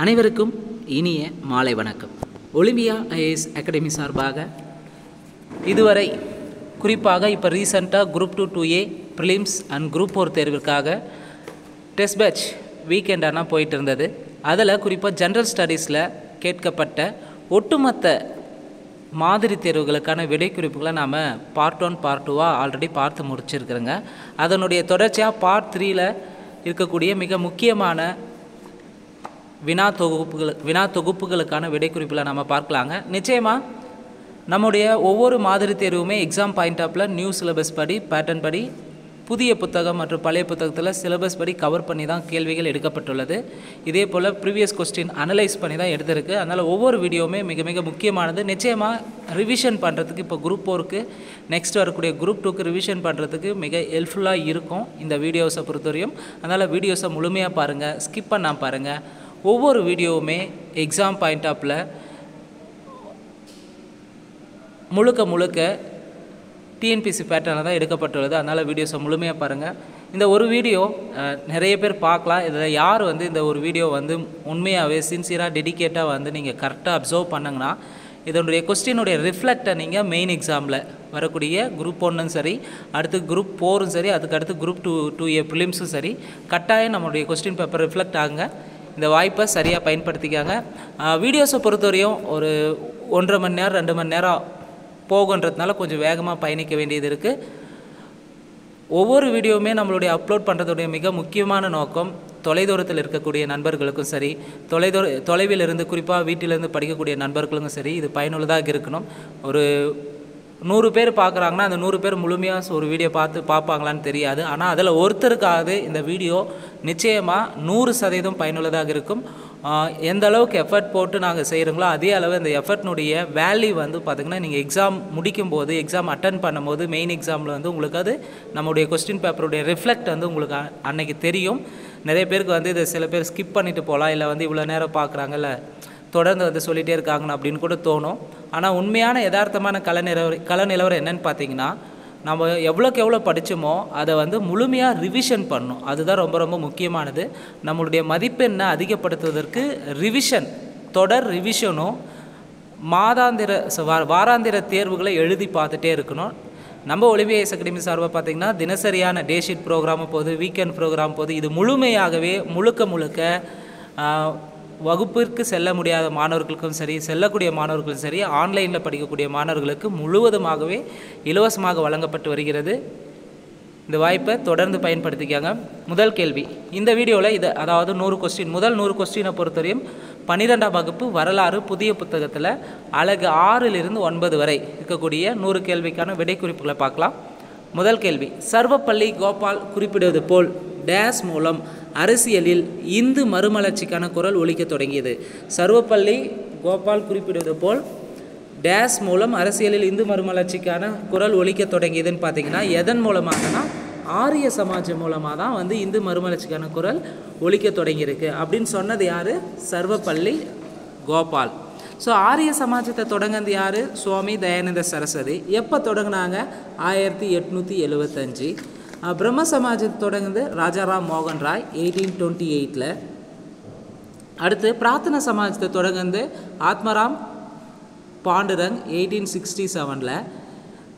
அனைவருக்கும் இனிய மாலை வணக்கம். ஒலிம்பியா ஐஏஎஸ் அகாடமி சார்பாக இதுவரை குறிப்பாக இப்போ ரீசெண்டாக group 2 2A prelims and group 4 தேர்விற்காக டெஸ்ட் பேட்ச் வீக்கெண்டானா போயிட்டு இருந்தது. அதில் குறிப்பாக ஜென்ரல் ஸ்டடீஸில் கேட்கப்பட்ட ஒட்டுமொத்த மாதிரி தேர்வுகளுக்கான விடை குறிப்புகளை நாம் பார்ட் 1 பார்ட் 2 ஆல்ரெடி பார்த்து முடிச்சிருக்கிறோங்க. அதனுடைய தொடர்ச்சியாக பார்ட் 3ல் இருக்கக்கூடிய மிக முக்கியமான வினா தொகுப்புகளுக்கான விடை குறிப்பில் நம்ம பார்க்கலாங்க. நிச்சயமாக நம்முடைய ஒவ்வொரு மாதிரி தேர்வுமே எக்ஸாம் பாயிண்ட் ஆஃப்ல நியூ சிலபஸ் படி பேட்டர்ன் படி புதிய புத்தகம் மற்றும் பழைய புத்தகத்தில் சிலபஸ் படி கவர் பண்ணி தான் கேள்விகள் எடுக்கப்பட்டுள்ளது. இதே போல் ப்ரீவியஸ் கொஸ்டின் அனலைஸ் பண்ணி தான் எடுத்திருக்கு. அதனால் ஒவ்வொரு வீடியோவுமே மிக மிக முக்கியமானது. நிச்சயமாக ரிவிஷன் பண்ணுறதுக்கு இப்போ குரூப் 4க்கு நெக்ஸ்ட் வரக்கூடிய குரூப் 2க்கு ரிவிஷன் பண்ணுறதுக்கு மிக ஹெல்ப்ஃபுல்லாக இருக்கும் இந்த வீடியோஸை பொறுத்தவரையும். அதனால் வீடியோஸை முழுமையாக பாருங்கள், ஸ்கிப் பண்ணாமல் பாருங்கள். ஒவ்வொரு வீடியோவுமே எக்ஸாம் பாயிண்ட் ஆஃப்ல முழுக்க டிஎன்பிசி பேட்டர்னில் தான் எடுக்கப்பட்டுள்ளது. அதனால் வீடியோஸை முழுமையாக பாருங்கள். இந்த ஒரு வீடியோ நிறைய பேர் பார்க்கலாம். இதில் யார் இந்த ஒரு வீடியோ உண்மையாகவே சின்சியராக டெடிக்கேட்டாக நீங்கள் கரெக்டாக அப்சர்வ் பண்ணுங்கன்னா இதனுடைய கொஸ்டினுடைய ரிஃப்ளெக்டை நீங்கள் மெயின் எக்ஸாமில் வரக்கூடிய குரூப் 1ம் சரி, அடுத்து குரூப் 4ம் சரி, அதுக்கடுத்து குரூப் 2A ப்ரிலிம்ஸும் சரி, கட்டாயம் நம்மளுடைய கொஸ்டின் பேப்பர் ரிஃப்ளெக்ட் ஆகுங்க. இந்த வாய்ப்பை சரியாக பயன்படுத்திக்காங்க. வீடியோஸை பொறுத்தவரையும் ஒரு 1.5 மணி நேரம் 2 மணி நேரம் போகுன்றதுனால கொஞ்சம் வேகமாக பயணிக்க வேண்டியது இருக்குது. ஒவ்வொரு வீடியோவுமே நம்மளுடைய அப்லோட் பண்ணுறதுடைய மிக முக்கியமான நோக்கம் தொலைதூரத்தில் இருக்கக்கூடிய நண்பர்களுக்கும் சரி, தொலைவில் இருந்து குறிப்பாக வீட்டிலேருந்து படிக்கக்கூடிய நண்பர்களுக்கும் சரி இது பயனுள்ளதாக இருக்கணும். ஒரு 100 பேர் பார்க்குறாங்கன்னா அந்த 100 பேர் முழுமையாக ஒரு வீடியோ பார்ப்பாங்களான்னு தெரியாது. ஆனால் அதில் ஒருத்தருக்காவது இந்த வீடியோ நிச்சயமாக 100% பயனுள்ளதாக இருக்கும். எந்த அளவுக்கு எஃபர்ட் போட்டு நாங்கள் செய்கிறோங்களோ அதே அளவு இந்த எஃபர்ட்னுடைய வேல்யூ பார்த்திங்கன்னா நீங்கள் எக்ஸாம் முடிக்கும்போது, எக்ஸாம் அட்டன் பண்ணும்போது, மெயின் எக்ஸாமில் உங்களுக்கு அது நம்முடைய கொஸ்டின் பேப்பருடைய ரிஃப்ளெக்ட் உங்களுக்கு அன்னைக்கு தெரியும். நிறைய பேருக்கு இதை சில பேர் ஸ்கிப் பண்ணிவிட்டு போகலாம், இல்லை இவ்வளோ நேரம் பார்க்குறாங்கல்ல தொடர்ந்து சொல்லிகிட்டே இருக்காங்கன்னு அப்படின்னு கூட தோணும். ஆனால் உண்மையான யதார்த்தமான கல நிலவரம் என்னென்னு பார்த்தீங்கன்னா, நம்ம எவ்வளோக்கு எவ்வளோ படித்தோமோ அதை முழுமையாக ரிவிஷன் பண்ணணும். அதுதான் ரொம்ப ரொம்ப முக்கியமானது. நம்மளுடைய மதிப்பெண்ணை அதிகப்படுத்துவதற்கு ரிவிஷன், தொடர் ரிவிஷனும் வாராந்திர தேர்வுகளை எழுதி பார்த்துட்டே இருக்கணும். நம்ம ஒலிம்பியா ஐஏஎஸ் அகாடமி சார்பாக பார்த்திங்கன்னா தினசரியான டே ஷீட் ப்ரோக்ராமும் போது, வீக்கெண்ட் ப்ரோக்ராம் போது, இது முழுமையாகவே முழுக்க வகுப்பிற்கு செல்ல முடியாத மாணவர்களுக்கும் சரி, செல்லக்கூடிய மாணவர்களுக்கும் சரி, ஆன்லைனில் படிக்கக்கூடிய மாணவர்களுக்கு முழுவதுமாகவே இலவசமாக வழங்கப்பட்டு வருகிறது. இந்த வாய்ப்பை தொடர்ந்து பயன்படுத்திக்காங்க. முதல் கேள்வி இந்த வீடியோவில் அதாவது 100 கொஸ்டின், முதல் 100 கொஸ்டினை பொறுத்தவரையும் 12ஆம் வகுப்பு வரலாறு புதிய புத்தகத்தில் அலகு 6லிருந்து 9 வரை இருக்கக்கூடிய 100 கேள்விக்கான விடை குறிப்புகளை பார்க்கலாம். முதல் கேள்வி, சர்வப்பள்ளி கோபால் குறிப்பிடுவது போல் டேஸ் மூலம் அரசியலில் இந்து மறுமலர்ச்சிக்கான குரல் ஒலிக்க தொடங்கியது. சர்வப்பள்ளி கோபால் குறிப்பிடுவது போல் டேஸ் மூலம் அரசியலில் இந்து மறுமலர்ச்சிக்கான குரல் ஒலிக்க தொடங்கியதுன்னு பார்த்தீங்கன்னா எதன் மூலமாகனா ஆரிய சமாஜம் மூலமாக தான் இந்து மறுமலர்ச்சிக்கான குரல் ஒலிக்க தொடங்கியிருக்கு அப்படின்னு சொன்னது யார்? சர்வப்பள்ளி கோபால். ஸோ ஆரிய சமாஜத்தை தொடங்கினது யார்? சுவாமி தயானந்த சரஸ்வதி. எப்போ தொடங்கினாங்க? 1875. பிரம்ம சமாஜத்தை தொடங்குது ராஜாராம் மோகன் ராய் 1828. அடுத்து பிரார்த்தனா சமாஜத்தை தொடங்குது ஆத்மராம் பாண்டுரங் 1867.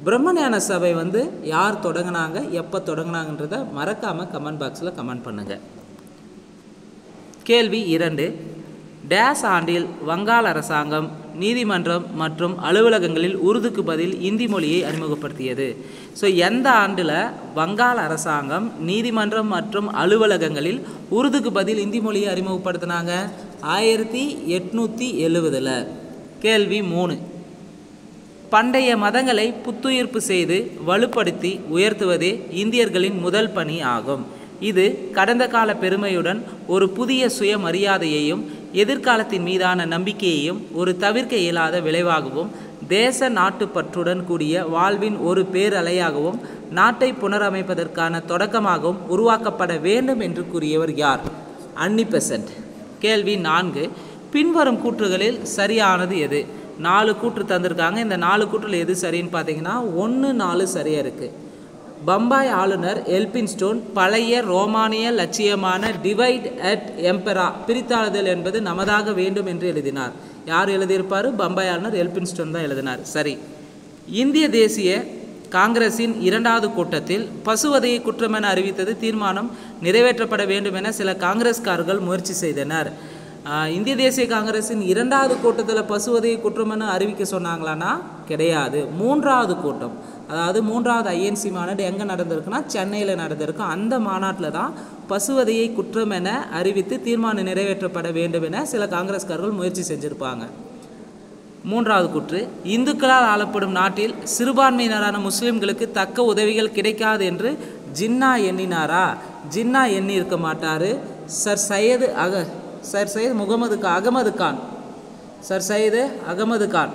பிரம்மஞான சபை யார் தொடங்கினாங்க, எப்போ தொடங்கினாங்கன்றதை மறக்காமல் கமெண்ட் பாக்ஸில் கமெண்ட் பண்ணுங்கள். கேள்வி 2, டேஸ் ஆண்டில் வங்காள அரசாங்கம் நீதிமன்றம் மற்றும் அலுவலகங்களில் உருதுக்கு பதில் இந்தி மொழியை அறிமுகப்படுத்தியது? ஸோ எந்த ஆண்டில் வங்காள அரசாங்கம் நீதிமன்றம் மற்றும் அலுவலகங்களில் உருதுக்கு பதில் இந்தி மொழியை அறிமுகப்படுத்தினாங்க? 1870. கேள்வி 3, பண்டைய மதங்களை புத்துயிர்ப்பு செய்து வலுப்படுத்தி உயர்த்துவதே இந்தியர்களின் முதல் பணி ஆகும். இது கடந்த கால பெருமையுடன் ஒரு புதிய சுயமரியாதையையும் எதிர்காலத்தின் மீதான நம்பிக்கையையும் ஒரு தவிர்க்க இயலாத விளைவாகவும் தேச நாட்டுப்பற்றுடன் கூடிய வாழ்வின் ஒரு பேரலையாகவும் நாட்டை புனரமைப்பதற்கான தொடக்கமாகவும் உருவாக்கப்பட வேண்டும் என்று கூறியவர் யார்? அன்னி பெசன்ட். கேள்வி 4, பின்வரும் கூற்றுகளில் சரியானது எது? 4 கூற்று தந்திருக்காங்க. இந்த 4 கூற்றில் எது சரின்னு பார்த்தீங்கன்னா 1, 4 சரியாக இருக்குது. பம்பாய் ஆளுநர் எல்பின்ஸ்டோன் பழைய ரோமானிய லட்சியமான டிவைட் அட் எம்பரா, பிரித்தாளுதல் என்பது நமதாக வேண்டும் என்று எழுதினார். யார் எழுதியிருப்பார்? பம்பாய் ஆளுநர் எல்பின்ஸ்டோன் தான் எழுதினார். சரி. இந்திய தேசிய காங்கிரஸின் 2வது கூட்டத்தில் பசுவதையை குற்றம் என அறிவித்தது தீர்மானம் நிறைவேற்றப்பட வேண்டும் என சில காங்கிரஸ்காரர்கள் முயற்சி செய்தனர். இந்திய தேசிய காங்கிரஸின் 2வது கூட்டத்தில் பசுவதையை குற்றம் என அறிவிக்க சொன்னாங்களான்னா கிடையாது. 3வது கூட்டம், அதாவது 3வது ஐஎன்சி மாநாடு எங்கே நடந்திருக்குன்னா சென்னையில் நடந்திருக்கு. அந்த மாநாட்டில் தான் பசுவதையை குற்றம் என அறிவித்து தீர்மானம் நிறைவேற்றப்பட வேண்டும் என சில காங்கிரஸ்காரர்கள் முயற்சி செஞ்சுருப்பாங்க. 3வது கூற்று, இந்துக்களால் ஆளப்படும் நாட்டில் சிறுபான்மையினரான முஸ்லீம்களுக்கு தக்க உதவிகள் கிடைக்காது என்று ஜின்னா எண்ணினாரா? ஜின்னா எண்ணி இருக்க மாட்டார். சர் சையது அகமது கான்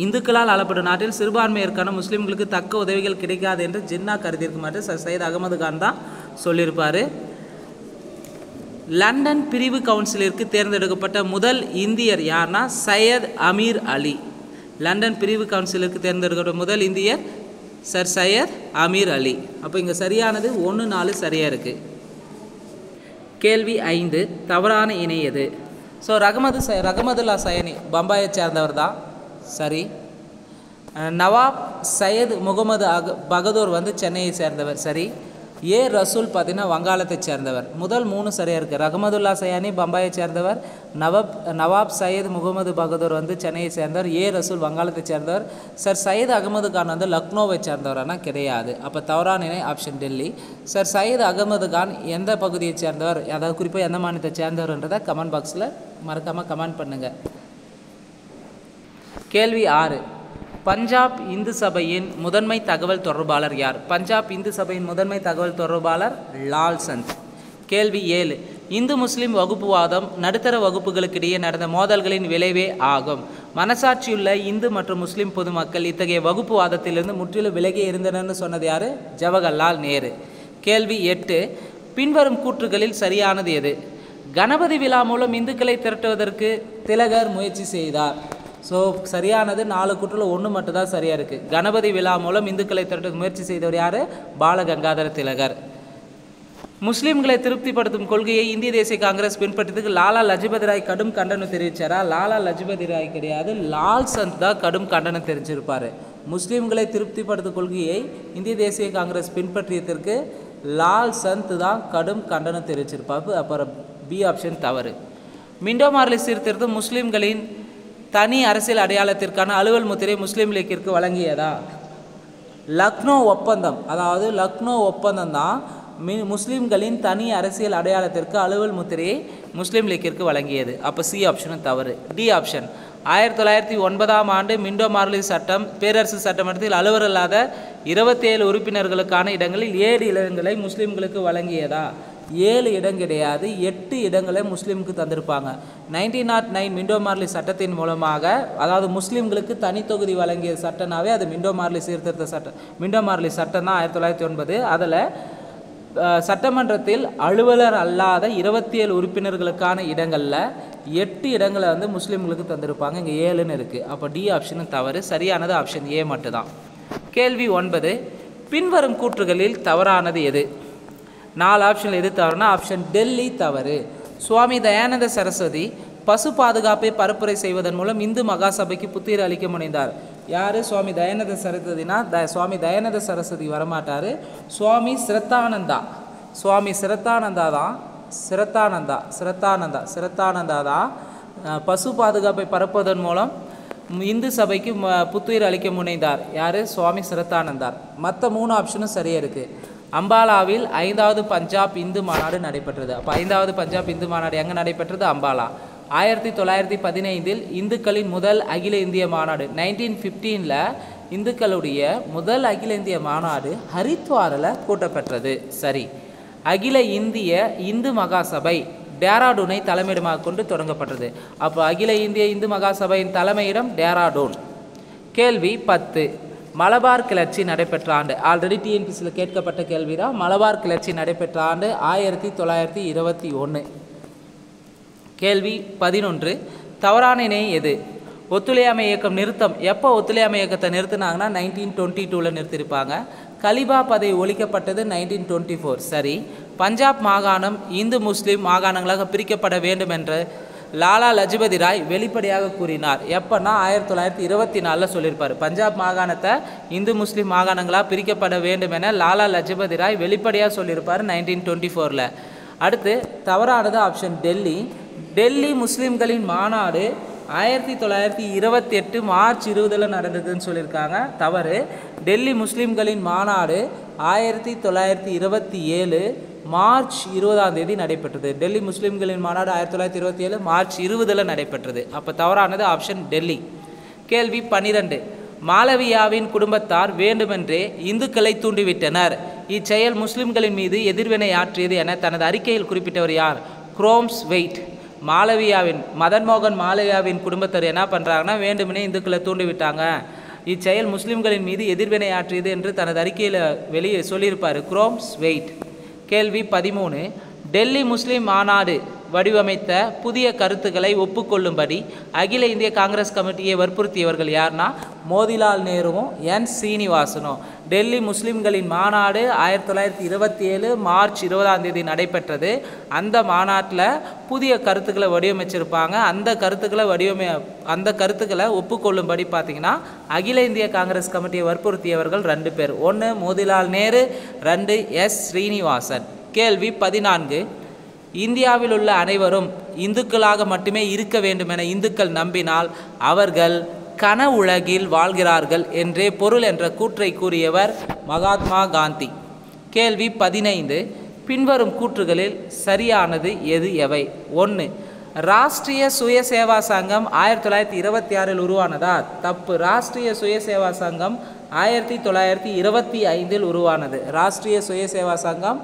இந்துக்களால் ஆளப்படும் நாட்டில் சிறுபான்மையினருக்கான முஸ்லீம்களுக்கு தக்க உதவிகள் கிடைக்காது என்று ஜின்னா கருதியிருக்க மாட்டார். சர் சையது அகமது கான் தான் சொல்லியிருப்பார். லண்டன் பிரிவு கவுன்சிலிற்கு தேர்ந்தெடுக்கப்பட்ட முதல் இந்தியர் யார்னா சையத் அமீர் அலி. லண்டன் பிரிவு கவுன்சிலிற்கு தேர்ந்தெடுக்கப்பட்ட முதல் இந்தியர் சர் சையத் அமீர் அலி. அப்போ இங்கே சரியானது 1, 4 சரியாக இருக்குது. கேள்வி 5, தவறான இணை எது? ஸோ ரகமதுல்லா சயனி பம்பாயை சேர்ந்தவர் தான். சரி. நவாப் சையத் முகமது பகதூர் வந்து சென்னையை சேர்ந்தவர். சரி. ஏ ரசூல் பார்த்தீங்கன்னா வங்காளத்தை சேர்ந்தவர். முதல் 3 சரியாக இருக்குது. ரகமதுல்லா சயானி பம்பாயை சேர்ந்தவர், நவாப் சையத் முகமது பகதூர் வந்து சென்னையை சேர்ந்தவர், ஏ ரசூல் வங்காளத்தை சேர்ந்தவர், சர் சையத் அகமது கான் வந்து லக்னோவை சேர்ந்தவர். ஆனால் கிடையாது. அப்போ தவறான இணை ஆப்ஷன் டெல்லி. சர் சையத் அகமது கான் எந்த பகுதியை சேர்ந்தவர், அதாவது குறிப்பாக எந்த மாநிலத்தை சேர்ந்தவர்ன்றதை கமெண்ட் பாக்ஸில் மறக்காமல் கமெண்ட் பண்ணுங்கள். கேள்வி 6, பஞ்சாப் இந்து சபையின் முதன்மை தகவல் தொடர்பாளர் யார்? பஞ்சாப் இந்து சபையின் முதன்மை தகவல் தொடர்பாளர் லால் சந்த். கேள்வி 7, இந்து முஸ்லிம் வகுப்புவாதம் நடுத்தர வகுப்புகளுக்கிடையே நடந்த மோதல்களின் விளைவே ஆகும். மனசாட்சியுள்ள இந்து மற்றும் முஸ்லிம் பொதுமக்கள் இத்தகைய வகுப்புவாதத்திலிருந்து முற்றிலும் விலகி இருந்தனர்னு சொன்னது யார்? ஜவஹர்லால் நேரு. கேள்வி 8, பின்வரும் கூற்றுகளில் சரியானது எது? கணபதி விழா மூலம் இந்துக்களை திரட்டுவதற்கு திலகர் முயற்சி செய்தார். ஸோ சரியானது 4 கூற்றில் 1 மட்டும் தான் சரியாக இருக்குது. கணபதி விழா மூலம் இந்துக்களை திரட்ட முயற்சி செய்தவர் யார்? பாலகங்காதர திலகர். முஸ்லீம்களை திருப்திப்படுத்தும் கொள்கையை இந்திய தேசிய காங்கிரஸ் பின்பற்றதுக்கு லாலா லஜபதி ராய் கடும் கண்டனம் தெரிவித்தாரா? லாலா லஜபதி ராய் கிடையாது, லால் சந்த் தான் கடும் கண்டனம் தெரிவிச்சிருப்பார். முஸ்லீம்களை திருப்திப்படுத்தும் கொள்கையை இந்திய தேசிய காங்கிரஸ் பின்பற்றியதற்கு லால் சந்த் தான் கடும் கண்டனம் தெரிவிச்சிருப்பார். அப்புறம் பி ஆப்ஷன் தவறு. மிண்டோ மார்லி சீர்திருத்தம் முஸ்லீம்களின் தனி அரசியல் அடையாளத்திற்கான அலுவல் முத்திரை முஸ்லீம் லீக்கிற்கு வழங்கியதா? லக்னோ ஒப்பந்தம், அதாவது லக்னோ ஒப்பந்தம் தான் முஸ்லீம்களின் தனி அரசியல் அடையாளத்திற்கு அலுவல் முத்திரையை முஸ்லீம் லீக்கிற்கு வழங்கியது. அப்போ சி ஆப்ஷனும் தவறு. டி ஆப்ஷன், 1909ஆம் ஆண்டு மிண்டோ மார்லி சட்டம் பேரரசு சட்டமன்றத்தில் அலுவலர் இல்லாத 27 உறுப்பினர்களுக்கான இடங்களில் 7 இடங்களை முஸ்லீம்களுக்கு வழங்கியதா? 7 இடம் கிடையாது, 8 இடங்களை முஸ்லீமுக்கு தந்திருப்பாங்க. 1909 மிண்டோ மார்லி சட்டத்தின் மூலமாக, அதாவது முஸ்லீம்களுக்கு தனி தொகுதி வழங்கிய சட்டனாவே அது மிண்டோ மார்லி சீர்திருத்த சட்டம். மிண்டோ மார்லி சட்டம் தான் 1909. அதில் சட்டமன்றத்தில் அலுவலர் அல்லாத 27 உறுப்பினர்களுக்கான இடங்களில் 8 இடங்களை வந்து முஸ்லீம்களுக்கு தந்திருப்பாங்க. இங்கே 7ன்னு இருக்குது. அப்போ டி ஆப்ஷனும் தவறு. சரியானது ஆப்ஷன் ஏ மட்டும்தான். கேள்வி 9, பின்வரும் கூற்றுகளில் தவறானது எது? 4 ஆப்ஷனில் எது தவறுனா ஆப்ஷன் டெல்லி தவறு. சுவாமி தயானந்த சரஸ்வதி பசு பாதுகாப்பை பரப்புரை செய்வதன் மூலம் இந்து மகாசபைக்கு புத்துயிர் அளிக்க முனைந்தார். யார்? சுவாமி தயானந்த சரஸ்வதினா சுவாமி தயானந்த சரஸ்வதி வரமாட்டார். சுவாமி சிரத்தானந்தா. சுவாமி சிரத்தானந்தா தான் சிரத்தானந்தா தான் பசு பாதுகாப்பை பரப்புவதன் மூலம் இந்து சபைக்கு புத்துயிர் அளிக்க முனைந்தார். யார்? சுவாமி சிரத்தானந்தார். மற்ற 3 ஆப்ஷனும் சரியாக இருக்குது. அம்பாலாவில் 5வது பஞ்சாப் இந்து மாநாடு நடைபெற்றது. அப்போ 5வது பஞ்சாப் இந்து மாநாடு எங்கே நடைபெற்றது? அம்பாலா. 1915இல் இந்துக்களின் முதல் அகில இந்திய மாநாடு 1915ல் இந்துக்களுடைய முதல் அகில இந்திய மாநாடு ஹரித்வாரில் கூட்டப்பெற்றது. சரி. அகில இந்திய இந்து மகாசபை டேராடூனை தலைமையிடமாக கொண்டு தொடங்கப்பட்டது. அப்போ அகில இந்திய இந்து மகாசபையின் தலைமையிடம் டேராடூன். கேள்வி 10, மலபார் கிளர்ச்சி நடைபெற்ற ஆண்டு. ஆல்ரெடி டிஎன்பிசியில் கேட்கப்பட்ட கேள்வி தான். மலபார் கிளர்ச்சி நடைபெற்ற ஆண்டு 1921. கேள்வி 11, தவறான இணை எது? ஒத்துழையாமை இயக்கம் நிறுத்தம். எப்போ ஒத்துழையாமை இயக்கத்தை நிறுத்தினாங்கன்னா 1922ல் நிறுத்தியிருப்பாங்க. கலிபா பதவி ஒழிக்கப்பட்டது 1924. சரி. பஞ்சாப் மாகாணம் இந்து முஸ்லீம் மாகாணங்களாக பிரிக்கப்பட வேண்டும் என்று லாலா லஜபதி ராய் வெளிப்படையாக கூறினார். எப்போன்னா 1924 சொல்லியிருப்பார். பஞ்சாப் மாகாணத்தை இந்து முஸ்லீம் மாகாணங்களாக பிரிக்கப்பட வேண்டும் என லாலா லஜபதி ராய் வெளிப்படையாக சொல்லியிருப்பார் 1924. அடுத்து தவறானது ஆப்ஷன் டெல்லி. டெல்லி முஸ்லீம்களின் மாநாடு 1928 மார்ச் 20 நடந்ததுன்னு சொல்லியிருக்காங்க. தவறு. டெல்லி முஸ்லீம்களின் மாநாடு 1927 மார்ச் 20 நடைபெற்றது. டெல்லி முஸ்லீம்களின் மாநாடு 1927 மார்ச் 20 நடைபெற்றது. அப்போ தவறானது ஆப்ஷன் டெல்லி. கேள்வி 12. மாளவியாவின் குடும்பத்தார் வேண்டுமென்றே இந்துக்களை தூண்டிவிட்டனர். இச்செயல் முஸ்லிம்களின் மீது எதிர்வினை ஆற்றியது என தனது அறிக்கையில் குறிப்பிட்டவர் யார்? குரோம்ஸ் வெயிட். மாளவியாவின் மதன்மோகன் மாளவியாவின் குடும்பத்தார் என்ன பண்ணுறாங்கன்னா வேண்டுமெனே இந்துக்களை தூண்டிவிட்டாங்க, இச்செயல் முஸ்லிம்களின் மீது எதிர்வினை ஆற்றியது என்று தனது அறிக்கையில் வெளியே சொல்லியிருப்பார் குரோம்ஸ் வெயிட். கேள்வி 13. டெல்லி முஸ்லீம் மாநாடு வடிவமைத்த புதிய கருத்துக்களை ஒப்புக்கொள்ளும்படி அகில இந்திய காங்கிரஸ் கமிட்டியை வற்புறுத்தியவர்கள் யார்னா மோதிலால் நேருவும் என் சீனிவாசனும். டெல்லி முஸ்லீம்களின் மாநாடு 1927 மார்ச் 20 நடைபெற்றது. அந்த மாநாட்டில் புதிய கருத்துக்களை வடிவமைச்சிருப்பாங்க. அந்த கருத்துக்களை ஒப்புக்கொள்ளும்படி பார்த்தீங்கன்னா அகில இந்திய காங்கிரஸ் கமிட்டியை வற்புறுத்தியவர்கள் 2 பேர். 1 மோதிலால் நேரு, 2 எஸ் ஸ்ரீனிவாசன். கேள்வி 14. இந்தியாவில் உள்ள அனைவரும் இந்துக்களாக மட்டுமே இருக்க வேண்டும் என இந்துக்கள் நம்பினால் அவர்கள் கனவுலகில் வாழ்கிறார்கள் என்றே பொருள் என்ற கூற்றை கூறியவர் மகாத்மா காந்தி. கேள்வி 15. பின்வரும் கூற்றுகளில் சரியானது எவை? 1. ராஷ்ட்ரிய சுயசேவா சங்கம் 1926 உருவானதா? தப்பு. ராஷ்ட்ரிய சுயசேவா சங்கம் 1925 உருவானது. ராஷ்ட்ரிய சுயசேவா சங்கம்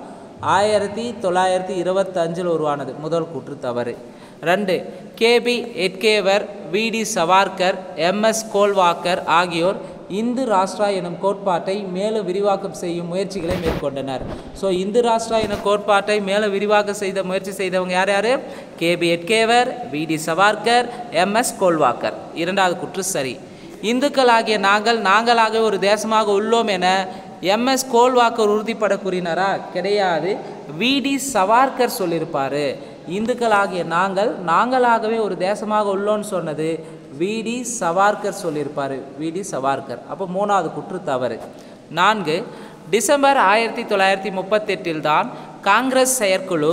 1925 உருவானது. முதல் கூற்று தவறு. 2. கேபி எட்கேவர், விடி சவார்கர், எம்எஸ் கோல்வாக்கர் ஆகியோர் இந்து ராஷ்டிரா எனும் கோட்பாட்டை மேலும் விரிவாக்கம் செய்யும் முயற்சிகளை மேற்கொண்டனர். ஸோ இந்து ராஷ்டிரா எனும் கோட்பாட்டை மேலும் விரிவாக்கம் முயற்சி செய்தவங்க யார்? கேபி எட்கேவர், விடி சவார்கர், எம்எஸ் கோல்வாக்கர். இரண்டாவது கூற்று சரி. இந்துக்களாகிய நாங்களாக ஒரு தேசமாக உள்ளோம் என எம்எஸ் கோல்வாக்கர் உறுதிப்பட கூறினாரா? கிடையாது. விடி சவார்கர் சொல்லியிருப்பார். இந்துக்களாகிய நாங்களாகவே ஒரு தேசமாக உள்ளோன்னு சொன்னது விடி சவார்கர் சொல்லியிருப்பார். விடி சவார்கர். அப்போ மூணாவது குற்று தவறு. 4. டிசம்பர் 1938 தான் காங்கிரஸ் செயற்குழு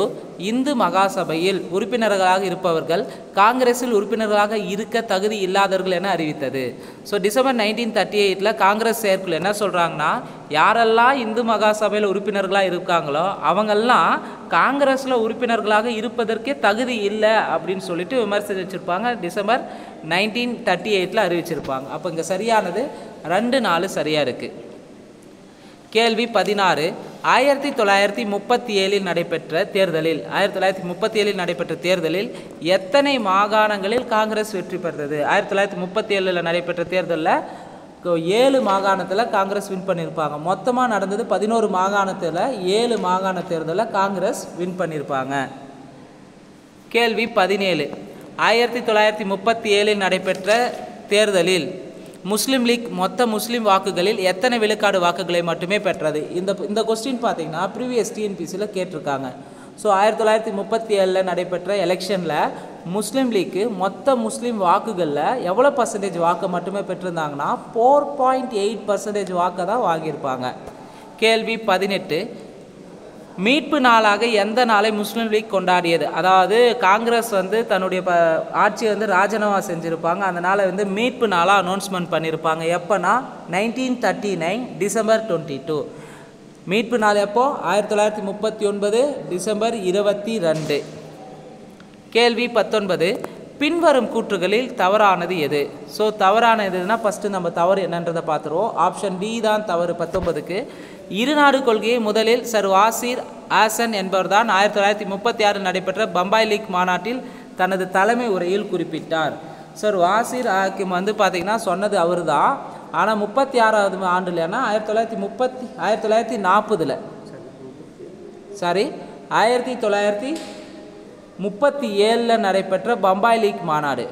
இந்து மகாசபையில் உறுப்பினர்களாக இருப்பவர்கள் காங்கிரஸில் உறுப்பினர்களாக இருக்க தகுதி இல்லாதவர்கள் என அறிவித்தது. ஸோ டிசம்பர் 1938 காங்கிரஸ் செயற்குழு என்ன சொல்கிறாங்கன்னா, யாரெல்லாம் இந்து மகாசபையில் உறுப்பினர்களாக இருக்காங்களோ அவங்கெல்லாம் காங்கிரஸில் உறுப்பினர்களாக இருப்பதற்கே தகுதி இல்லை அப்படின்னு சொல்லிட்டு விமர்சித்து வச்சுருப்பாங்க. டிசம்பர் 1938 அறிவிச்சிருப்பாங்க. அப்போ இங்கே சரியானது 2, 4 சரியாக இருக்குது. கேள்வி 16. 1937 நடைபெற்ற தேர்தலில் எத்தனை மாகாணங்களில் காங்கிரஸ் வெற்றி பெற்றது? 1937 நடைபெற்ற தேர்தலில் 7 மாகாணத்தில் காங்கிரஸ் வின் பண்ணியிருப்பாங்க. மொத்தமாக நடந்தது 11 மாகாணத்தில் 7 மாகாண தேர்தலில் காங்கிரஸ் வின் பண்ணியிருப்பாங்க. கேள்வி 17. 1937 நடைபெற்ற தேர்தலில் முஸ்லீம் லீக் மொத்த முஸ்லீம் வாக்குகளில் எத்தனை விழுக்காடு வாக்குகளை மட்டுமே பெற்றது? இந்த கொஸ்டின் பார்த்தீங்கன்னா ப்ரீவியஸ் டிஎன்பிசியில் கேட்டிருக்காங்க. ஸோ 1937 நடைபெற்ற எலெக்ஷனில் முஸ்லீம் லீக்கு மொத்த முஸ்லீம் வாக்குகளில் எவ்வளோ % வாக்கை மட்டுமே பெற்றிருந்தாங்கன்னா 4.8% வாக்கை தான் வாங்கியிருப்பாங்க. கேள்வி 18. மீட்பு நாளாக எந்த நாளை முஸ்லீம் லீக் கொண்டாடியது? அதாவது காங்கிரஸ் தன்னுடைய ஆட்சியை ராஜினாமா செஞ்சுருப்பாங்க. அதனால் மீட்பு நாளாக அனௌன்ஸ்மெண்ட் பண்ணியிருப்பாங்க. எப்போனா 1939 டிசம்பர் 22. மீட்பு நாள் எப்போ? 1939 டிசம்பர் 22. கேள்வி 19. பின்வரும் கூற்றுகளில் தவறானது எது? ஸோ தவறானது எதுனா ஃபஸ்ட்டு நம்ம தவறு என்னன்றதை பார்த்துருவோம். ஆப்ஷன் டி தான் தவறு. 19க்கு இருநாடு கொள்கையை முதலில் சர் வாசிர் ஆசன் என்பவர் தான் 1936 நடைபெற்ற பம்பாய் லீக் மாநாட்டில் தனது தலைமை உரையில் குறிப்பிட்டார். சர் வாசிர் ஹாக்கிம் பார்த்திங்கன்னா சொன்னது அவர் தான். ஆனால் 36வது ஆண்டுலன்னா 1937 நடைபெற்ற பம்பாய் லீக் மாநாடு.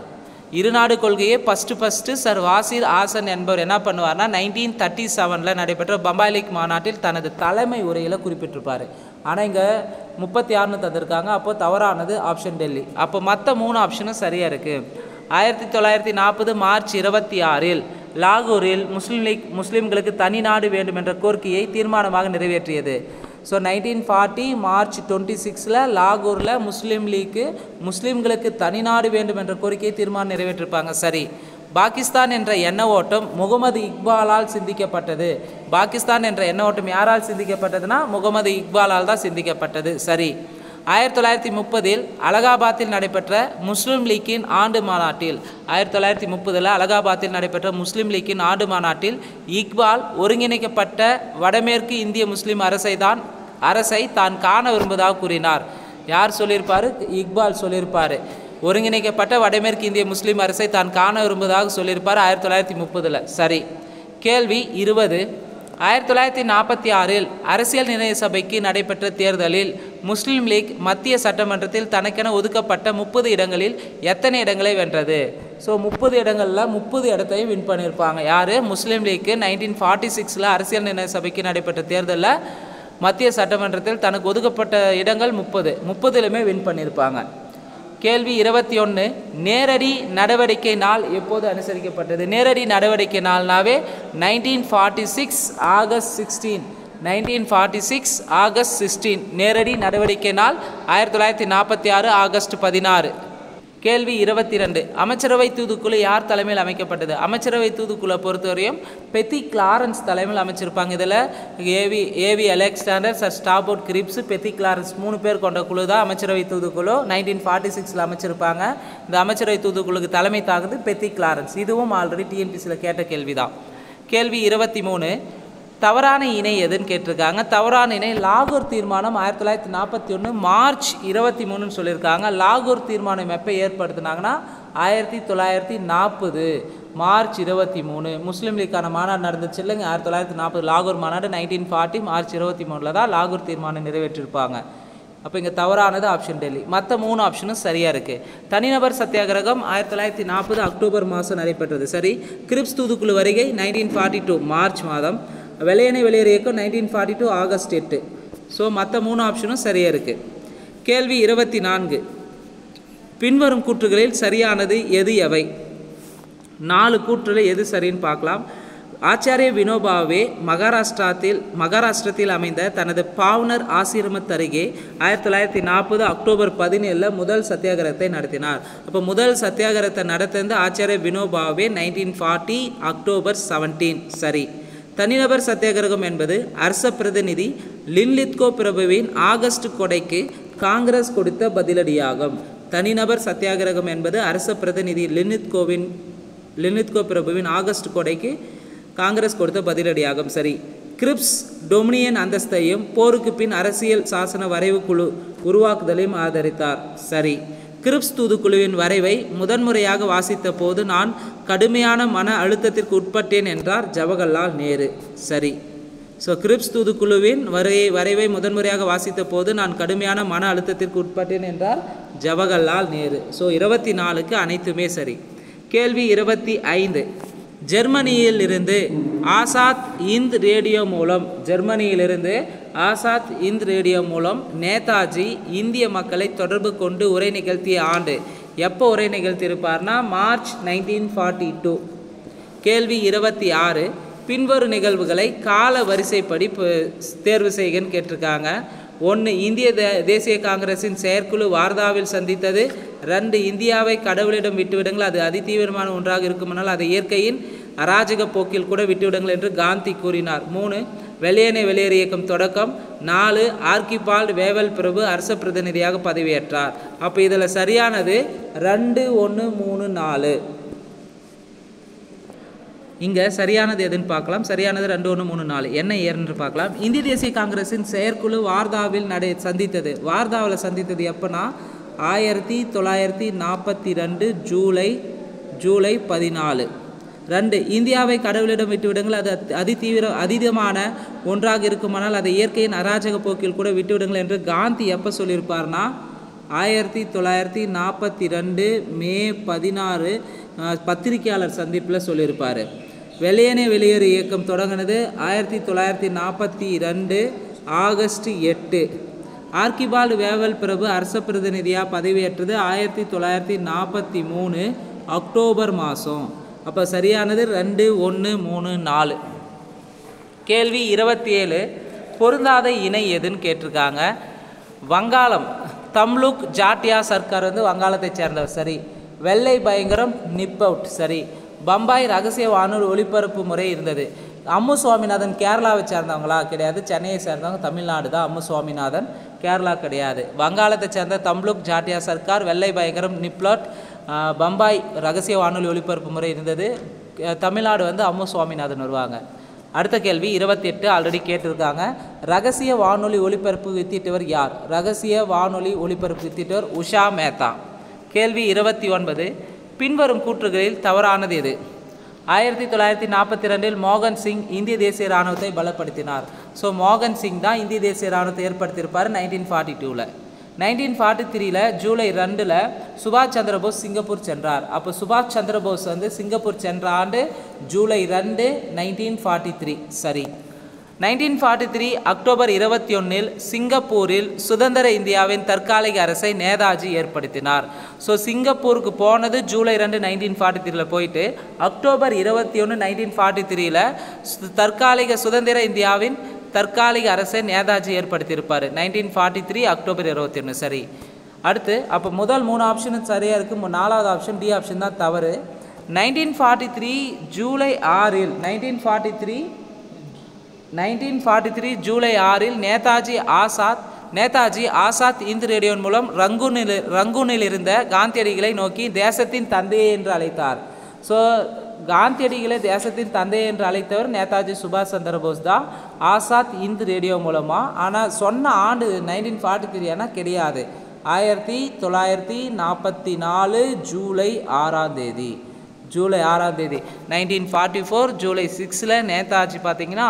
இருநாடு கொள்கையை ஃபஸ்ட்டு சர் வாசிர் ஆசன் என்பவர் என்ன பண்ணுவார்னா 1937 நடைபெற்ற பம்பாய் லீக் மாநாட்டில் தனது தலைமை உரையில் குறிப்பிட்டிருப்பார். ஆனால் இங்கே 36 தந்திருக்காங்க. அப்போ தவறானது ஆப்ஷன் டெல்லி. அப்போ மற்ற 3 ஆப்ஷனும் சரியாக இருக்குது. 1940 மார்ச் 26 லாகூரில் முஸ்லீம் லீக் முஸ்லீம்களுக்கு தனி நாடு வேண்டும் என்ற கோரிக்கையை தீர்மானமாக நிறைவேற்றியது. ஸோ 1940 மார்ச் 26 லாகூரில் முஸ்லீம் லீக்கு முஸ்லீம்களுக்கு தனி நாடு வேண்டும் என்ற கோரிக்கையை தீர்மானம் நிறைவேற்றிருப்பாங்க. சரி. பாகிஸ்தான் என்ற எண்ண ஓட்டம் முகமது இக்பாலால் சிந்திக்கப்பட்டது. பாகிஸ்தான் என்ற எண்ண ஓட்டம் யாரால் சிந்திக்கப்பட்டதுன்னா முகமது இக்பாலால் தான் சிந்திக்கப்பட்டது. சரி. 1930 அலகாபாத்தில் நடைபெற்ற முஸ்லீம் லீக்கின் ஆண்டு மாநாட்டில் 1930 அலகாபாத்தில் நடைபெற்ற முஸ்லீம் லீக்கின் ஆண்டு மாநாட்டில் இக்பால் ஒருங்கிணைக்கப்பட்ட வடமேற்கு இந்திய முஸ்லீம் அரசை தான் காண விரும்புவதாக கூறினார். யார் சொல்லியிருப்பார்? இக்பால் சொல்லியிருப்பார். ஒருங்கிணைக்கப்பட்ட வடமேற்கு இந்திய முஸ்லீம் அரசை தான் காண விரும்புவதாக சொல்லியிருப்பார் 1930. சரி. கேள்வி 20. 1946 அரசியல் நிர்ணய சபைக்கு நடைபெற்ற தேர்தலில் முஸ்லீம் லீக் மத்திய சட்டமன்றத்தில் தனக்கென ஒதுக்கப்பட்ட 30 இடங்களில் எத்தனை இடங்களை வென்றது? ஸோ 30 இடங்களில் 30 இடத்தையும் வின் பண்ணியிருப்பாங்க. யார்? முஸ்லீம் லீக்கு 1946 அரசியல் நிர்ணய சபைக்கு நடைபெற்ற தேர்தலில் மத்திய சட்டமன்றத்தில் தனக்கு ஒதுக்கப்பட்ட இடங்கள் 30லுமே வின் பண்ணியிருப்பாங்க. கேள்வி 21. நேரடி நடவடிக்கை நாள் எப்போது அனுசரிக்கப்பட்டது? நேரடி நடவடிக்கை நாள்னாவே 1946 ஆகஸ்ட் 16. 1946 ஆகஸ்ட் 16 நேரடி நடவடிக்கை நாள். 1946 ஆகஸ்ட் 16. கேள்வி 22. அமைச்சரவை தூதுக்குழு யார் தலைமையில் அமைக்கப்பட்டது? அமைச்சரவை தூதுக்குழு பொறுத்தவரையும் பெத்தி கிளாரன்ஸ் தலைமையில் அமைச்சிருப்பாங்க. இதில் A V Alexander, sir Stafford Cripps, Pethick Clarence 3 பேர் கொண்ட குழு தான் அமைச்சரவை தூதுக்குழு 1946 அமைச்சிருப்பாங்க. இந்த அமைச்சரவை தூதுக்குழுக்கு தலைமை தாக்குது பெத்தி கிளாரன்ஸ். இதுவும் ஆல்ரெடி டிஎன்பிசியில் கேட்ட கேள்வி தான். கேள்வி 23. தவறான இணை எதுன்னு கேட்டிருக்காங்க. தவறான இணை லாகூர் தீர்மானம் 1941 மார்ச் 23 சொல்லியிருக்காங்க. லாகூர் தீர்மானம் எப்போ ஏற்படுத்தினாங்கன்னா 1940 மார்ச் 23. முஸ்லீம் லீக்கான மாநாடு நடந்துச்சு இல்லைங்க 1940 லாகூர் மாநாடு. 1940 மார்ச் 23 தான் லாகூர் தீர்மானம் நிறைவேற்றிருப்பாங்க. அப்போ இங்கே தவறானது ஆப்ஷன் டெல்லி. மற்ற 3 ஆப்ஷனும் சரியாக இருக்குது. தனிநபர் சத்தியாகிரகம் 1940 அக்டோபர் மாதம் நடைபெற்றது. சரி. கிரிப்ஸ் தூதுக்குழு வருகை 1942 மார்ச் மாதம். வெள்ளையனை வெளியேறு இயக்கம் 1942 ஆகஸ்ட் 8. ஸோ மற்ற 3 ஆப்ஷனும் சரியாக இருக்குது. கேள்வி 24. பின்வரும் கூற்றுகளில் சரியானது எது எவை? 4 கூற்றுகளில் எது சரின்னு பார்க்கலாம். ஆச்சாரிய வினோபாவே மகாராஷ்டிரத்தில் அமைந்த தனது பாவ்னர் ஆசிரமத்தருகே 1940 அக்டோபர் 17 முதல் சத்தியாகிரகத்தை நடத்தினார். அப்போ முதல் சத்தியாகிரகத்தை நடத்தினது ஆச்சாரிய வினோபாவே 1940 அக்டோபர் 17. சரி. தனிநபர் சத்தியாகிரகம் என்பது அரச பிரதிநிதி லின்லித்கோ பிரபுவின் ஆகஸ்ட் கொடைக்கு காங்கிரஸ் கொடுத்த பதிலடியாகும். தனிநபர் சத்தியாகிரகம் என்பது அரச பிரதிநிதி லின்லித்கோ பிரபுவின் ஆகஸ்ட் கொடைக்கு காங்கிரஸ் கொடுத்த பதிலடியாகும். சரி. கிரிப்ஸ் டொமினியன் அந்தஸ்தையும் போருக்கு பின் அரசியல் சாசன வரைவு குழு உருவாக்குதலையும் ஆதரித்தார். சரி. கிரிப்ஸ் தூதுக்குழுவின் வரைவை முதன்முறையாக வாசித்த போது நான் கடுமையான மன அழுத்தத்திற்கு உட்பட்டேன் என்றார் ஜவஹர்லால் நேரு. சரி. ஸோ கிரிப்ஸ் தூதுக்குழுவின் வரைவை முதன்முறையாக வாசித்த போது நான் கடுமையான மன அழுத்தத்திற்கு உட்பட்டேன் என்றார் ஜவஹர்லால் நேரு. ஸோ 24க்கு அனைத்துமே சரி. கேள்வி 25. ஜெர்மனியிலிருந்து ஆசாத் இந்த் ரேடியோ மூலம் நேதாஜி இந்திய மக்களை தொடர்பு கொண்டு உரை நிகழ்த்திய ஆண்டு எப்போ உரை நிகழ்த்தியிருப்பார்னா மார்ச் 1942. கேள்வி 26. பின்வரும் நிகழ்வுகளை கால வரிசைப்படி தேர்வு செய்கன்னு கேட்டிருக்காங்க. 1. இந்திய தேசிய காங்கிரஸின் செயற்குழு வார்தாவில் சந்தித்தது. 2. இந்தியாவை கடவுளிடம் விட்டுவிடுங்கள், அது அதிதீவிரமான ஒன்றாக இருக்குமானால் அதை இயற்கையின் அராஜக போக்கில் கூட விட்டுவிடுங்கள் என்று காந்தி கூறினார். 3. வெள்ளையனை வெளியேறு இயக்கம் தொடக்கம். 4. ஆர்கிபால்ட் வேவல் பிரபு அரச பிரதிநிதியாக பதவியேற்றார். அப்போ இதில் சரியானது 2, 1, 3, 4. இங்கே சரியானது எதுன்னு பார்க்கலாம். சரியானது 2, 1, 3, 4. என்ன ஏன்னு பார்க்கலாம். இந்திய தேசிய காங்கிரஸின் செயற்குழு வார்தாவில் சந்தித்தது. வார்தாவில் சந்தித்தது எப்போனா 1942 ஜூலை 14. 2. இந்தியாவை கடவுளிடம் விட்டுவிடுங்கள், அது அதீதமான ஒன்றாக இருக்குமானால் அதை இயற்கையின் அராஜக போக்கில் கூட விட்டுவிடுங்கள் என்று காந்தி எப்போ சொல்லியிருப்பார்னா 1942 மே 16 பத்திரிகையாளர் சந்திப்பில் சொல்லியிருப்பார். வெள்ளையனே வெளியேறு இயக்கம் தொடங்கினது 1942 ஆகஸ்ட் 8. ஆர்கிபால்டு வேவல் பிரபு அரச பிரதிநிதியாக பதவியேற்றது 1943 அக்டோபர் மாதம். அப்போ சரியானது 2, 1, 3, 4. கேள்வி 27 பொருந்தாத இணை எதுன்னு கேட்டிருக்காங்க. வங்காளம் தம்லுக் ஜாட்டியா சர்க்கார் வந்து வங்காளத்தை சேர்ந்தவர், சரி. வெள்ளை பயங்கரம் நிப் அவுட், சரி. பம்பாய் ரகசிய வானொலி ஒளிபரப்பு முறை இருந்தது. அம்மு சுவாமிநாதன் கேரளாவை சேர்ந்தவங்களா? கிடையாது. சென்னையை சேர்ந்தவங்க, தமிழ்நாடு தான். அம்மு சுவாமிநாதன் கேரளா கிடையாது. வங்காளத்தை சேர்ந்த தம்லுக் ஜாட்டியா சர்க்கார், வெள்ளை பயங்கரம் நிப்லாட், பம்பாய் ரகசிய வானொலி ஒளிபரப்பு முறை இருந்தது. தமிழ்நாடு வந்து அம்மு சுவாமிநாதன் வருவாங்க. அடுத்த கேள்வி 28 ஆல்ரெடி கேட்டிருக்காங்க. ரகசிய வானொலி ஒளிபரப்பு வித்திட்டவர் யார்? ரகசிய வானொலி ஒளிபரப்பு வித்திட்டவர் உஷா மேத்தா. கேள்வி 29 பின்வரும் கூற்றுகளில் தவறானது எது? 1942 மோகன் சிங் இந்திய தேசிய இராணுவத்தை பலப்படுத்தினார். ஸோ மோகன் சிங் தான் இந்திய தேசிய இராணுவத்தை ஏற்படுத்தியிருப்பார் 1942. 1943 ஜூலை 2 சுபாஷ் சந்திரபோஸ் சிங்கப்பூர் சென்றார். அப்போ சுபாஷ் சந்திரபோஸ் வந்து சிங்கப்பூர் சென்ற ஆண்டு ஜூலை 2, 1943, சரி. 1943 அக்டோபர் 21 சிங்கப்பூரில் சுதந்திர இந்தியாவின் தற்காலிக அரசை நேதாஜி ஏற்படுத்தினார். ஸோ சிங்கப்பூருக்கு போனது ஜூலை 2, 1943 போயிட்டு அக்டோபர் 21, 1943 தற்காலிக சுதந்திர இந்தியாவின் தற்காலிக அரசை நேதாஜி ஏற்படுத்தியிருப்பார் 1943 அக்டோபர் 21, சரி. அடுத்து அப்போ முதல் 3 ஆப்ஷனும் சரியாக இருக்குது. 4வது ஆப்ஷன் டி ஆப்ஷன் தான் தவறு. 1943 ஜூலை 6 1943 ஜூலை 6 நேதாஜி ஆசாத் இந்து ரேடியோன் மூலம் ரங்கூனில் இருந்த காந்தியடிகளை நோக்கி தேசத்தின் தந்தையை என்று அழைத்தார். ஸோ காந்தியடிகளை தேசத்தின் தந்தை என்று அழைத்தவர் நேதாஜி சுபாஷ் சந்திரபோஸ் தான் ஆசாத் இந்து ரேடியோ மூலமாக. ஆனால் சொன்ன ஆண்டு 1943 ஆனால் கிடையாது. 1944 ஜூலை 6 ஜூலை 6 1944 ஜூலை 6 நேதாஜி பார்த்தீங்கன்னா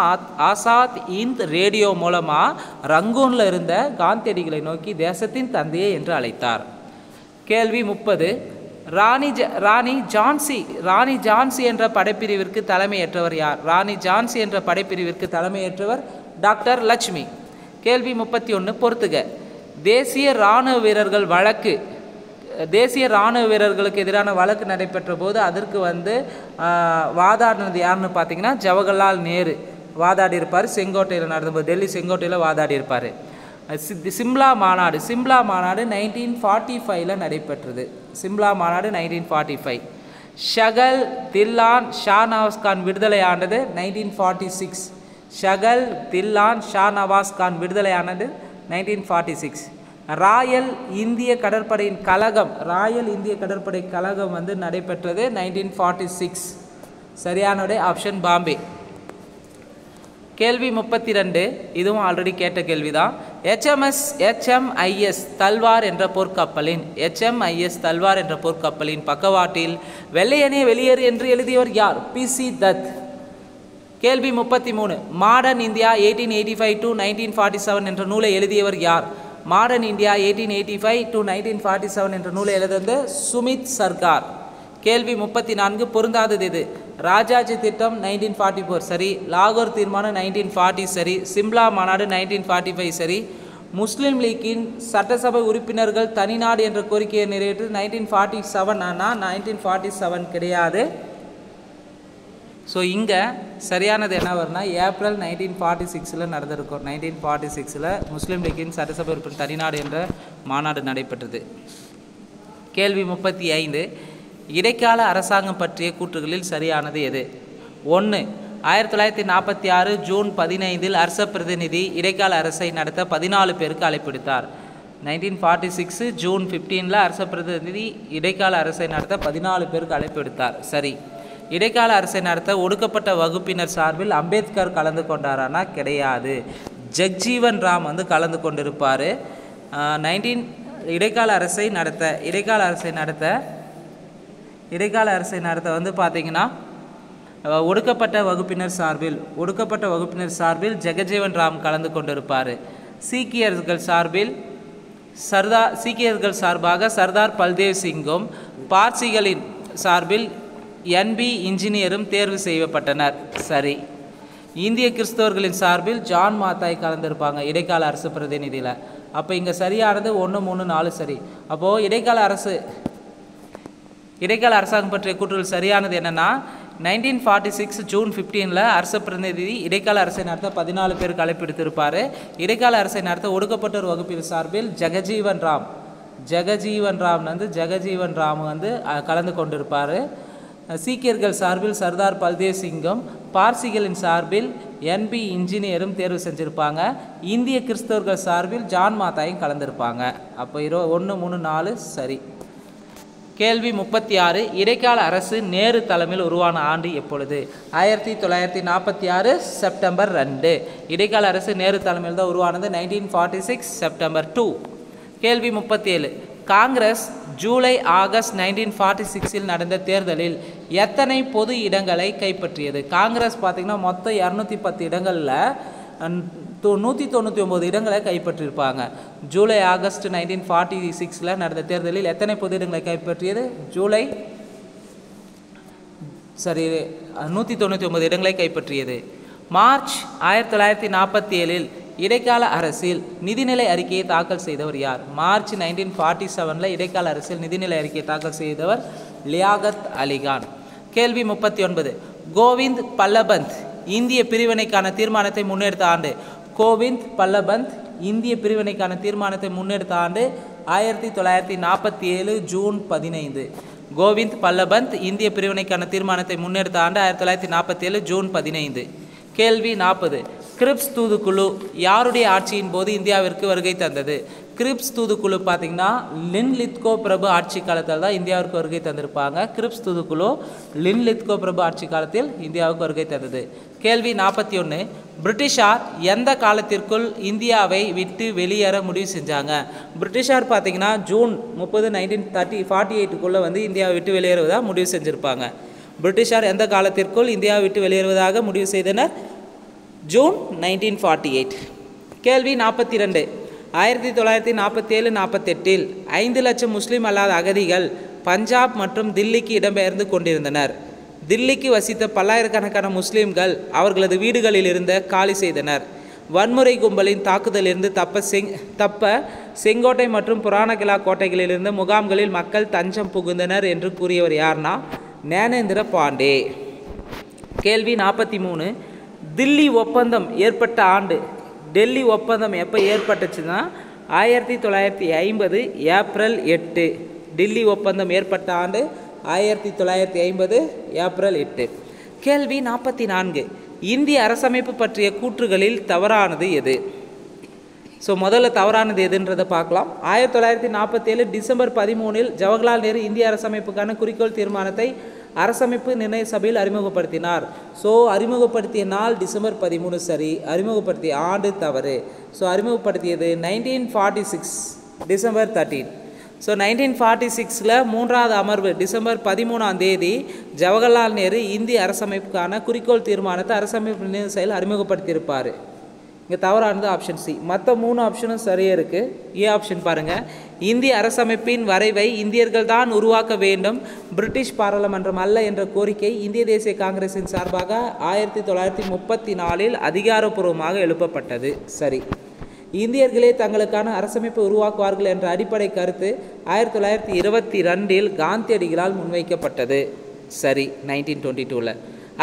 ஆசாத் இந்த் ரேடியோ மூலமாக ரங்கூனில் இருந்த காந்தியடிகளை நோக்கி தேசத்தின் தந்தையை என்று அழைத்தார். கேள்வி 30 ராணி ஜான்சி என்ற படைப்பிரிவிற்கு தலைமையேற்றவர் யார்? ராணி ஜான்சி என்ற படைப்பிரிவிற்கு தலைமையேற்றவர் டாக்டர் லட்சுமி. கேள்வி 31 பொறுத்துக. தேசிய இராணுவ வீரர்களுக்கு எதிரான வழக்கு நடைபெற்ற போது அதற்கு வந்து வாதாடினது யாருன்னு பார்த்தீங்கன்னா ஜவஹர்லால் நேரு வாதாடி இருப்பார். செங்கோட்டையில் நடந்தபோது டெல்லி செங்கோட்டையில் வாதாடி இருப்பார். சிம்லா மாநாடு 1945 நடைபெற்றது. சிம்லா மாநாடு 1945. ஷகல் தில்லான் ஷா நவாஸ் கான் விடுதலை ஆனது 1946. ஷகல் தில்லான் ஷா நவாஸ் கான் விடுதலை ஆனது 1946. ராயல் இந்திய கடற்படை கழகம் வந்து நடைபெற்றது 1946. சரியானோடைய ஆப்ஷன் பாம்பே. கேள்வி 32 இதுவும் ஆல்ரெடி கேட்ட கேள்விதான். HMIS தல்வார் என்ற போர்க்கப்பலின் பக்கவாட்டில் வெள்ளையனே வெளியேறு என்று எழுதியவர் யார்? PC தத். கேள்வி 33 மாடர்ன் இந்தியா 1885 to 1947 என்ற நூலை எழுதியவர் யார்? மாடர்ன் இந்தியா 1885 to 1947 என்ற நூலை எழுதியது சுமித் சர்கார். கேள்வி 34 பொருந்தாதது எது? ராஜாஜி திட்டம் 1944 சரி. லாகூர் தீர்மானம் 1940 சரி. சிம்லா மாநாடு 1945 சரி. முஸ்லீம் லீக்கின் சட்டசபை உறுப்பினர்கள் தனிநாடு என்ற கோரிக்கையை நிறைவேற்று 1947 ஆனால் 1947 கிடையாது. ஸோ இங்கே சரியானது என்ன வரும்னா ஏப்ரல் 1946 நடந்திருக்கும். 1946 முஸ்லீம் லீக்கின் சட்டசபை உறுப்பினர் தனிநாடு என்ற மாநாடு நடைபெற்றது. கேள்வி 35 இடைக்கால அரசாங்கம் பற்றிய கூற்றுகளில் சரியானது எது? 1 1946 ஜூன் 15 அரச பிரதிநிதி இடைக்கால அரசை நடத்த 14 பேருக்கு அழைப்பிடுத்தார். 1946 ஜூன் 15 அரச பிரதிநிதி இடைக்கால அரசை நடத்த 14 பேருக்கு அழைப்பு விடுத்தார். சரி. இடைக்கால அரசை நடத்த ஒடுக்கப்பட்ட வகுப்பினர் சார்பில் அம்பேத்கர் கலந்து கொண்டாரானா? கிடையாது. ஜக்ஜீவன் ராம் வந்து கலந்து கொண்டிருப்பார். இடைக்கால அரசை நடத்த வந்து பார்த்திங்கன்னா ஒடுக்கப்பட்ட வகுப்பினர் சார்பில் ஜெகஜீவன் ராம் கலந்து கொண்டிருப்பார். சீக்கியர்கள் சார்பில் சீக்கியர்கள் சார்பாக சர்தார் பல்தேவ் சிங்கும், பார்சிகளின் சார்பில் என்பி இன்ஜினியரும் தேர்வு செய்யப்பட்டனர். சரி. இந்திய கிறிஸ்தவர்களின் சார்பில் ஜான் மாத்தாய் கலந்திருப்பாங்க இடைக்கால அரசு பிரதிநிதியில். அப்போ இங்கே சரியானது 1, 3, 4 சரி. அப்போது இடைக்கால அரசாங்கம் பற்றிய கூற்றுகள் சரியானது என்னென்னா 1946 ஜூன் 15 அரசு பிரதிநிதி இடைக்கால அரசை நடத்த 14 பேருக்கு அழைப்பு எடுத்திருப்பார். இடைக்கால அரசை நடத்த ஒடுக்கப்பட்டோர் வகுப்பின் சார்பில் ஜெகஜீவன் ராம் வந்து கலந்து கொண்டிருப்பார். சீக்கியர்கள் சார்பில் சர்தார் பல்தேவ் சிங்கும், பார்சிகளின் சார்பில் என்பி இன்ஜினியரும் தேர்வு செஞ்சுருப்பாங்க. இந்திய கிறிஸ்தவர்கள் சார்பில் ஜான் மாத்தாயும் கலந்துருப்பாங்க. அப்போ 1, 3, 4 சரி. கேள்வி 36. இடைக்கால அரசு நேரு தலைமையில் உருவான ஆண்டு எப்பொழுது? 1946 செப்டம்பர் 2. இடைக்கால அரசு நேரு தலைமையில் தான் உருவானது. 1946 செப்டம்பர் 2. கேள்வி 37. காங்கிரஸ் ஜூலை ஆகஸ்ட் 1946 நடந்த தேர்தலில் எத்தனை பொது இடங்களை கைப்பற்றியது? காங்கிரஸ் பார்த்திங்கன்னா மொத்தம் 210 இடங்களில் 199 இடங்களை கைப்பற்றியிருப்பாங்க. ஜூலை ஆகஸ்ட் 1946 நடந்த தேர்தலில் எத்தனை பொது இடங்களை கைப்பற்றியது? 199 இடங்களை கைப்பற்றியது. மார்ச் 1947 இடைக்கால அரசில் நிதிநிலை அறிக்கையை தாக்கல் செய்தவர் யார்? மார்ச் 1947 இடைக்கால அரசில் நிதிநிலை அறிக்கையை தாக்கல் செய்தவர் லியாகத் அலிகான். கேள்வி 39. கோவிந்த் பல்லபந்த் இந்திய பிரிவினைக்கான தீர்மானத்தை முன்னெடுத்த ஆண்டு? கோவிந்த் பல்லபந்த் இந்திய பிரிவினைக்கான தீர்மானத்தை முன்னெடுத்த ஆண்டு 1947 ஜூன் 15. கோவிந்த் பல்லபந்த் இந்திய பிரிவினைக்கான தீர்மானத்தை முன்னெடுத்த ஆண்டு 1947 ஜூன் 15. கேள்வி 40. கிரிப்ஸ் தூதுக்குழு யாருடைய ஆட்சியின் போது இந்தியாவிற்கு வருகை தந்தது? கிரிப்ஸ் தூதுக்குழு பார்த்திங்கன்னா லின்லித்கோ பிரபு ஆட்சி காலத்தில் தான் இந்தியாவிற்கு வருகை தந்திருப்பாங்க. கிரிப்ஸ் தூதுக்குழு லின்லித்கோ பிரபு ஆட்சி காலத்தில் இந்தியாவுக்கு வருகை தந்தது. கேள்வி 41. பிரிட்டிஷார் எந்த காலத்திற்குள் இந்தியாவை விட்டு வெளியேற முடிவு செஞ்சாங்க? பிரிட்டிஷார் பார்த்திங்கன்னா ஜூன் 30, 1948 வந்து இந்தியாவை விட்டு வெளியேறுவதாக முடிவு செஞ்சுருப்பாங்க. பிரிட்டிஷார் எந்த காலத்திற்குள் இந்தியாவை விட்டு வெளியேறுவதாக முடிவு செய்தனர்? ஜூன் 1948. கேள்வி 42. 1947-48 5 லட்சம் முஸ்லீம் அல்லாத அகதிகள் பஞ்சாப் மற்றும் தில்லிக்கு இடம்பெயர்ந்து கொண்டிருந்தனர். தில்லிக்கு வசித்த பல்லாயிரக்கணக்கான முஸ்லீம்கள் அவர்களது வீடுகளில் இருந்த காலி செய்தனர். வன்முறை கும்பலின் தாக்குதலிருந்து தப்ப செங்கோட்டை மற்றும் புராணகிலா கோட்டைகளிலிருந்து முகாம்களில் மக்கள் தஞ்சம் புகுந்தனர் என்று கூறியவர் யார்னா ஞானேந்திர பாண்டே. கேள்வி 43. தில்லி ஒப்பந்தம் ஏற்பட்ட ஆண்டு? டெல்லி ஒப்பந்தம் எப்போ ஏற்பட்டுச்சுன்னா 1950 ஏப்ரல் 8. டில்லி ஒப்பந்தம் ஏற்பட்ட ஆண்டு 1950 ஏப்ரல் 8. கேள்வி 44. இந்திய அரசமைப்பு பற்றிய கூற்றுகளில் தவறானது எது? முதல்ல தவறானது எதுன்றதை பார்க்கலாம். 1947 டிசம்பர் 13 ஜவஹர்லால் நேரு இந்திய அரசமைப்புக்கான குறிக்கோள் தீர்மானத்தை அரசமைப்பு நிர்ணய சபையில் அறிமுகப்படுத்தினார். அறிமுகப்படுத்திய நாள் டிசம்பர் 13 சரி, அறிமுகப்படுத்திய ஆண்டு தவறு. அறிமுகப்படுத்தியது 1946 டிசம்பர் 13. 1946 3வது அமர்வு டிசம்பர் 13 ஜவஹர்லால் நேரு இந்திய அரசமைப்புக்கான குறிக்கோள் தீர்மானத்தை அரசமைப்பு நிர்ணய சபையில் அறிமுகப்படுத்தியிருப்பார். இங்கே தவறானது ஆப்ஷன் சி. மற்ற 3 ஆப்ஷனும் சரியாக இருக்குது. ஏ ஆப்ஷன் பாருங்கள். இந்திய அரசமைப்பின் வரைவை இந்தியர்கள் தான் உருவாக்க வேண்டும், பிரிட்டிஷ் பாராளுமன்றம் அல்ல என்ற கோரிக்கை இந்திய தேசிய காங்கிரஸின் சார்பாக 1934 அதிகாரப்பூர்வமாக எழுப்பப்பட்டது. சரி. இந்தியர்களே தங்களுக்கான அரசமைப்பை உருவாக்குவார்கள் என்ற அடிப்படை கருத்து 1922 காந்தியடிகளால் முன்வைக்கப்பட்டது. சரி. 1922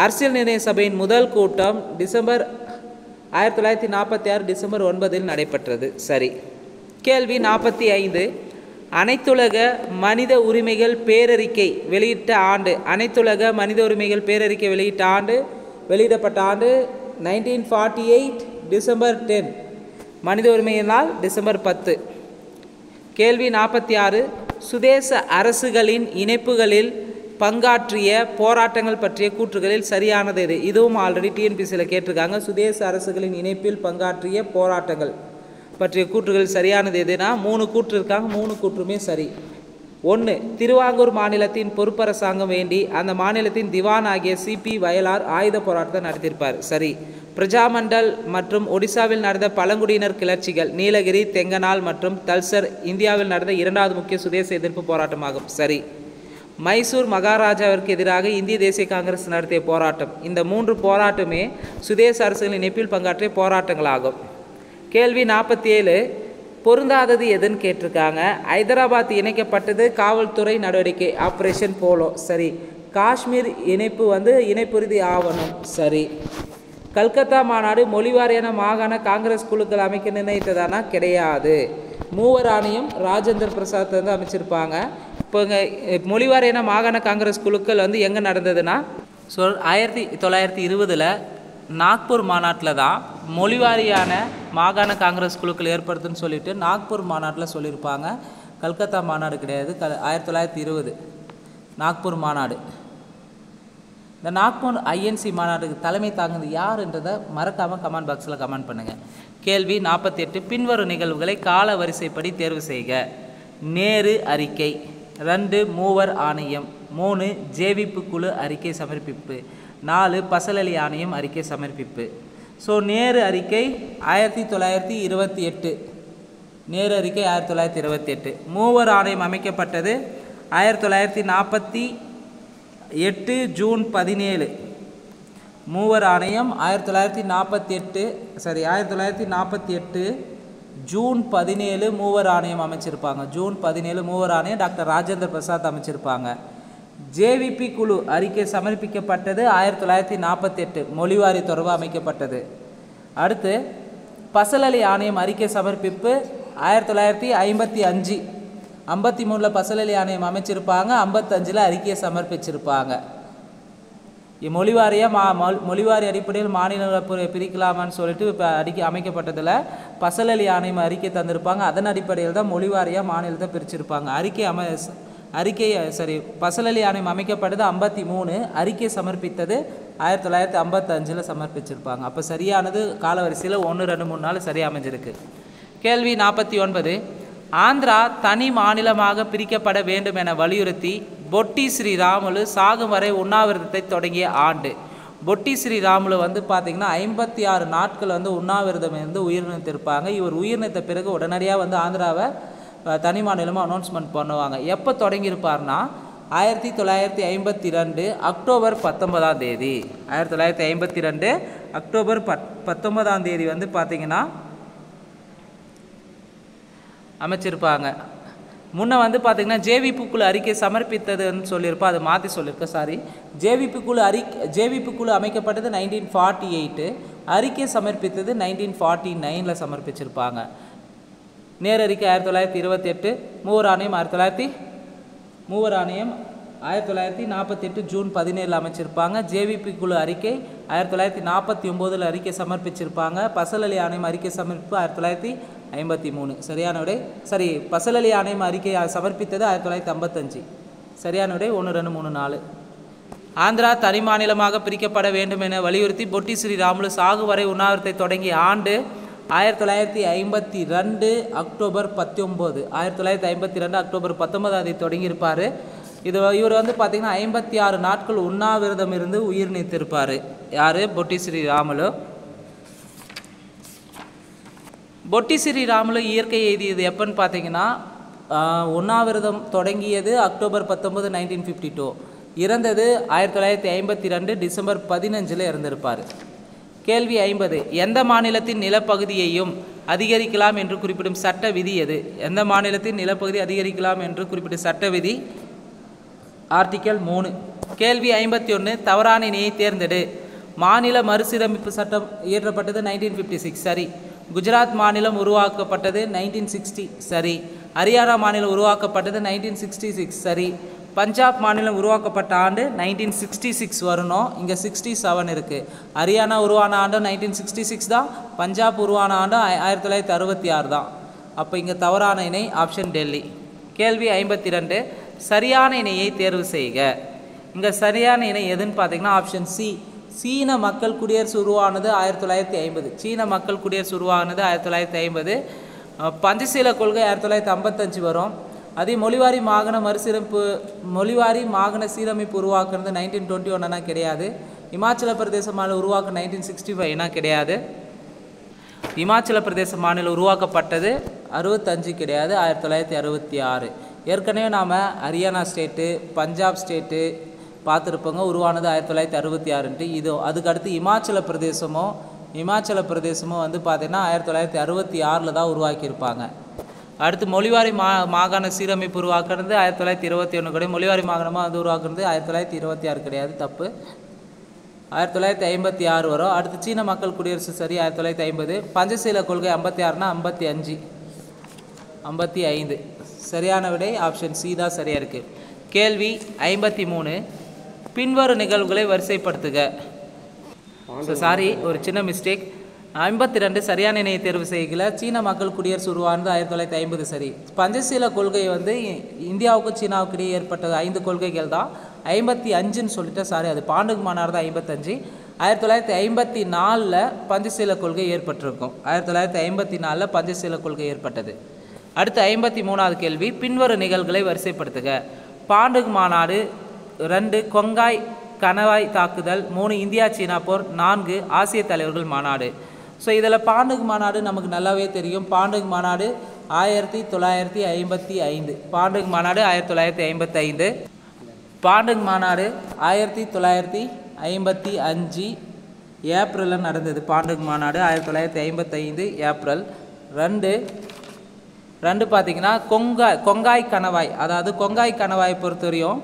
அரசியல் நிர்ணய சபையின் முதல் கூட்டம் 1946 டிசம்பர் 9 நடைபெற்றது. சரி. கேள்வி 45. அனைத்துலக மனித உரிமைகள் பேரறிக்கை வெளியிட்ட ஆண்டு? அனைத்துலக மனித உரிமைகள் பேரறிக்கை வெளியிடப்பட்ட ஆண்டு 1948 டிசம்பர் 10. மனித உரிமை நாள் டிசம்பர் 10. கேள்வி 46. சுதேச அரசுகளின் இணைப்புகளில் பங்காற்றிய போராட்டங்கள் பற்றிய கூற்றுகளில் சரியானது எது? இதுவும் ஆல்ரெடி டிஎன்பிசியில் கேட்டிருக்காங்க. சுதேச அரசுகளின் இணைப்பில் பங்காற்றிய போராட்டங்கள் பற்றிய கூற்றுகள் சரியானது எதுனா 3 கூற்று இருக்காங்க. 3 கூற்றுமே சரி. 1. திருவாங்கூர் மாநிலத்தின் பொறுப்பரசாங்கம் வேண்டி அந்த மாநிலத்தின் திவான் ஆகிய சிபி வயலார் ஆயுத போராட்டத்தை நடத்தியிருப்பார். சரி. பிரஜாமண்டல் மற்றும் ஒடிசாவில் நடந்த பழங்குடியினர் கிளர்ச்சிகள் நீலகிரி, தெங்கனால் மற்றும் தல்சர் இந்தியாவில் நடந்த இரண்டாவது முக்கிய சுதேச எதிர்ப்பு போராட்டமாகும். சரி. மைசூர் மகாராஜாவிற்கு எதிராக இந்திய தேசிய காங்கிரஸ் நடத்திய போராட்டம். இந்த 3 போராட்டமே சுதேச அரசுகளின் இணைப்பில் பங்காற்றிய போராட்டங்களாகும். கேள்வி 47 பொருந்தாதது எதுன்னு கேட்டிருக்காங்க. ஹைதராபாத் இணைக்கப்பட்டது காவல்துறை நடவடிக்கை ஆப்ரேஷன் போலோ. சரி. காஷ்மீர் இணைப்புறுதி ஆவணம். சரி. கல்கத்தா மாநாடு மொழிவாரியான மாகாண காங்கிரஸ் குழுக்கள் அமைக்க நிர்ணயித்ததானா? கிடையாது. மூவர் ஆணையம் ராஜேந்திர பிரசாத் அமைச்சிருப்பாங்க. இப்போ இங்கே மொழிவாரியான மாகாண காங்கிரஸ் குழுக்கள் எங்கே நடந்ததுன்னா 1920 நாக்பூர் மாநாட்டில் தான் மொழிவாரியான மாகாண காங்கிரஸ் குழுக்கள் ஏற்படுத்துன்னு சொல்லிட்டு நாக்பூர் மாநாட்டில் சொல்லியிருப்பாங்க. கல்கத்தா மாநாடு கிடையாது. 1920 நாக்பூர் மாநாடு. இந்த நாக்பூர் ஐஎன்சி மாநாட்டுக்கு தலைமை தாங்குது யாருன்றதை மறக்காமல் கமெண்ட் பாக்ஸில் கமெண்ட் பண்ணுங்கள். கேள்வி 48 பின்வரும் நிகழ்வுகளை கால வரிசைப்படி தேர்வு செய்க. நேரு அறிக்கை. 2 மூவர் ஆணையம். 3 ஜேவிப்பு குழு அறிக்கை சமர்ப்பிப்பு. 4 பசல் அலி ஆணையம் அறிக்கை சமர்ப்பிப்பு. ஸோ நேரு அறிக்கை 1928. நேரு அறிக்கை 1928. மூவர் ஆணையம் அமைக்கப்பட்டது 1948 ஜூன் 17. மூவர் ஆணையம் 1948 ஜூன் 17 மூவர் ஆணையம் அமைச்சிருப்பாங்க. ஜூன் 17 மூவர் ஆணையம் டாக்டர் ராஜேந்திர பிரசாத் அமைச்சிருப்பாங்க. ஜேவிபி குழு அறிக்கை சமர்ப்பிக்கப்பட்டது 1948 மொழிவாரி தொடர்பு அமைக்கப்பட்டது. அடுத்து பசல் அலி ஆணையம் அறிக்கை சமர்ப்பிப்பு 1955. 53 பசல் அலி ஆணையம் அமைச்சிருப்பாங்க. 55 அறிக்கையை சமர்ப்பிச்சிருப்பாங்க. மொழிவாரி அடிப்படையில் மாநிலங்களை பிரிக்கலாமான்னு சொல்லிட்டு இப்போ அமைக்கப்பட்டதில் பசல் அலி ஆணையம் அறிக்கை தந்திருப்பாங்க. அதன் அடிப்படையில் தான் மொழிவாரியாக மாநிலத்தை பிரிச்சிருப்பாங்க. பசல் அலி ஆணையம் அமைக்கப்பட்டது 53. அறிக்கை சமர்ப்பித்தது 1955 சமர்ப்பிச்சிருப்பாங்க. அப்போ சரியானது காலவரிசையில் 1, 2, 3, 4 சரியாக அமைஞ்சிருக்கு. கேள்வி 49 ஆந்திரா தனி மாநிலமாக பிரிக்கப்பட வேண்டும் என வலியுறுத்தி பொட்டி ஸ்ரீராமுலு சாகும் வரை உண்ணாவிரதத்தை தொடங்கிய ஆண்டு. பொட்டி ஸ்ரீராமுலு பார்த்திங்கன்னா 56 நாட்கள் உண்ணாவிரதம் இருந்து உயிரிழந்திருப்பாங்க. இவர் உயிரிழந்த பிறகு உடனடியாக ஆந்திராவை தனி மாநிலமாக அனௌன்ஸ்மெண்ட் பண்ணுவாங்க. எப்போ தொடங்கியிருப்பார்னா 1952 அக்டோபர் 19ஆம் தேதி. 1952 அக்டோபர் 19ஆம் தேதி பார்த்திங்கன்னா அமைச்சிருப்பாங்க. முன்ன பார்த்திங்கன்னா ஜேவிபி குழு அறிக்கை சமர்ப்பித்ததுன்னு சொல்லியிருப்பா, அதை மாற்றி சொல்லியிருக்கேன். ஜேவிபி குழு அமைக்கப்பட்டது 1948. அறிக்கை சமர்ப்பித்தது 1949 சமர்ப்பிச்சிருப்பாங்க. நேரு அறிக்கை 1928. மூவர் ஆணையம் 1948 ஜூன் 17 அமைச்சிருப்பாங்க. ஜேவிபி குழு அறிக்கை 1949 அறிக்கை சமர்ப்பிச்சிருப்பாங்க. பசல் அலி ஆணையம் அறிக்கை சமர்ப்பிப்பு 1953. சரியான விடை. பசல் அலி ஆணையம் அறிக்கை சமர்ப்பித்தது 1955. சரியான விடை 1, 2, 3, 4. ஆந்திரா தனி மாநிலமாக பிரிக்கப்பட வேண்டும் என வலியுறுத்தி பொட்டி ஸ்ரீராமுலு சாகு வரை உண்ணாவிரதத்தை தொடங்கிய ஆண்டு 1952 அக்டோபர் 19. 1952 அக்டோபர் 19 தொடங்கியிருப்பார். இவர் பார்த்திங்கன்னா 56 நாட்கள் உண்ணாவிரதம் இருந்து உயிர் நீத்திருப்பார். யார்? பொட்டி ஸ்ரீராமுலு. பொட்டி ஸ்ரீராமுலு இயற்கை எய்தியது எப்போன்னு பார்த்தீங்கன்னா உண்ணாவிரதம் தொடங்கியது அக்டோபர் 19, 1952. இறந்தது 1952 டிசம்பர் 15 இறந்திருப்பார். கேள்வி 50 எந்த மாநிலத்தின் நிலப்பகுதியையும் அதிகரிக்கலாம் என்று குறிப்பிடும் சட்ட விதி எது? எந்த மாநிலத்தின் நிலப்பகுதி அதிகரிக்கலாம் என்று குறிப்பிடும் சட்ட விதி ஆர்டிக்கல் 3. கேள்வி 51 தவறான இணையை தேர்ந்தெடு. மாநில மறுசீரமைப்பு சட்டம் இயற்றப்பட்டது 1956. சரி. குஜராத் மாநிலம் உருவாக்கப்பட்டது 1960. சரி. ஹரியானா மாநிலம் உருவாக்கப்பட்டது 1966. சரி. பஞ்சாப் மாநிலம் உருவாக்கப்பட்ட ஆண்டு 1966 வரணும். இங்கே 67 இருக்குது. ஹரியானா உருவான ஆண்டு 1966 தான். பஞ்சாப் உருவான ஆண்டு 1966 தான். அப்போ இங்கே தவறான இணை ஆப்ஷன் டெல்லி. கேள்வி 52 சரியான இணையை தேர்வு செய்க. இங்கே சரியான இணை எதுன்னு பார்த்தீங்கன்னா ஆப்ஷன் சி. சீன மக்கள் குடியரசு உருவானது 1950. சீன மக்கள் குடியரசு உருவானது 1950. பஞ்சசீல கொள்கை 1955 வரும். அதே மொழிவாரி மாகாண சீரமைப்பு உருவாக்குறது 1921 கிடையாது. இமாச்சல பிரதேச மாநிலம் உருவாக்க 1965 கிடையாது. இமாச்சல பிரதேச மாநிலம் உருவாக்கப்பட்டது 65 கிடையாது, 1966. ஏற்கனவே நாம் ஹரியானா ஸ்டேட்டு, பஞ்சாப் ஸ்டேட்டு பார்த்துருப்போங்க, உருவானது 1966. இது அதுக்கடுத்து இமாச்சல பிரதேசமும் வந்து பார்த்திங்கன்னா 1966 தான் உருவாக்கியிருப்பாங்க. அடுத்து மொழிவாரி மாகாண சீரமைப்பு உருவாக்குறது 1921 கிடையாது. மொழிவாரி மாகாணமாக வந்து உருவாக்குறது 1926 கிடையாது, தப்பு. 1956 வரும். அடுத்து சீன மக்கள் குடியரசு சரி 1950. பஞ்சசீல கொள்கை 56னா 55. சரியான விடை ஆப்ஷன் சி தான் சரியாக இருக்குது. கேள்வி 53. பின்வரும் நிகழ்வுகளை வரிசைப்படுத்துக. சாரி, ஒரு சின்ன மிஸ்டேக். 52 சரியான இணையை தேர்வு செய்யல. சீன மக்கள் குடியரசு உருவானது 1950 சரி. பஞ்சசீல கொள்கை வந்து இந்தியாவுக்கும் சீனாவுக்கு இடையே ஏற்பட்ட 5 கொள்கைகள் தான். 55ன்னு சொல்லிட்டு சாரி, அது பாண்டுங் மாநாடு தான் 55. 1954 பஞ்சசீல கொள்கை ஏற்பட்டிருக்கும். 1954 பஞ்சசீல கொள்கை ஏற்பட்டது. அடுத்து 53வது கேள்வி, பின்வரும் நிகழ்வுகளை வரிசைப்படுத்துக. பாண்டுங் மாநாடு, 2 கொங்காய் கணவாய் தாக்குதல், 3 இந்தியா சீனா போர், 4 ஆசிய தலைவர்கள் மாநாடு. ஸோ இதில் பாண்டுங் மாநாடு நமக்கு நல்லாவே தெரியும். பாண்டுங் மாநாடு 1955. பாண்டுங் மாநாடு 1955. பாண்டுங் மாநாடு 1955 ஏப்ரலில் நடந்தது. பாண்டுங் மாநாடு 1955 ஏப்ரல். 2 பார்த்திங்கன்னா கொங்காய் கணவாய், அதாவது கொங்காய் கணவாயை பொறுத்தவரையும்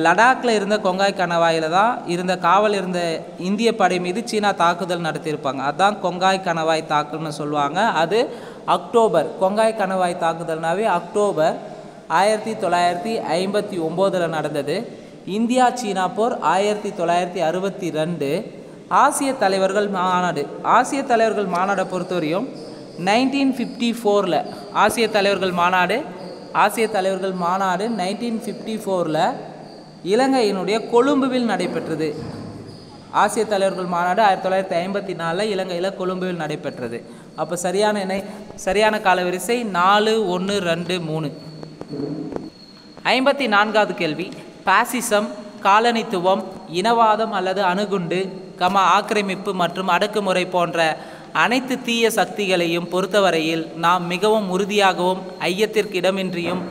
லடாக்கில் இருந்த கொங்காய் கணவாயில் தான் காவல் இருந்த இந்திய படை மீது சீனா தாக்குதல் நடத்தியிருப்பாங்க. அதுதான் கொங்காய் கணவாய் தாக்குதல்னு சொல்லுவாங்க. அது அக்டோபர், கொங்காய் கணவாய் தாக்குதல்னாவே அக்டோபர் 1959 நடந்தது. இந்தியா சீனா போர் 1962. ஆசிய தலைவர்கள் மாநாடு, ஆசிய தலைவர்கள் மாநாடை பொறுத்தவரையும் 1954 ஆசிய தலைவர்கள் மாநாடு 1954 இலங்கையினுடைய கொழும்புவில் நடைபெற்றது. ஆசிய தலைவர்கள் மாநாடு 1954 இலங்கையில் கொழும்புவில் நடைபெற்றது. அப்போ சரியான காலவரிசை 4, 1, 2, 3. 54வது கேள்வி, பாசிசம், காலனித்துவம், இனவாதம் அல்லது அணுகுண்டு, ஆக்கிரமிப்பு மற்றும் அடக்குமுறை போன்ற அனைத்து தீய சக்திகளையும் பொறுத்தவரையில் நாம் மிகவும் உறுதியாகவும் ஐயத்திற்கு இடமின்றியும்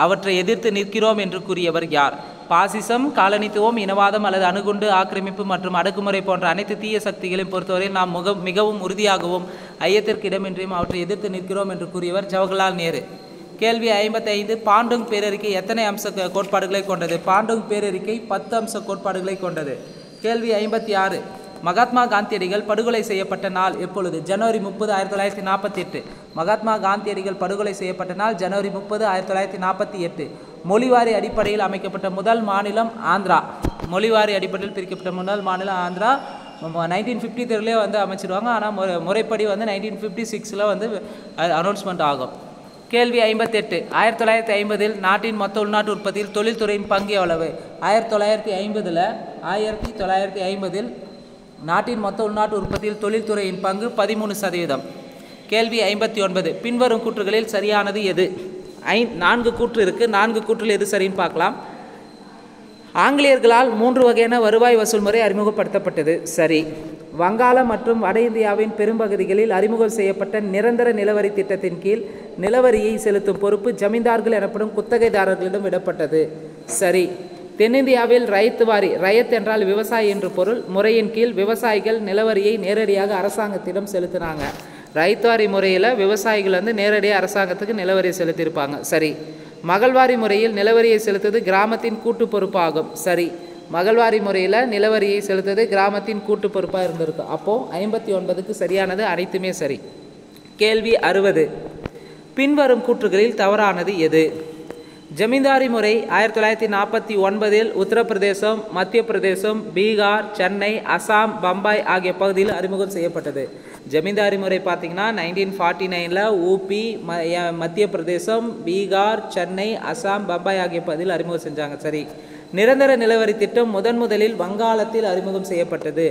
அவற்றை எதிர்த்து நிற்கிறோம் என்று கூறியவர் யார்? பாசிசம், காலனித்துவம், இனவாதம் அல்லது அணுகுண்டு, ஆக்கிரமிப்பு மற்றும் அடக்குமுறை போன்ற அனைத்து தீய சக்திகளையும் பொறுத்தவரையில் நாம் மிகவும் உறுதியாகவும் ஐயத்திற்கு இடமின்றியும் அவற்றை எதிர்த்து நிற்கிறோம் என்று கூறியவர் ஜவஹர்லால் நேரு. கேள்வி 55. பாண்டுங் பேரறிக்கை எத்தனை அம்ச கோட்பாடுகளை கொண்டது? பாண்டுங் பேரறிக்கை 10 அம்ச கோட்பாடுகளை கொண்டது. கேள்வி 56. மகாத்மா காந்தியடிகள் படுகொலை செய்யப்பட்ட நாள் எப்பொழுது? ஜனவரி 30, 1948. மகாத்மா காந்தியடிகள் படுகொலை செய்யப்பட்ட நாள் ஜனவரி 30, 1948. மொழிவாரி அடிப்படையில் அமைக்கப்பட்ட முதல் மாநிலம் ஆந்திரா. மொழிவாரி அடிப்படையில் பிரிக்கப்பட்ட முதல் மாநிலம் ஆந்திரா. 1953 வந்து அமைச்சிருவாங்க. ஆனால் முறைப்படி வந்து 1956 வந்து அனௌன்ஸ்மெண்ட் ஆகும். கேள்வி 58. 1950 நாட்டின் மொத்த உள்நாட்டு உற்பத்தியில் தொழில்துறையின் பங்கு எவ்வளவு? 1950 நாட்டின் மொத்த உள்நாட்டு உற்பத்தியில் தொழில்துறையின் பங்கு 13%. கேள்வி 59. பின்வரும் கூற்றுகளில் சரியானது எது? 4 கூற்று இருக்குது. 4 கூற்றில் எது சரின்னு பார்க்கலாம். ஆங்கிலேயர்களால் 3 வகையான வருவாய் வசூல் முறை அறிமுகப்படுத்தப்பட்டது. சரி. வங்காளம் மற்றும் வட இந்தியாவின் பெரும்பகுதிகளில் அறிமுகம் செய்யப்பட்ட நிரந்தர நிலவரி திட்டத்தின் கீழ் நிலவரியை செலுத்தும் பொறுப்பு ஜமீன்தார்கள் எனப்படும் குத்தகைதாரர்களிடம் விடப்பட்டது. சரி. தென்னிந்தியாவில் ரயத் என்றால் விவசாயி என்று பொருள். முறையின் கீழ் விவசாயிகள் நிலவரியை நேரடியாக அரசாங்கத்திடம் செலுத்தினாங்க. ரைத்வாரி முறையில் விவசாயிகள் வந்து நேரடியாக அரசாங்கத்துக்கு நிலவரியை செலுத்தியிருப்பாங்க. சரி. மகள்வாரி முறையில் நிலவரியை செலுத்துவது கிராமத்தின் கூட்டு பொறுப்பாகும். சரி. மகள்வாரி முறையில் நிலவரியை செலுத்துவது கிராமத்தின் கூட்டு பொறுப்பாக இருந்திருக்கு. அப்போது 59க்கு சரியானது அனைத்துமே சரி. கேள்வி 60. பின்வரும் கூற்றுகளில் தவறானது எது? ஜமீன்தாரி முறை 1949 உத்தரப்பிரதேசம், மத்திய பிரதேசம், பீகார், சென்னை, அசாம், பம்பாய் ஆகிய பகுதியில் அறிமுகம் செய்யப்பட்டது. ஜமீன்தாரி முறை பார்த்திங்கன்னா 1949 ஊபி, மத்திய பிரதேசம், பீகார், சென்னை, அசாம், பம்பாய் ஆகிய பகுதியில் அறிமுகம் செஞ்சாங்க. சரி. நிரந்தர நிலவரி திட்டம் முதலில் வங்காளத்தில் அறிமுகம் செய்யப்பட்டது.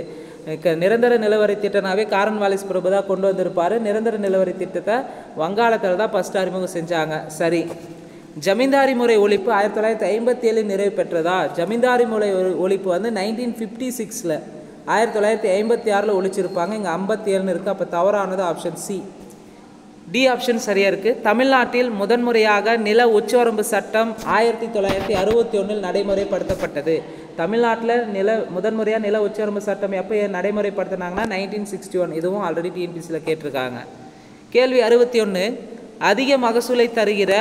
நிரந்தர நிலவரி திட்டனாவே காரன்வாலிஸ் பிரபு தான் கொண்டு வந்திருப்பார். நிரந்தர நிலவரி திட்டத்தை வங்காளத்தில் தான் ஃபஸ்ட்டு அறிமுகம் செஞ்சாங்க. சரி. ஜமீன்தாரி முறை ஒழிப்பு 1957 நிறைவு பெற்றதா? ஜமீன்தாரி முறை ஒழிப்பு வந்து 1956 1956 ஒழிச்சிருப்பாங்க. இங்கே 57 இருக்குது. அப்போ தவறானது ஆப்ஷன் சி. டி ஆப்ஷன் சரியாக இருக்குது. தமிழ்நாட்டில் முதன்முறையாக நில உச்சவரம்பு சட்டம் 1961 நடைமுறைப்படுத்தப்பட்டது. தமிழ்நாட்டில் முதன்முறையாக நில உச்சவரம்பு சட்டம் எப்போ நடைமுறைப்படுத்தினாங்கன்னா 1961. இதுவும் ஆல்ரெடி டிஎன்பிசியில் கேட்டிருக்காங்க. கேள்வி 61. அதிக மகசூலை தருகிற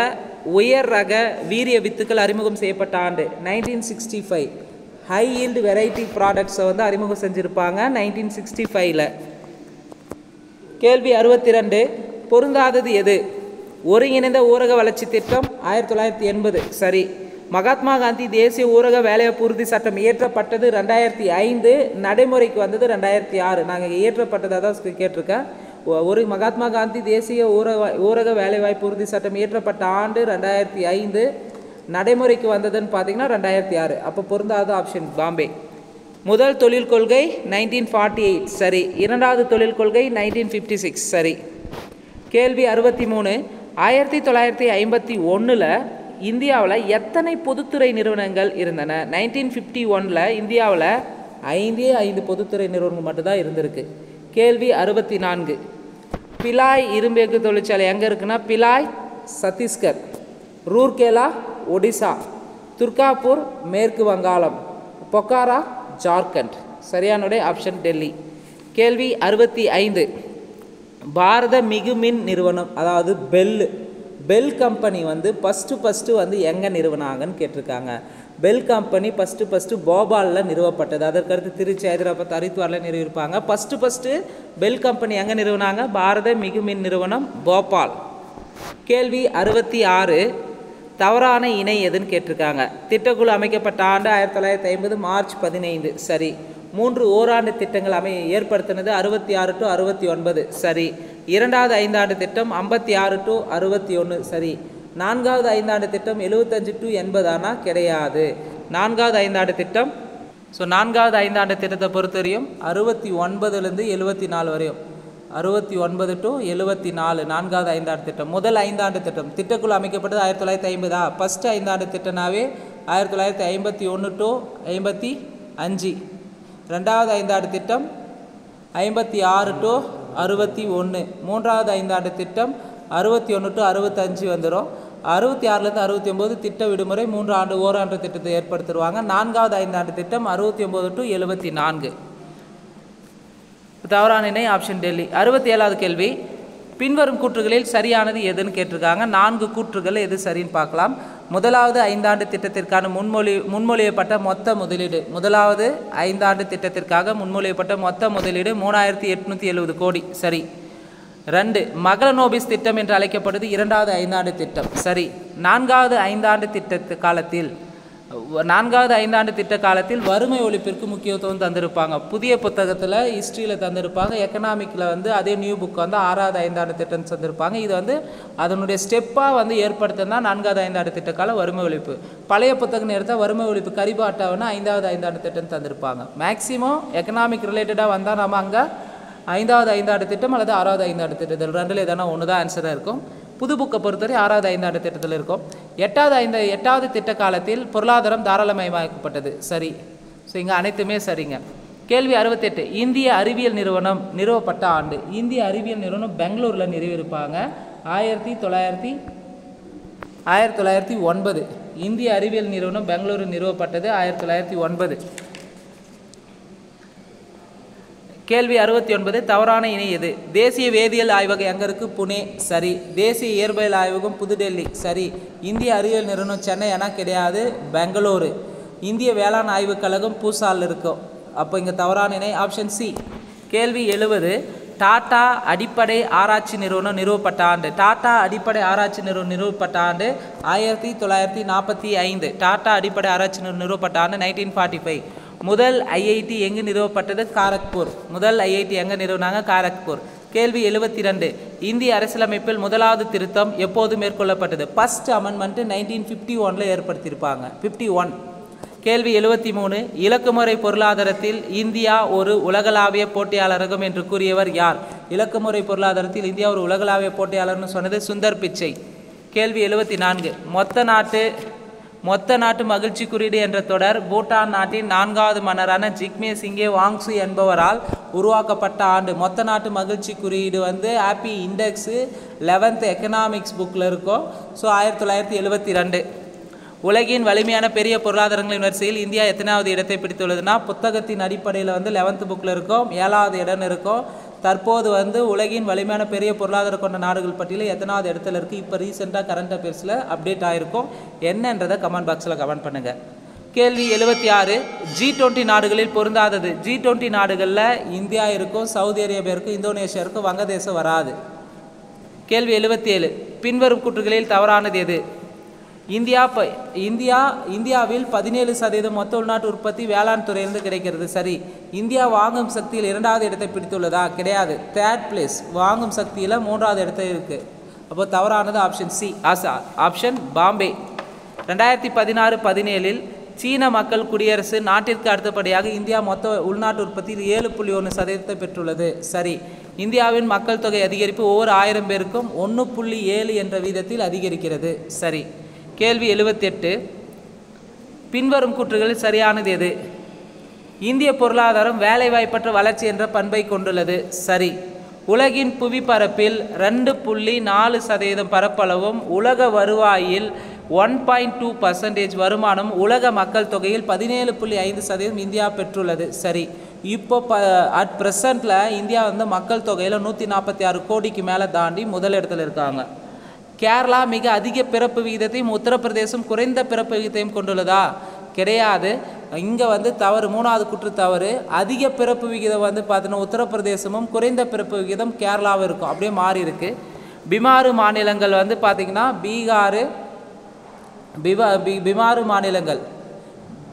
உயர் ரக வீரிய வித்துக்கள் அறிமுகம் செய்யப்பட்ட ஆண்டு 1965. ஹை ஈல்டு வெரைட்டி ப்ராடக்ட்ஸை வந்து அறிமுகம் செஞ்சுருப்பாங்க 1965. கேள்வி 62. பொருந்தாதது எது? ஒருங்கிணைந்த ஊரக வளர்ச்சி திட்டம் 1980 சரி. மகாத்மா காந்தி தேசிய ஊரக வேலைவாய்ப்பு உறுதி சட்டம் இயற்றப்பட்டது 2005, நடைமுறைக்கு வந்தது 2006. நாங்கள் இயற்றப்பட்டதாக தான் கேட்டிருக்கேன். மகாத்மா காந்தி தேசிய ஊரக வேலைவாய்ப்பு உறுதி சட்டம் இயற்றப்பட்ட ஆண்டு 2005, நடைமுறைக்கு வந்ததுன்னு பார்த்தீங்கன்னா 2006. அப்போ பொருந்தாத ஆப்ஷன் பாம்பே. முதல் தொழில் கொள்கை 1948 சரி. இரண்டாவது தொழில் கொள்கை 1956 சரி. கேள்வி 63. 1951 இந்தியாவில் எத்தனை பொதுத்துறை நிறுவனங்கள் இருந்தன? 1951 இந்தியாவில் 5 பொதுத்துறை நிறுவனங்கள் மட்டும்தான் இருந்திருக்கு. கேள்வி 64. பிலாய் இரும்பேக்கு தொழிற்சாலை எங்கே இருக்குன்னா பிலாய் சத்தீஸ்கர், ரூர்கேலா ஒடிசா, துர்காப்பூர் மேற்கு வங்காளம், பொக்காரா ஜார்க்கண்ட். சரியானுடைய ஆப்ஷன் டெல்லி. கேள்வி 65. பாரத மிகுமின் நிறுவனம் அதாவது பெல் கம்பெனி வந்து ஃபஸ்ட்டு வந்து எங்கே நிறுவனாங்கன்னு கேட்டிருக்காங்க. பெல் கம்பெனி ஃபஸ்ட்டு போபாலில் நிறுவப்பட்டது. அதற்கடுத்து திருச்சி, ஹைதராபாத், ஹரித்வாரில் நிறுவியிருப்பாங்க. ஃபஸ்ட்டு பெல் கம்பெனி எங்கே நிறுவனாங்க? பாரத மிகுமின் நிறுவனம் போபால். கேள்வி 66. தவறான இணை எதுன்னு கேட்டிருக்காங்க. திட்டக்குழு அமைக்கப்பட்ட ஆண்டு 1950 மார்ச் 15 சரி. 3 ஓராண்டு திட்டங்கள் ஏற்படுத்தினது 66 to 69 சரி. இரண்டாவது ஐந்தாண்டு திட்டம் 56 to 61 சரி. நான்காவது ஐந்தாண்டு திட்டம் 75 to 80 ஆனால் கிடையாது. நான்காவது ஐந்தாண்டு திட்டம் நான்காவது ஐந்தாண்டு திட்டத்தை பொறுத்தவரையும் 69லேருந்து 74 வரையும் 69 to 74 நான்காவது ஐந்தாண்டு திட்டம். முதல் ஐந்தாண்டு திட்டம் திட்டக்குழு அமைக்கப்பட்டது 1950. ஃபஸ்ட்டு ஐந்தாண்டு திட்டம்னாவே 1951 to 55. ரெண்டாவது ஐந்தாண்டு திட்டம் 56 to 61. மூன்றாவது ஐந்தாண்டு திட்டம் 61 to 65 வந்துடும். 66லேருந்து 69 திட்ட விடுமுறை 3 ஓராண்டு திட்டத்தை ஏற்படுத்திடுவாங்க. நான்காவது ஐந்தாண்டு திட்டம் 69 to 74. தவறான இணை ஆப்ஷன் டெல்லி. 67வது கேள்வி. பின்வரும் கூற்றுகளில் சரியானது எதுன்னு கேட்டிருக்காங்க. 4 கூற்றுகள் எது சரின்னு பார்க்கலாம். முதலாவது ஐந்தாண்டு திட்டத்திற்கான முன்மொழியப்பட்ட மொத்த முதலீடு. முதலாவது ஐந்தாண்டு திட்டத்திற்காக முன்மொழியப்பட்ட மொத்த முதலீடு 3870 கோடி சரி. 2. மகளநோபிஸ் திட்டம் என்று அழைக்கப்படுது இரண்டாவது ஐந்தாண்டு திட்டம் சரி. நான்காவது ஐந்தாண்டு திட்ட காலத்தில் வறுமை ஒழிப்பிற்கு முக்கியத்துவம் தந்திருப்பாங்க. புதிய புத்தகத்தில் ஹிஸ்ட்ரியில் தந்திருப்பாங்க. எக்கனாமிக்கில் வந்து அதே நியூ புக் வந்து 6வது ஐந்தாண்டு திட்டம் தந்திருப்பாங்க. இது வந்து அதனுடைய ஸ்டெப்பாக வந்து ஏற்படுத்தினா 4வது ஐந்தாண்டு திட்ட கால வறுமை ஒழிப்பு. பழைய புத்தகம் எடுத்தால் வறுமை ஒழிப்பு கரிபாட்டாவுன்னா 5வது ஐந்தாண்டு திட்டம் தந்திருப்பாங்க. மேக்ஸிமம் எக்கனாமிக் ரிலேட்டடாக வந்தால் நம்ம அங்கே 5வது ஐந்தாண்டு திட்டம் அல்லது 6வது ஐந்தாண்டு திட்டத்தில் ரெண்டில் எதனா ஒன்று தான் ஆன்சராக இருக்கும். புது புக்கை பொறுத்தவரை 6வது ஐந்தாண்டு திட்டத்தில் இருக்கும். 8வது திட்ட காலத்தில் பொருளாதாரம் தாராளமயமாக்கப்பட்டது சரி. ஸோ இங்கே அனைத்துமே சரிங்க. கேள்வி 68. இந்திய அறிவியல் நிறுவனம் நிறுவப்பட்ட ஆண்டு. இந்திய அறிவியல் நிறுவனம் பெங்களூரில் நிறுவியிருப்பாங்க 1909. இந்திய அறிவியல் நிறுவனம் பெங்களூரில் நிறுவப்பட்டது 1909. கேள்வி 69. தவறான இணை எது? தேசிய வேதியியல் ஆய்வகம் எங்கே இருக்குது? புனே சரி. தேசிய இயற்பியல் ஆய்வகம் புதுடெல்லி சரி. இந்திய அறிவியல் நிறுவனம் சென்னை ஆனால் கிடையாது, பெங்களூரு. இந்திய வேளாண் ஆய்வுக் கழகம் பூசால் இருக்கும். அப்போ இங்கே தவறான இணை ஆப்ஷன் சி. கேள்வி 70. டாடா அடிப்படை ஆராய்ச்சி நிறுவனம் நிறுவப்பட்ட ஆண்டு. டாடா அடிப்படை ஆராய்ச்சி நிறுவனம் நிறுவப்பட்ட ஆண்டு 1945. டாடா அடிப்படை ஆராய்ச்சி நிறுவனம் நிறுவப்பட்ட ஆண்டு 1945. முதல் ஐஐடி எங்கு நிறுவப்பட்டது? காரக்பூர். முதல் ஐஐடி எங்கே நிறுவனாங்க? காரக்பூர். கேள்வி 72. இந்திய அரசியலமைப்பில் முதலாவது திருத்தம் எப்போது மேற்கொள்ளப்பட்டது? First amendment 1951 ஏற்படுத்தியிருப்பாங்க 51. கேள்வி 73. இலக்குமுறை பொருளாதாரத்தில் இந்தியா ஒரு உலகளாவிய போட்டியாளரகம் என்று கூறியவர் யார்? இலக்குமுறை பொருளாதாரத்தில் இந்தியா ஒரு உலகளாவிய போட்டியாளர்னு சொன்னது சுந்தர் பிச்சை. கேள்வி 74. மொத்த நாட்டு மகிழ்ச்சி குறியீடு என்ற தொடர் பூட்டான் நாட்டின் 4வது மன்னரான ஜிக்மே சிங்கே வாங்சு என்பவரால் உருவாக்கப்பட்ட ஆண்டு. மொத்த நாட்டு மகிழ்ச்சி குறியீடு வந்து ஹாப்பி இண்டெக்ஸு 11th எக்கனாமிக்ஸ் புக்கில் இருக்கும். ஸோ 1972. உலகின் வலிமையான பெரிய பொருளாதாரங்களின் வரிசையில் இந்தியா எத்தனாவது இடத்தை பிடித்துள்ளதுன்னா, புத்தகத்தின் அடிப்படையில் வந்து 11th புக்கில் இருக்கும், 7வது இடம் இருக்கும். தற்போது வந்து உலகின் வலிமையான பெரிய பொருளாதாரம் கொண்ட நாடுகள் பட்டியலில் எத்தனாவது இடத்துல இருக்குது, இப்போ ரீசெண்டாக கரண்ட் அஃபேர்ஸில் அப்டேட் ஆகிருக்கும். என்னன்றதை கமெண்ட் பாக்ஸில் கமெண்ட் பண்ணுங்கள். கேள்வி 76. G20 நாடுகளில் பொருந்தாதது. G20 நாடுகளில் இந்தியா இருக்கும், சவுதி அரேபியா இருக்கும், இந்தோனேஷியா இருக்கும், வங்கதேசம் வராது. கேள்வி 77. பின்வரும் கூற்றுகளில் தவறானது எது? இந்தியாவில் 17% மொத்த உள்நாட்டு உற்பத்தி வேளாண் துறையிலிருந்து கிடைக்கிறது. சரி. இந்தியா வாங்கும் சக்தியில் 2வது இடத்தை பிடித்துள்ளதா? கிடையாது. 3rd place. வாங்கும் சக்தியில் 3வது இடத்துல இருக்குது. அப்போ தவறானது ஆப்ஷன் சி. ஆப்ஷன் பாம்பே. 2016-17 சீன மக்கள் குடியரசு நாட்டிற்கு அடுத்தபடியாக இந்தியா மொத்த உள்நாட்டு உற்பத்தியில் 7.1% பெற்றுள்ளது. சரி. இந்தியாவின் மக்கள் தொகை அதிகரிப்பு ஒவ்வொரு 1000 பேருக்கும் 1.7 என்ற வீதத்தில் அதிகரிக்கிறது. சரி. கேள்வி 78. பின்வரும் கூற்றுகளில் சரியானது எது? இந்திய பொருளாதாரம் வேலைவாய்ப்பற்ற வளர்ச்சி என்ற பண்பை கொண்டுள்ளது. சரி. உலகின் புவிப்பரப்பில் 2.4% பரப்பளவும் உலக வருவாயில் 1.2% வருமானம் உலக மக்கள் தொகையில் 17.5% இந்தியா பெற்றுள்ளது. சரி. இப்போ அட் ப்ரெசண்ட்டில் இந்தியா வந்து மக்கள் தொகையில் 146 கோடிக்கு மேலே தாண்டி முதலிடத்தில் இருக்காங்க. கேரளா மிக அதிக பிறப்பு விகிதத்தையும் உத்தரப்பிரதேசம் குறைந்த பிறப்பு விகிதத்தையும் கொண்டுள்ளதா? கிடையாது. இங்கே வந்து தவறு, 3வது குற்று தவறு. அதிக பிறப்பு விகிதம் வந்து பார்த்தீங்கன்னா உத்தரப்பிரதேசமும் குறைந்த பிறப்பு விகிதம் கேரளாவும் இருக்கும். அப்படியே மாறி இருக்கு. பிமாறு மாநிலங்கள் வந்து பார்த்திங்கன்னா பிமாறு மாநிலங்கள்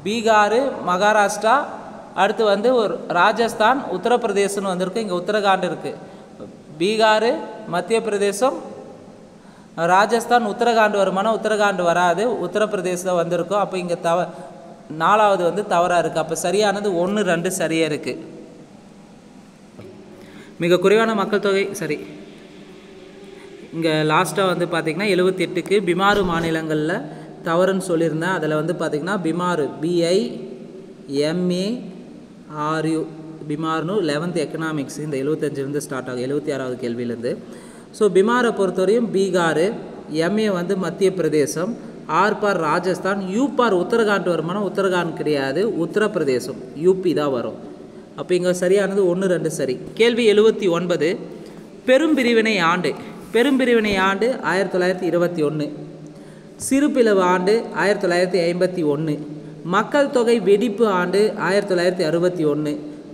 பீகார், மகாராஷ்டிரா, அடுத்து வந்து ஒரு ராஜஸ்தான், உத்தரப்பிரதேசம்னு வந்திருக்கு. இங்கே உத்தரகாண்ட் இருக்குது. பீகார், மத்திய பிரதேசம், ராஜஸ்தான், உத்தரகாண்ட் வருமானம் உத்தரகாண்ட் வராது, உத்தரப்பிரதேசம் வந்திருக்கும். அப்போ இங்கே 4வது வந்து தவறாக இருக்குது. அப்போ சரியானது 1, 2 சரியாக இருக்குது. மிக குறைவான மக்கள் தொகை. சரி. இங்கே லாஸ்ட்டாக வந்து பார்த்திங்கன்னா 78க்கு பிமாறு மாநிலங்களில் தவறுன்னு சொல்லியிருந்தேன். அதில் வந்து பார்த்திங்கன்னா பிமாறு BIMARU பிமார்னு 11th எக்கனாமிக்ஸ் இந்த 75 ஸ்டார்ட் ஆகும், 76வது கேள்வியிலேருந்து. ஸோ பிமாரை பொறுத்தவரையும் பீகார், MA வந்து மத்திய பிரதேசம், R பார் ராஜஸ்தான், U பார் உத்தரகாண்ட் வருமானம் உத்தரகாண்ட் கிடையாது, உத்தரப்பிரதேசம் UP தான் வரும். அப்போ இங்கே சரியானது 1, 2 சரி. கேள்வி 79. பெரும்பிரிவினை ஆண்டு. பெரும்பிரிவினை ஆண்டு 1921. சிறுபிளவு ஆண்டு 1951. மக்கள் தொகை வெடிப்பு ஆண்டு 1961.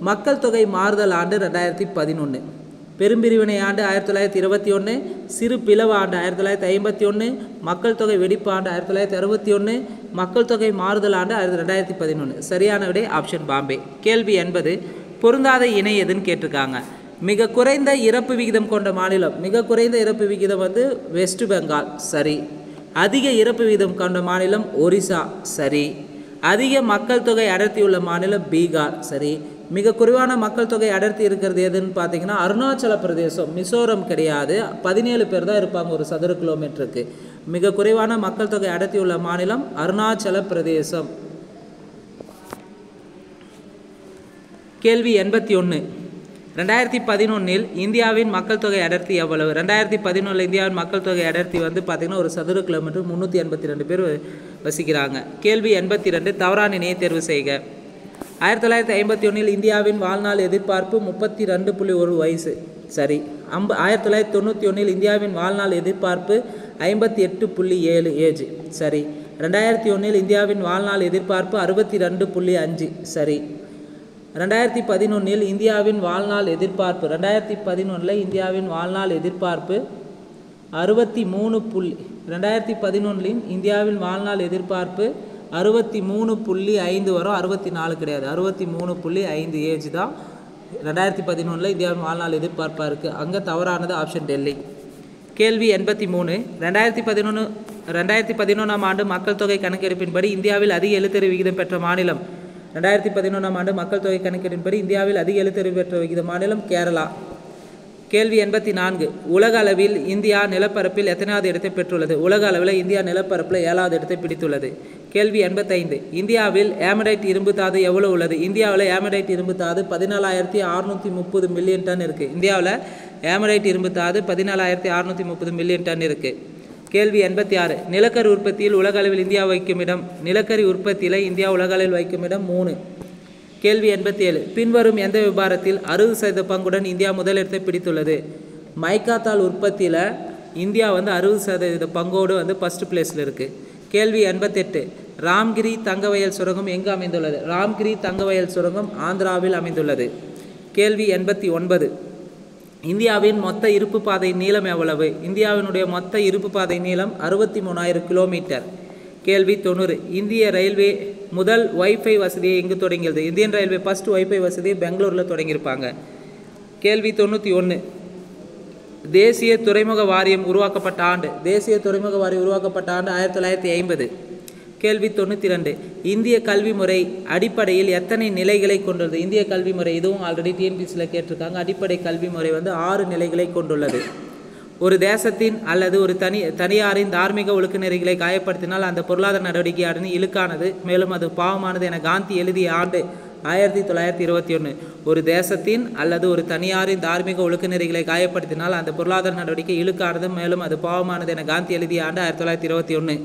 மக்கள் தொகை மாறுதல் ஆண்டு 2011. பெரும்பிரிவினை ஆண்டு 1921, சிறு பிளவு ஆண்டு 1951, மக்கள் தொகை வெடிப்பு ஆண்டு 1961, மக்கள் தொகை மாறுதல் ஆண்டு 2011. சரியான விடை ஆப்ஷன் பாம்பே. கேள்வி 80. பொருந்தாத இணை எதுன்னு கேட்டிருக்காங்க. மிக குறைந்த இறப்பு விகிதம் கொண்ட மாநிலம். மிக குறைந்த இறப்பு விகிதம் வந்து வெஸ்ட் பெங்கால். சரி. அதிக இறப்பு விகிதம் கொண்ட மாநிலம் ஒரிசா. சரி. அதிக மக்கள் தொகை அடர்த்தியுள்ள மாநிலம் பீகார். சரி. மிக குறைவான மக்கள் தொகை அடர்த்தி இருக்கிறது எதுன்னு பார்த்தீங்கன்னா அருணாச்சல பிரதேசம். மிசோரம் கிடையாது. 17 பேர் தான் இருப்பாங்க ஒரு சதுர கிலோமீட்டருக்கு. மிக குறைவான மக்கள் தொகை அடர்த்தி உள்ள மாநிலம் அருணாச்சல பிரதேசம். கேள்வி 81. 2011 இந்தியாவின் மக்கள் தொகை அடர்த்தி எவ்வளவு? 2011 இந்தியாவின் மக்கள் தொகை அடர்த்தி வந்து பார்த்திங்கன்னா ஒரு சதுர கிலோமீட்டர் 382 பேர் வசிக்கிறாங்க. கேள்வி 82. தவறான இணையை தேர்வு செய்க. 1951 இந்தியாவின் வாழ்நாள் எதிர்பார்ப்பு 32.1 வயசு. சரி. 1991 இந்தியாவின் வாழ்நாள் எதிர்பார்ப்பு 58.7 ஏஜ். சரி. 2001 இந்தியாவின் வாழ்நாள் எதிர்பார்ப்பு 62.5. சரி. 2011 இந்தியாவின் வாழ்நாள் எதிர்பார்ப்பு 2011 இந்தியாவின் வாழ்நாள் எதிர்பார்ப்பு 63. 2011 இந்தியாவின் வாழ்நாள் எதிர்பார்ப்பு 63.5 வரும். 64 கிடையாது. 63.5 ஏஜ் தான் 2011 இந்தியாவின் வாழ்நாள் எதிர்பார்ப்பாக இருக்குது. அங்கே தவறானது ஆப்ஷன் டெல்லி. கேள்வி 83. 2011 ஆண்டு மக்கள் தொகை கணக்கெடுப்பின்படி இந்தியாவில் அதிக எழுத்தறிவு விகிதம் பெற்ற மாநிலம். 2011 ஆண்டு மக்கள் தொகை கணக்கெடுப்பின்படி இந்தியாவில் அதிக எழுத்தறிவு பெற்ற விகித மாநிலம் கேரளா. கேள்வி 84. உலக அளவில் இந்தியா நிலப்பரப்பில் எத்தனாவது இடத்தை பெற்றுள்ளது? உலக அளவில் இந்தியா நிலப்பரப்பில் 7வது இடத்தை பிடித்துள்ளது. கேள்வி 85. இந்தியாவில் ஏமடைட் இரும்பு தாது எவ்வளோ உள்ளது? இந்தியாவில் ஏமடைட் இரும்பு தாது 14,630 மில்லியன் டன் இருக்குது. இந்தியாவில் ஏமடைட் இரும்பு தாது 14,630 மில்லியன் டன் இருக்குது. கேள்வி 86. நிலக்கரி உற்பத்தியில் உலக அளவில் இந்தியா வைக்கும் இடம்? நிலக்கரி உற்பத்தியில் இந்தியா உலக அளவில் வைக்கும் இடம் 3. கேள்வி 87. பின்வரும் எந்த விபாரத்தில் 60% பங்குடன் இந்தியா முதலிடத்தை பிடித்துள்ளது? மைக்காத்தாள் உற்பத்தியில் இந்தியா 60% பங்கோடு ஃபர்ஸ்ட் பிளேஸில் இருக்குது. கேள்வி 88. ராம்கிரி தங்கவயல் சுரங்கம் எங்கு அமைந்துள்ளது? ராம்கிரி தங்கவயல் சுரங்கம் ஆந்திராவில் அமைந்துள்ளது. கேள்வி 89. இந்தியாவின் மொத்த இருப்பு பாதை நீளம் எவ்வளவு? இந்தியாவினுடைய மொத்த இருப்பு பாதை நீளம் 63,000 கிலோமீட்டர். கேள்வி 90. இந்திய ரயில்வே முதல் வைஃபை வசதியை எங்கு தொடங்கியது? இந்தியன் ரயில்வே ஃபர்ஸ்ட் வைஃபை வசதியை பெங்களூரில் தொடங்கியிருப்பாங்க. கேள்வி 91. தேசிய துறைமுக வாரியம் உருவாக்கப்பட்ட ஆண்டு? தேசிய துறைமுக வாரியம் உருவாக்கப்பட்ட ஆண்டு 1950. கேள்வி 92. இந்திய கல்வி முறை அடிப்படையில் எத்தனை நிலைகளை கொண்டுள்ளது? இந்திய கல்வி முறை இதுவும் ஆல்ரெடி டிஎன்பிசியில் கேட்டிருக்காங்க. அடிப்படை கல்வி முறை 6 நிலைகளை கொண்டுள்ளது. ஒரு தேசத்தின் அல்லது ஒரு தனியாரின் தார்மீக ஒழுக்க நெறிகளை காயப்படுத்தினால் அந்த பொருளாதார நடவடிக்கை அடனி இழுக்கானது, மேலும் அது பாவமானது என காந்தி எழுதிய ஆண்டு 1921. ஒரு தேசத்தின் அல்லது ஒரு தனியாரின் தார்மீக ஒழுக்க நெறிகளை காயப்படுத்தினால் அந்த பொருளாதார நடவடிக்கை இழுக்கானது, மேலும் அது பாவமானது என காந்தி எழுதிய ஆண்டு 1921.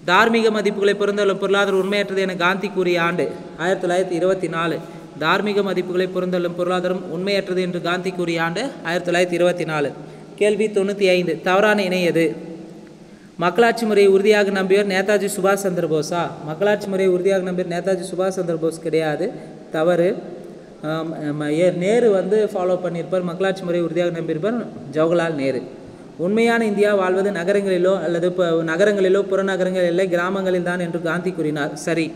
தார்மீக மதிப்புகளை பொருந்தலும் பொருளாதாரம் உண்மையற்றது என காந்தி கூறிய ஆண்டு 1924. தார்மீக மதிப்புகளை பொருந்தலும் பொருளாதாரம் உண்மையற்றது என்று காந்தி கூறிய ஆண்டு 1924. கேள்வி 95. தவறான இணை எது? மக்களாட்சி முறையை உறுதியாக நம்பியவர் நேதாஜி சுபாஷ் சந்திர போஸா? மக்களாட்சி முறையை உறுதியாக நம்பியவர் நேதாஜி சுபாஷ் சந்திர போஸ் கிடையாது, தவறு. நேரு ஃபாலோ பண்ணியிருப்பார். மக்களாட்சி முறையை உறுதியாக நம்பியிருப்பார் ஜவஹர்லால் நேரு. உண்மையான இந்தியா வாழ்வது நகரங்களிலோ அல்லது நகரங்களிலோ புறநகரங்கள் இல்லை, கிராமங்களில் தான் என்று காந்தி கூறினார். சரி.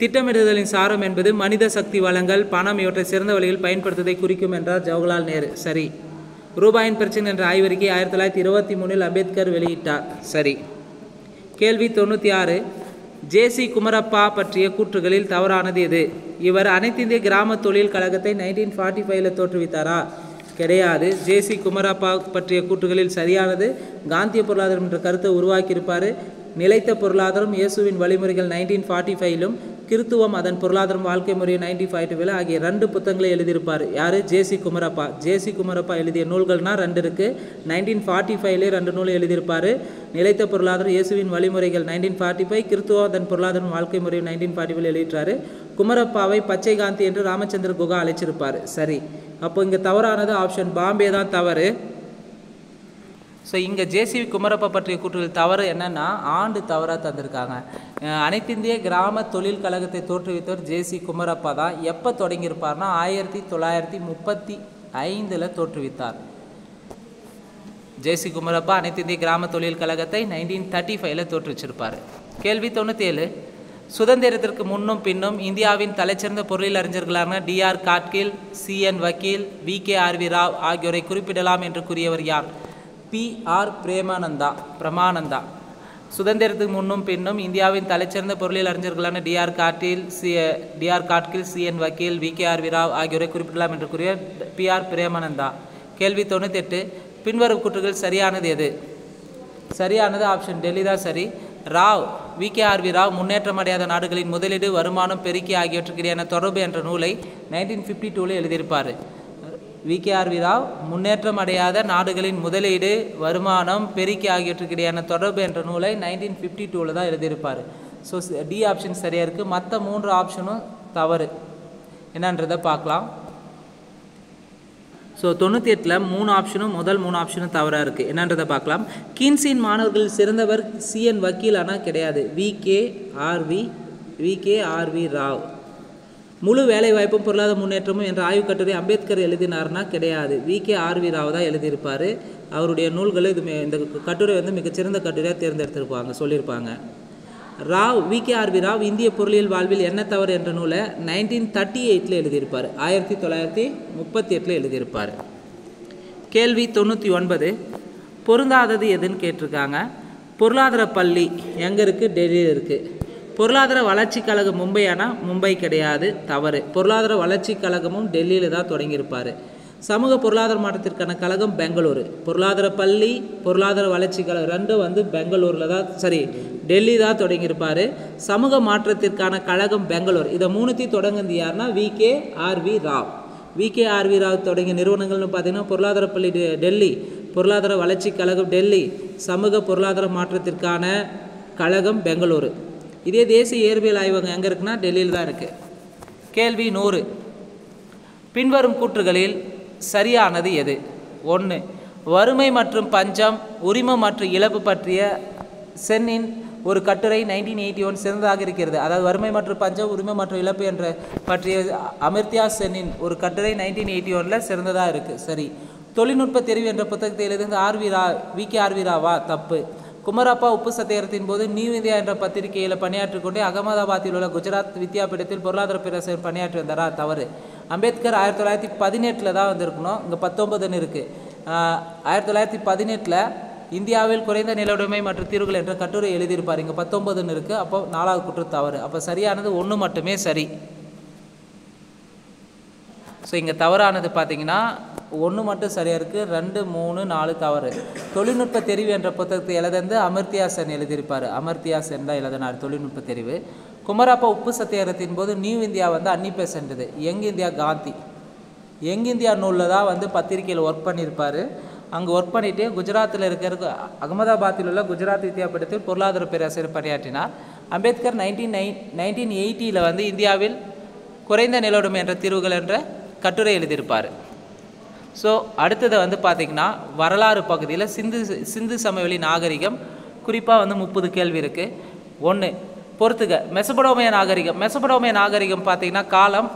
திட்டமிடுதலின் சாரம் என்பது மனித சக்தி வளங்கள் பணம் இவற்றை சிறந்த வழியில் பயன்படுத்துவதை குறிக்கும் என்றார் ஜவஹர்லால் நேரு. சரி. ரூபாயின் பிரச்சனை என்ற ஆய்வறிக்கை 1923 அம்பேத்கர் வெளியிட்டார். சரி. கேள்வி 96. ஜே.சி. குமரப்பா பற்றிய கூற்றுகளில் தவறானது எது? இவர் அனைத்து இந்திய கிராம தொழில் கழகத்தை 1945 தோற்றுவித்தாரா? கிடையாது. ஜே.சி. குமரப்பா பற்றிய கூற்றுகளில் சரியானது காந்திய பொருளாதாரம் என்ற கருத்தை உருவாக்கியிருப்பார். நிலைத்த பொருளாதாரம் இயேசுவின் வழிமுறைகள் 1945லும் கிறித்துவம் அதன் பொருளாதாரம் வாழ்க்கை முறை 1952 ஆகிய 2 புத்தகங்களை எழுதியிருப்பார். யார்? ஜே.சி. குமரப்பா. ஜே.சி. குமரப்பா எழுதிய நூல்கள்னால் 2 இருக்குது. 1945 2 நூல் எழுதியிருப்பார். நிலைத்த பொருளாதாரம் இயேசுவின் வழிமுறைகள் 1945, கிறித்துவம் அதன் பொருளாதாரம் வாழ்க்கை முறை 1945 எழுதிட்டார். குமரப்பாவை பச்சை காந்தி என்று ராமச்சந்திர குகா அழைச்சிருப்பார். சரி. அப்போ இங்கே தவறானது ஆப்ஷன் பாம்பே தான் தவறு. ஸோ இங்கே ஜே.சி. குமரப்பா பற்றிய கூற்றுகள் தவறு என்னென்னா ஆண்டு தவறாக தந்திருக்காங்க. அனைத்து இந்திய கிராம தொழில் கழகத்தை தோற்றுவித்தவர் ஜே.சி. குமரப்பா தான். எப்போ தொடங்கியிருப்பார்னா 1935 தோற்றுவித்தார். ஜே.சி. குமரப்பா அனைத்து இந்திய கிராம தொழில் கழகத்தை 1935 தோற்றுவிச்சிருப்பார். கேள்வி 97. சுதந்திரத்திற்கு முன்னும் பின்னும் இந்தியாவின் தலைச்சிறந்த பொருளியல் அறிஞர்களான டி.ஆர். காட்கில், சி.என். வக்கீல், வி.கே.ஆர்.வி. ராவ் ஆகியோரை குறிப்பிடலாம் என்று கூறியவர் யார்? பி.ஆர். பிரமானந்தா. சுதந்திரத்துக்கு முன்னும் பின்னும் இந்தியாவின் தலைச்சிறந்த பொருளியல் அறிஞர்களான டி.ஆர். காட்கில், சி.என். வக்கீல், வி.கே.ஆர்.வி. ராவ் ஆகியோரை குறிப்பிடலாம் என்று கூறிய பி.ஆர். பிரேமானந்தா. கேள்வி 98. பின்வரும் கூற்றுகள் சரியானது எது? சரியானது ஆப்ஷன் டெல்லி தான் சரி. வி.கே.ஆர்.வி. ராவ் முன்னேற்றமடையாத நாடுகளின் முதலீடு, வருமானம், பெருக்கி ஆகியவற்றுக்கிடையான தொடர்பு என்ற நூலை 1952 எழுதியிருப்பார். வி.கே.ஆர்.வி. ராவ் முன்னேற்றமடையாத நாடுகளின் முதலீடு, வருமானம், பெருக்கி ஆகியவற்றுக்கிடையான தொடர்பு என்ற நூலை 1952 தான் எழுதியிருப்பார். ஸோ டி ஆப்ஷன் சரியாக இருக்குது. மற்ற 3 ஆப்ஷனும் தவறு. என்னன்றதை பார்க்கலாம். ஸோ 98 3 ஆப்ஷனும் முதல் 3 ஆப்ஷனும் தவறாக இருக்குது. என்னன்றதை பார்க்கலாம். கீன்ஸின் மாணவர்கள் சிறந்தவர் சி.என். வக்கீல் ஆனால் கிடையாது. வி.கே.ஆர்.வி. ராவ். முழு வேலைவாய்ப்பும் பொருளாதார முன்னேற்றமும் என்ற ஆய்வு கட்டுரை அம்பேத்கர் எழுதினார்னா கிடையாது. வி.கே.ஆர்.வி. ராவ் தான் எழுதியிருப்பார். அவருடைய நூல்கள் இந்த கட்டுரை மிகச்சிறந்த கட்டுரையாக தேர்ந்தெடுத்திருப்பாங்க, சொல்லியிருப்பாங்க. வி.கே.ஆர்.வி. ராவ் இந்திய பொருளியல் வாழ்வில் என்ன தவறு என்ற நூலை 1938 எழுதியிருப்பார். 1938 எழுதியிருப்பார். கேள்வி 99. பொருந்தாதது எதுன்னு கேட்டிருக்காங்க. பொருளாதார பள்ளி எங்கே இருக்குது? டெல்லியில் இருக்குது. பொருளாதார வளர்ச்சி கழகம் மும்பை ஆனால் மும்பை கிடையாது, தவறு. பொருளாதார வளர்ச்சி கழகமும் டெல்லியில் தான் தொடங்கியிருப்பார். சமூக பொருளாதார மாற்றத்திற்கான கழகம் பெங்களூரு. பொருளாதார பள்ளி, பொருளாதார வளர்ச்சி கழகம் ரெண்டும் வந்து பெங்களூரில் தான், டெல்லி தான் தொடங்கியிருப்பார். சமூக மாற்றத்திற்கான கழகம் பெங்களூர். இதை மூணுத்தையும் தொடங்குது யாருன்னா VKRV ராவ். VKRV ராவ் தொடங்கிய நிறுவனங்கள்னு பார்த்தீங்கன்னா பொருளாதார பள்ளி டெல்லி, பொருளாதார வளர்ச்சி கழகம் டெல்லி, சமூக பொருளாதார மாற்றத்திற்கான கழகம் பெங்களூரு. இதே தேசிய இயற்பியல் ஆய்வகம் எங்கே இருக்குன்னா டெல்லியில் தான் இருக்குது. கேள்வி 100. பின்வரும் கூற்றுகளில் சரியானது எது? 1. வறுமை மற்றும் பஞ்சம், உரிமம் மற்றும் இழப்பு பற்றிய சென்னின் ஒரு கட்டுரை 1981 சிறந்ததாக இருக்கிறது. அதாவது வறுமை மற்றும் பஞ்சம், உரிமை மற்றும் இழப்பு என்ற பற்றிய அமர்த்தியா சென்னின் ஒரு கட்டுரை 1981 சிறந்ததாக இருக்குது. சரி. தொழில்நுட்ப தெரிவு என்ற புத்தகத்தை எழுதியது VKRV ராவா? தப்பு. குமரப்பா உப்பு சத்தியாகிரகத்தின் போது நியூ இந்தியா என்ற பத்திரிகையில் பணியாற்றிக் கொண்டே அகமதாபாத்தில் உள்ள குஜராத் வித்யாபீடத்தில் பொருளாதார பேராசிரியர் பணியாற்றி வந்தாரா? தவறு. அம்பேத்கர் 1918 தான் வந்திருக்கணும், இங்கே 19ன்னு இருக்குது. 1918 இந்தியாவில் குறைந்த நிலவுடைமை மற்றும் தீர்வுகள் என்ற கட்டுரை எழுதியிருப்பார், இங்கே 19ன்னு இருக்குது. அப்போ 4வது குற்று தவறு. அப்போ சரியானது 1 மட்டுமே சரி. ஸோ இங்கே தவறானது பார்த்தீங்கன்னா 1 மட்டும் சரியாக இருக்குது, 2, 3, 4 தவறு. தொழில்நுட்ப தெரிவு என்ற புத்தகத்தை எழுதந்து அமர்த்தியா சென் எழுதியிருப்பார், அமர்த்தியா சென் தான் எழுதினார் தொழில்நுட்ப தெரிவு. குமரப்பா உப்பு சத்தியாகிரகத்தின் போது நியூ இந்தியா வந்து அன்னிப்பை சென்றது, young India Gandhi. Young India நூலில் தான் வந்து பத்திரிகையில் ஒர்க் பண்ணியிருப்பார். அங்கே ஒர்க் பண்ணிவிட்டு குஜராத்தில் இருக்கிற அகமதாபாத்தில் உள்ள குஜராத் வித்யாபீடத்தில் பொருளாதார பேராசிரியர் பணியாற்றினார். அம்பேத்கர் 1980 வந்து இந்தியாவில் குறைந்த நிலவுடைமை என்ற தீர்வுகள் என்ற கட்டுரை எழுதியிருப்பார். ஸோ அடுத்தது வந்து பார்த்திங்கன்னா வரலாறு பகுதியில் சிந்து சமவெளி நாகரிகம் குறிப்பாக வந்து 30 கேள்வி இருக்குது. 1. பொறுத்துக. மெசபடோமிய நாகரிகம். மெசபடோமிய நாகரிகம் பார்த்திங்கன்னா காலம்,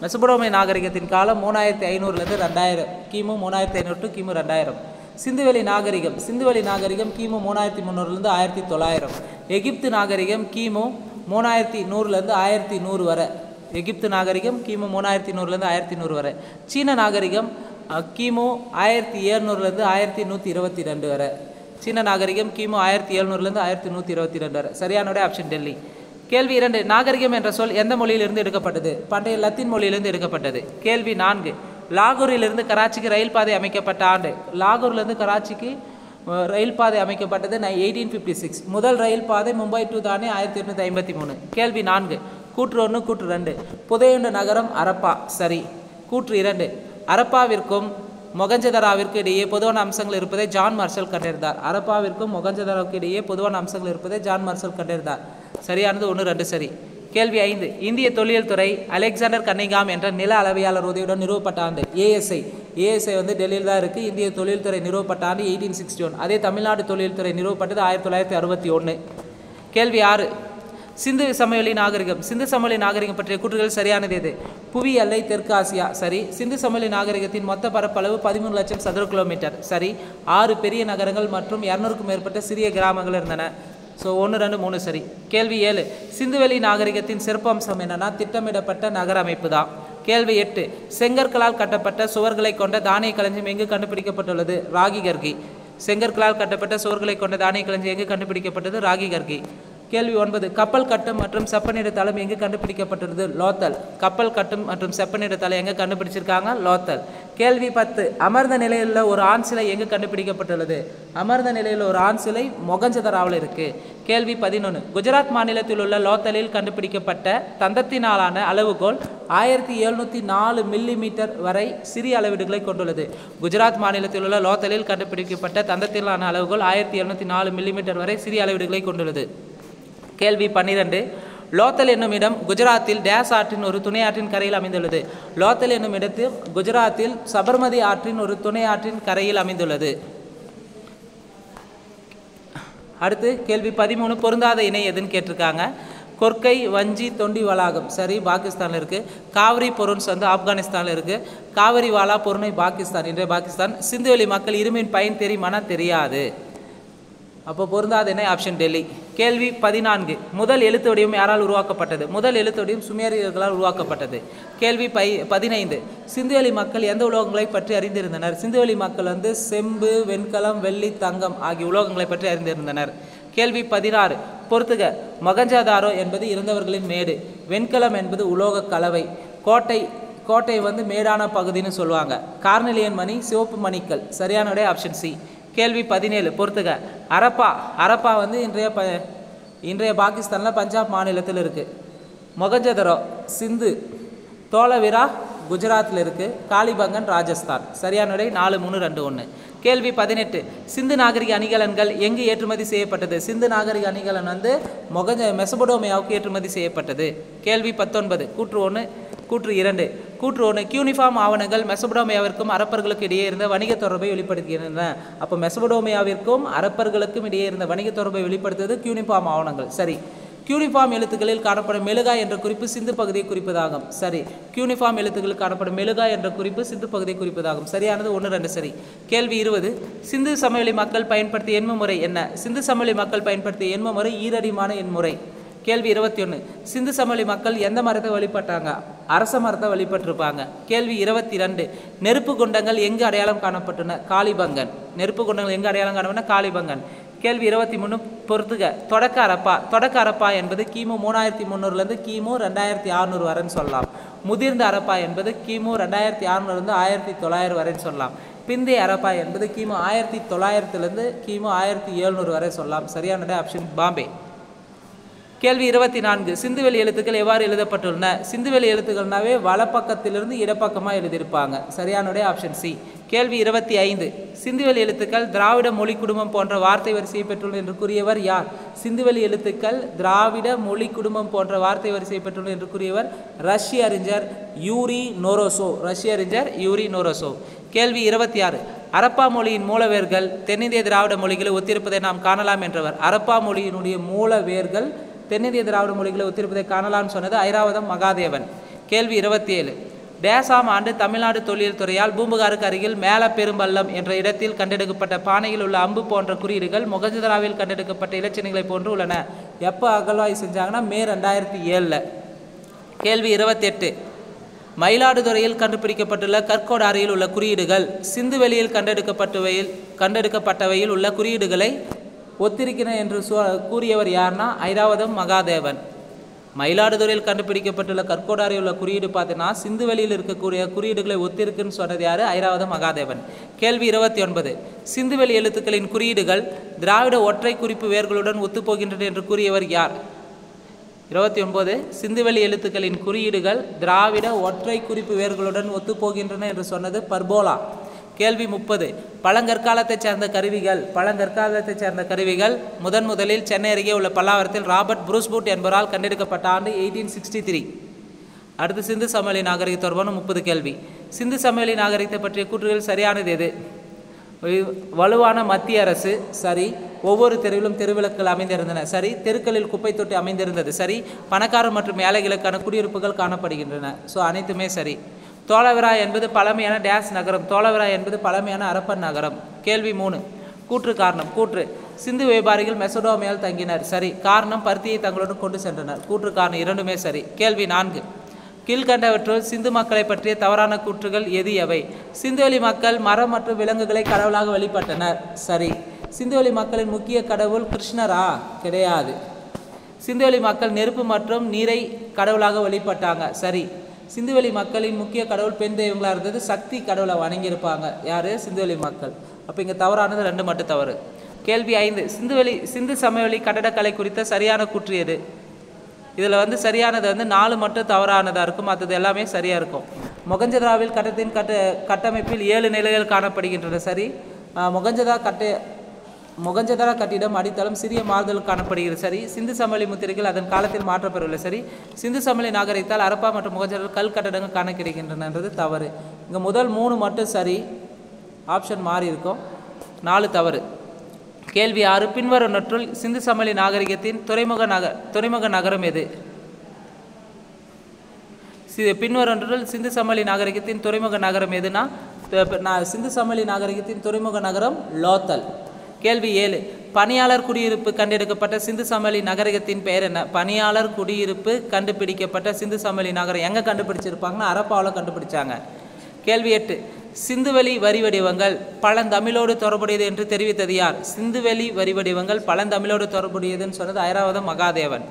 மெசபடோமிய நாகரிகத்தின் காலம் 3500 2000, கிமு 3500 டு கிமு 2000. சிந்துவெளி நாகரிகம். சிந்துவெளி நாகரிகம் கிமு 3300 1900. எகிப்து நாகரிகம் கிமு 3100 1100 வரை. எகிப்து நாகரிகம் கிமு 3100 1100 வரை. சீன நாகரிகம் கிமு 1700 1122 வரை. சீன நாகரிகம் கிமு 1700 1122 வரை. சரியான ஆப்ஷன் டெல்லி. கேள்வி 2. நாகரிகம் என்ற சொல் எந்த மொழியிலிருந்து எடுக்கப்பட்டது? பண்டைய லத்தீன் மொழியிலிருந்து எடுக்கப்பட்டது. கேள்வி 4. லாகூரிலிருந்து கராச்சிக்கு ரயில் பாதை அமைக்கப்பட்ட ஆண்டு? லாகூர்லேருந்து கராச்சிக்கு ரயில் பாதை அமைக்கப்பட்டது 1856. முதல் ரயில் பாதை மும்பை டு தானே 1853. கேள்வி 4. கூற்று 1, கூற்று 2. புதையுண்ட நகரம் அரப்பா. சரி. கூற்று 2. அரப்பாவிற்கும் மொகஞ்சதாராவிற்கு இடையே பொதுவான அம்சங்கள் இருப்பதை ஜான் மார்ஷல் கண்டறிந்தார். அரப்பாவிற்கும் மொகஞ்சதாராவுக்கு இடையே பொதுவான அம்சங்கள் இருப்பதை ஜான் மார்ஷல் கண்டறிந்தார். சரியானது 1, 2 சரி. கேள்வி 5. இந்திய தொல்லியல் துறை அலெக்சாண்டர் கன்னிங்காம் என்ற நில அளவையாளர் உதவியுடன் நிறுவப்பட்ட ஆண்டு? ஏஎஸ்ஐ வந்து டெல்லியில் தான் இருக்குது. இந்திய தொழில் துறை நிறுவப்பட்ட ஆண்டு 1861. அதே தமிழ்நாடு தொழில் துறை நிறுவப்பட்டது 1961. கேள்வி 6. சிந்து சமவெளி நாகரிகம். சிந்து சமவெளி நாகரிகம் பற்றிய கூற்றுகள் சரியானது எது? புவி எல்லை தெற்கு ஆசியா. சரி. சிந்து சமவெளி நாகரிகத்தின் மொத்த பரப்பளவு 13 லட்சம் சதுர கிலோமீட்டர். சரி. 6 பெரிய நகரங்கள் மற்றும் 200க்கும் மேற்பட்ட சிறிய கிராமங்கள் இருந்தன. ஸோ 1, 2, 3 சரி. கேள்வி 7. சிந்துவெளி நாகரிகத்தின் சிறப்பம்சம் என்னன்னா திட்டமிடப்பட்ட நகர அமைப்பு தான். கேள்வி 8. செங்கற்களால் கட்டப்பட்ட சுவர்களை கொண்ட தானிய களஞ்சியம் எங்கு கண்டுபிடிக்கப்பட்டுள்ளது? ராகிகர்கி. செங்கற்களால் கட்டப்பட்ட சுவர்களை கொண்ட தானிய களஞ்சியம் எங்கு கண்டுபிடிக்கப்பட்டது? ராகிகர்கி. கேள்வி 9. கப்பல் கட்டும் மற்றும் செப்பனிட தளம் எங்கு கண்டுபிடிக்கப்பட்டுள்ளது? லோத்தல். கப்பல் கட்டும் மற்றும் செப்பனிட தளம் எங்கே கண்டுபிடிச்சிருக்காங்க? லோத்தல். கேள்வி 10. அமர்ந்த நிலையில் ஒரு ஆண் சிலை எங்கு கண்டுபிடிக்கப்பட்டுள்ளது? அமர்ந்த நிலையில் ஒரு ஆண் சிலை மொகஞ்சதாராவில் இருக்குது. கேள்வி 11. குஜராத் மாநிலத்தில் உள்ள லோத்தலில் கண்டுபிடிக்கப்பட்ட தந்தத்தினாலான அளவுகோல் 1704 மில்லிமீட்டர் வரை சிறிய அளவீடுகளை கொண்டுள்ளது. குஜராத் மாநிலத்தில் உள்ள லோத்தலில் கண்டுபிடிக்கப்பட்ட தந்தத்தினாலான அளவுகோல் 1704 மில்லிமீட்டர் வரை சிறிய அளவீடுகளை கொண்டுள்ளது. கேள்வி 12. லோத்தல் என்னும் இடம் குஜராத்தில் டேஸ் ஆற்றின் ஒரு துணை ஆற்றின் கரையில் அமைந்துள்ளது. லோத்தல் என்னும் இடத்தில் குஜராத்தில் சபர்மதி ஆற்றின் ஒரு துணை ஆற்றின் கரையில் அமைந்துள்ளது. அடுத்து கேள்வி 13. பொருந்தாத இணை எதுன்னு கேட்டிருக்காங்க. கொர்க்கை, வஞ்சி, தொண்டி வளாகம். சரி, பாகிஸ்தானில் இருக்குது. காவிரி பொருன்ஸ் வந்து ஆப்கானிஸ்தானில் இருக்குது. காவிரி வாலா பொருணை பாகிஸ்தான், இன்றைய பாகிஸ்தான். சிந்துவெளி மக்கள் இருமின் பயன் தெரியுமானா தெரியாது. அப்போ பொருந்தாத இணை ஆப்ஷன் டெல்லி. கேள்வி 14. முதல் எழுத்து வடிவம் யாரால் உருவாக்கப்பட்டது? முதல் எழுத்து வடிவம் சுமேரியர்களால் உருவாக்கப்பட்டது. கேள்வி 15. சிந்துவெளி மக்கள் எந்த உலோகங்களை பற்றி அறிந்திருந்தனர்? சிந்துவெளி மக்கள் வந்து செம்பு, வெண்கலம், வெள்ளி, தங்கம் ஆகிய உலோகங்களை பற்றி அறிந்திருந்தனர். கேள்வி 16. பொறுத்துக. மொகஞ்சதாரோ என்பது இறந்தவர்களின் மேடு. வெண்கலம் என்பது உலோக கலவை. கோட்டை கோட்டை வந்து மேடான பகுதின்னு சொல்லுவாங்க. கார்னலியன் மணி சிவப்பு மணிக்கல். சரியான விடை ஆப்ஷன் சி. கேள்வி 17 பொறுத்துக. அரப்பா வந்து இன்றைய பாகிஸ்தானில் பஞ்சாப் மாநிலத்தில் இருக்குது. மொகஞ்சதரோ சிந்து, தோலவிரா குஜராத்தில் இருக்குது. காளிபங்கன் ராஜஸ்தான். சரியான விடை 4, 3, 2, 1. கேள்வி 18 சிந்து நாகரிக அணிகலன்கள் எங்கு ஏற்றுமதி செய்யப்பட்டது? சிந்து நாகரிக அணிகலன் வந்து மெசபடோமியாவுக்கு ஏற்றுமதி செய்யப்பட்டது. கேள்வி 19 கூற்று 1 கூற்று 2. கூற்று 1 யூனிஃபார்ம் ஆவணங்கள் மெசபடோமியாவிற்கும் அரப்பர்களுக்கு இடையே இருந்த வணிக தொடர்பை வெளிப்படுத்துகின்றன. அப்போ மெசபடோமியாவிற்கும் அரப்பர்களுக்கும் இடையே இருந்த வணிக தொடர்பை வெளிப்படுத்துவது யூனிஃபார்ம் ஆவணங்கள். சரி. கியூனிஃபார்ம் எழுத்துக்களில் காணப்படும் மெழுகா என்ற குறிப்பு சிந்து பகுதியை குறிப்பதாகும். சரி. கியூனிஃபார்ம் எழுத்துக்களில் காணப்படும் மெழுகா என்ற குறிப்பு சிந்து பகுதியை குறிப்பதாகும். சரியானது 1, 2 சரி. கேள்வி 20 சிந்து சமவெளி மக்கள் பயன்படுத்திய எண்ம முறை என்ன? சிந்து சமவெளி மக்கள் பயன்படுத்திய எண்ம முறை ஈரடிமான எண்முறை. கேள்வி 21 சிந்து சமவெளி மக்கள் எந்த மரத்தை வழிபட்டாங்க? அரச மரத்தை வழிபட்டிருப்பாங்க. கேள்வி 22 நெருப்பு குண்டங்கள் எங்கு அடையாளம் காணப்பட்டன? காளிபங்கன். நெருப்பு குண்டங்கள் எங்கு அடையாளம் காணப்பட்டன? காளிபங்கன். கேள்வி 23 பொறுத்துக. தொடக்க அரப்பா என்பது கிமு 3300 கிமு 2600 வரைன்னு சொல்லலாம். முதிர்ந்த அரப்பா என்பது கிமு 2600 1900 வரைன்னு சொல்லலாம். பிந்தைய அரப்பா என்பது கிமு 1900 கிமு 1700 வரை சொல்லலாம். சரியான ஆப்ஷன் பாம்பே. கேள்வி 24 சிந்துவெளி எழுத்துக்கள் எவ்வாறு எழுதப்பட்டுள்ளன? சிந்துவெளி எழுத்துக்கள்னாவே வலப்பக்கத்திலிருந்து இடப்பக்கமாக எழுதியிருப்பாங்க. சரியான ஆப்ஷன் சி. கேள்வி 25 சிந்துவெளி எழுத்துக்கள் திராவிட மொழி குடும்பம் போன்ற வார்த்தை வரிசையை பெற்றுள்ளன என்று கூறியவர் யார்? சிந்துவெளி எழுத்துக்கள் திராவிட மொழி குடும்பம் போன்ற வார்த்தை வரிசையை பெற்றுள்ளன என்று கூறியவர் ரஷ்ய அறிஞர் யூரி நோரோசோ. கேள்வி 26 அரப்பா மொழியின் மூலவேர்கள் தென்னிந்திய திராவிட மொழிகளை ஒத்திருப்பதை நாம் காணலாம் என்றவர். அரப்பா மொழியினுடைய மூலவேர்கள் தென்னிந்திய திராவிட மொழிகளை ஒத்திருப்பதை காணலாம்னு சொன்னது ஐராவதம் மகாதேவன். கேள்வி 27 டேசாம் ஆண்டு தமிழ்நாடு தொல்லியல் துறையால் பூம்புகாருக்கு அருகில் மேல பெரும்பள்ளம் என்ற இடத்தில் கண்டெடுக்கப்பட்ட பானையில் உள்ள அம்பு போன்ற குறியீடுகள் மொகஞ்சதாராவில் கண்டெடுக்கப்பட்ட இலச்சினைகளை போன்று உள்ளன. எப்போ அகழ்வாய்வு செஞ்சாங்கன்னா மே 2007. கேள்வி 28 மயிலாடுதுறையில் கண்டுபிடிக்கப்பட்டுள்ள கற்கோடாரியில் உள்ள குறியீடுகள் சிந்துவெளியில் கண்டெடுக்கப்பட்டவையில் உள்ள குறியீடுகளை ஒத்திருக்கின என்று கூறியவர் யார்னா ஐராவதம் மகாதேவன். மயிலாடுதுறையில் கண்டுபிடிக்கப்பட்டுள்ள கற்கோடாரியில் உள்ள குறியீடு பார்த்தீங்கன்னா சிந்துவெளியில் இருக்கக்கூடிய குறியீடுகளை ஒத்திருக்குன்னு சொன்னது யார்? ஐராவதம் மகாதேவன். கேள்வி 29 சிந்துவெளி எழுத்துக்களின் குறியீடுகள் திராவிட ஒற்றை குறிப்பு வேர்களுடன் ஒத்துப்போகின்றன என்று கூறியவர் யார்? 29 சிந்துவெளி எழுத்துக்களின் குறியீடுகள் திராவிட ஒற்றை குறிப்பு வேர்களுடன் ஒத்துப்போகின்றன என்று சொன்னது பர்போலா. கேள்வி 30 பழங்கற்காலத்தைச் சேர்ந்த கருவிகள் முதலில் சென்னை அருகே உள்ள பல்லாவரத்தில் ராபர்ட் புரூஸ்பூட் என்பவரால் கண்டெடுக்கப்பட்ட ஆண்டு 1863. அடுத்து சிந்து சமவெளி நாகரிக தொடர்பான 30 கேள்வி. சிந்து சமவெளி நாகரிகத்தை பற்றிய கூற்றுகள் சரியானது எது? வலுவான மத்திய அரசு சரி. ஒவ்வொரு தெருவிலும் தெருவிளக்குகள் அமைந்திருந்தன சரி. தெருக்களில் குப்பை தொட்டி அமைந்திருந்தது சரி. பணக்காரர் மற்றும் ஏழைகளுக்கான குடியிருப்புகள் காணப்படுகின்றன. ஸோ அனைத்துமே சரி. தோலவிரா என்பது பழமையான டேஸ் நகரம். தோலவிரா என்பது பழமையான அரப்பன் நகரம். கேள்வி 3 கூற்று காரணம். கூற்று சிந்து வியாபாரிகள் மெசடோமியால் தங்கினர் சரி. காரணம் பருத்தியை தங்களுடன் கொண்டு சென்றனர். கூற்று காரணம் இரண்டுமே சரி. கேள்வி 4 கீழ்கண்டவற்றுள் சிந்து மக்களை பற்றிய தவறான கூற்றுகள் எது எவை? சிந்துவெளி மக்கள் மரம் மற்றும் விலங்குகளை கடவுளாக வழிபட்டனர் சரி. சிந்துவெளி மக்களின் முக்கிய கடவுள் கிருஷ்ணரா? கிடையாது. சிந்துவெளி மக்கள் நெருப்பு மற்றும் நீரை கடவுளாக வழிபட்டாங்க சரி. சிந்துவெளி மக்களின் முக்கிய கடவுள் பெண் தெய்வங்களாக இருந்தது. சக்தி கடவுளை வணங்கியிருப்பாங்க யார்? சிந்துவெளி மக்கள். அப்போ இங்கே தவறானது 2 மட்டும் தவறு. கேள்வி 5 சிந்து சமவெளி கட்டடக்கலை குறித்த சரியான கூற்று எது? இதில் வந்து சரியானது 4 மட்டும் தவறானதாக இருக்கும். மற்றது எல்லாமே சரியாக இருக்கும். மொகஞ்சதாராவில் கட்டமைப்பில் 7 நிலைகள் காணப்படுகின்றன சரி. மொகஞ்சதாரா கட்டிடம் அடித்தளம் சிறிய மாறுதல் காணப்படுகிறது சரி. சிந்து சமவெளி முத்திரைகள் அதன் காலத்தில் மாற்றப்படவில்லை சரி. சிந்து சமவெளி நாகரிகத்தால் அரப்பா மற்றும் மொகஞ்சதாரா கல் கட்டடங்கள் காண கிடைக்கின்றனன்றது தவறு. இங்கே முதல் 3 மட்டும் சரி. ஆப்ஷன் மாறி இருக்கும். 4 தவறு. கேள்வி 6 பின்வருவனற்றுள் சிந்து சமவெளி நாகரிகத்தின் துறைமுக நகரம் எது? பின்வருவனற்றுள் சிந்து சமவெளி நாகரிகத்தின் துறைமுக நகரம் எதுனா சிந்து சமவெளி நாகரிகத்தின் துறைமுக நகரம் லோத்தல். கேள்வி 7 பணியாளர் குடியிருப்பு கண்டெடுக்கப்பட்ட சிந்து சமவெளி நாகரிகத்தின் பெயர் என்ன? பணியாளர் குடியிருப்பு கண்டுபிடிக்கப்பட்ட சிந்து சமவெளி நகரம் எங்கே கண்டுபிடிச்சிருப்பாங்கன்னா அரப்பாவில் கண்டுபிடிச்சாங்க. கேள்வி 8 சிந்துவெளி வரி வடிவங்கள் பழந்தமிழோடு தொடர்புடையது என்று தெரிவித்தது யார்? சிந்துவெளி வரி வடிவங்கள் பழந்தமிழோடு தொடர்புடையதுன்னு சொன்னது ஐராவதம் மகாதேவன்.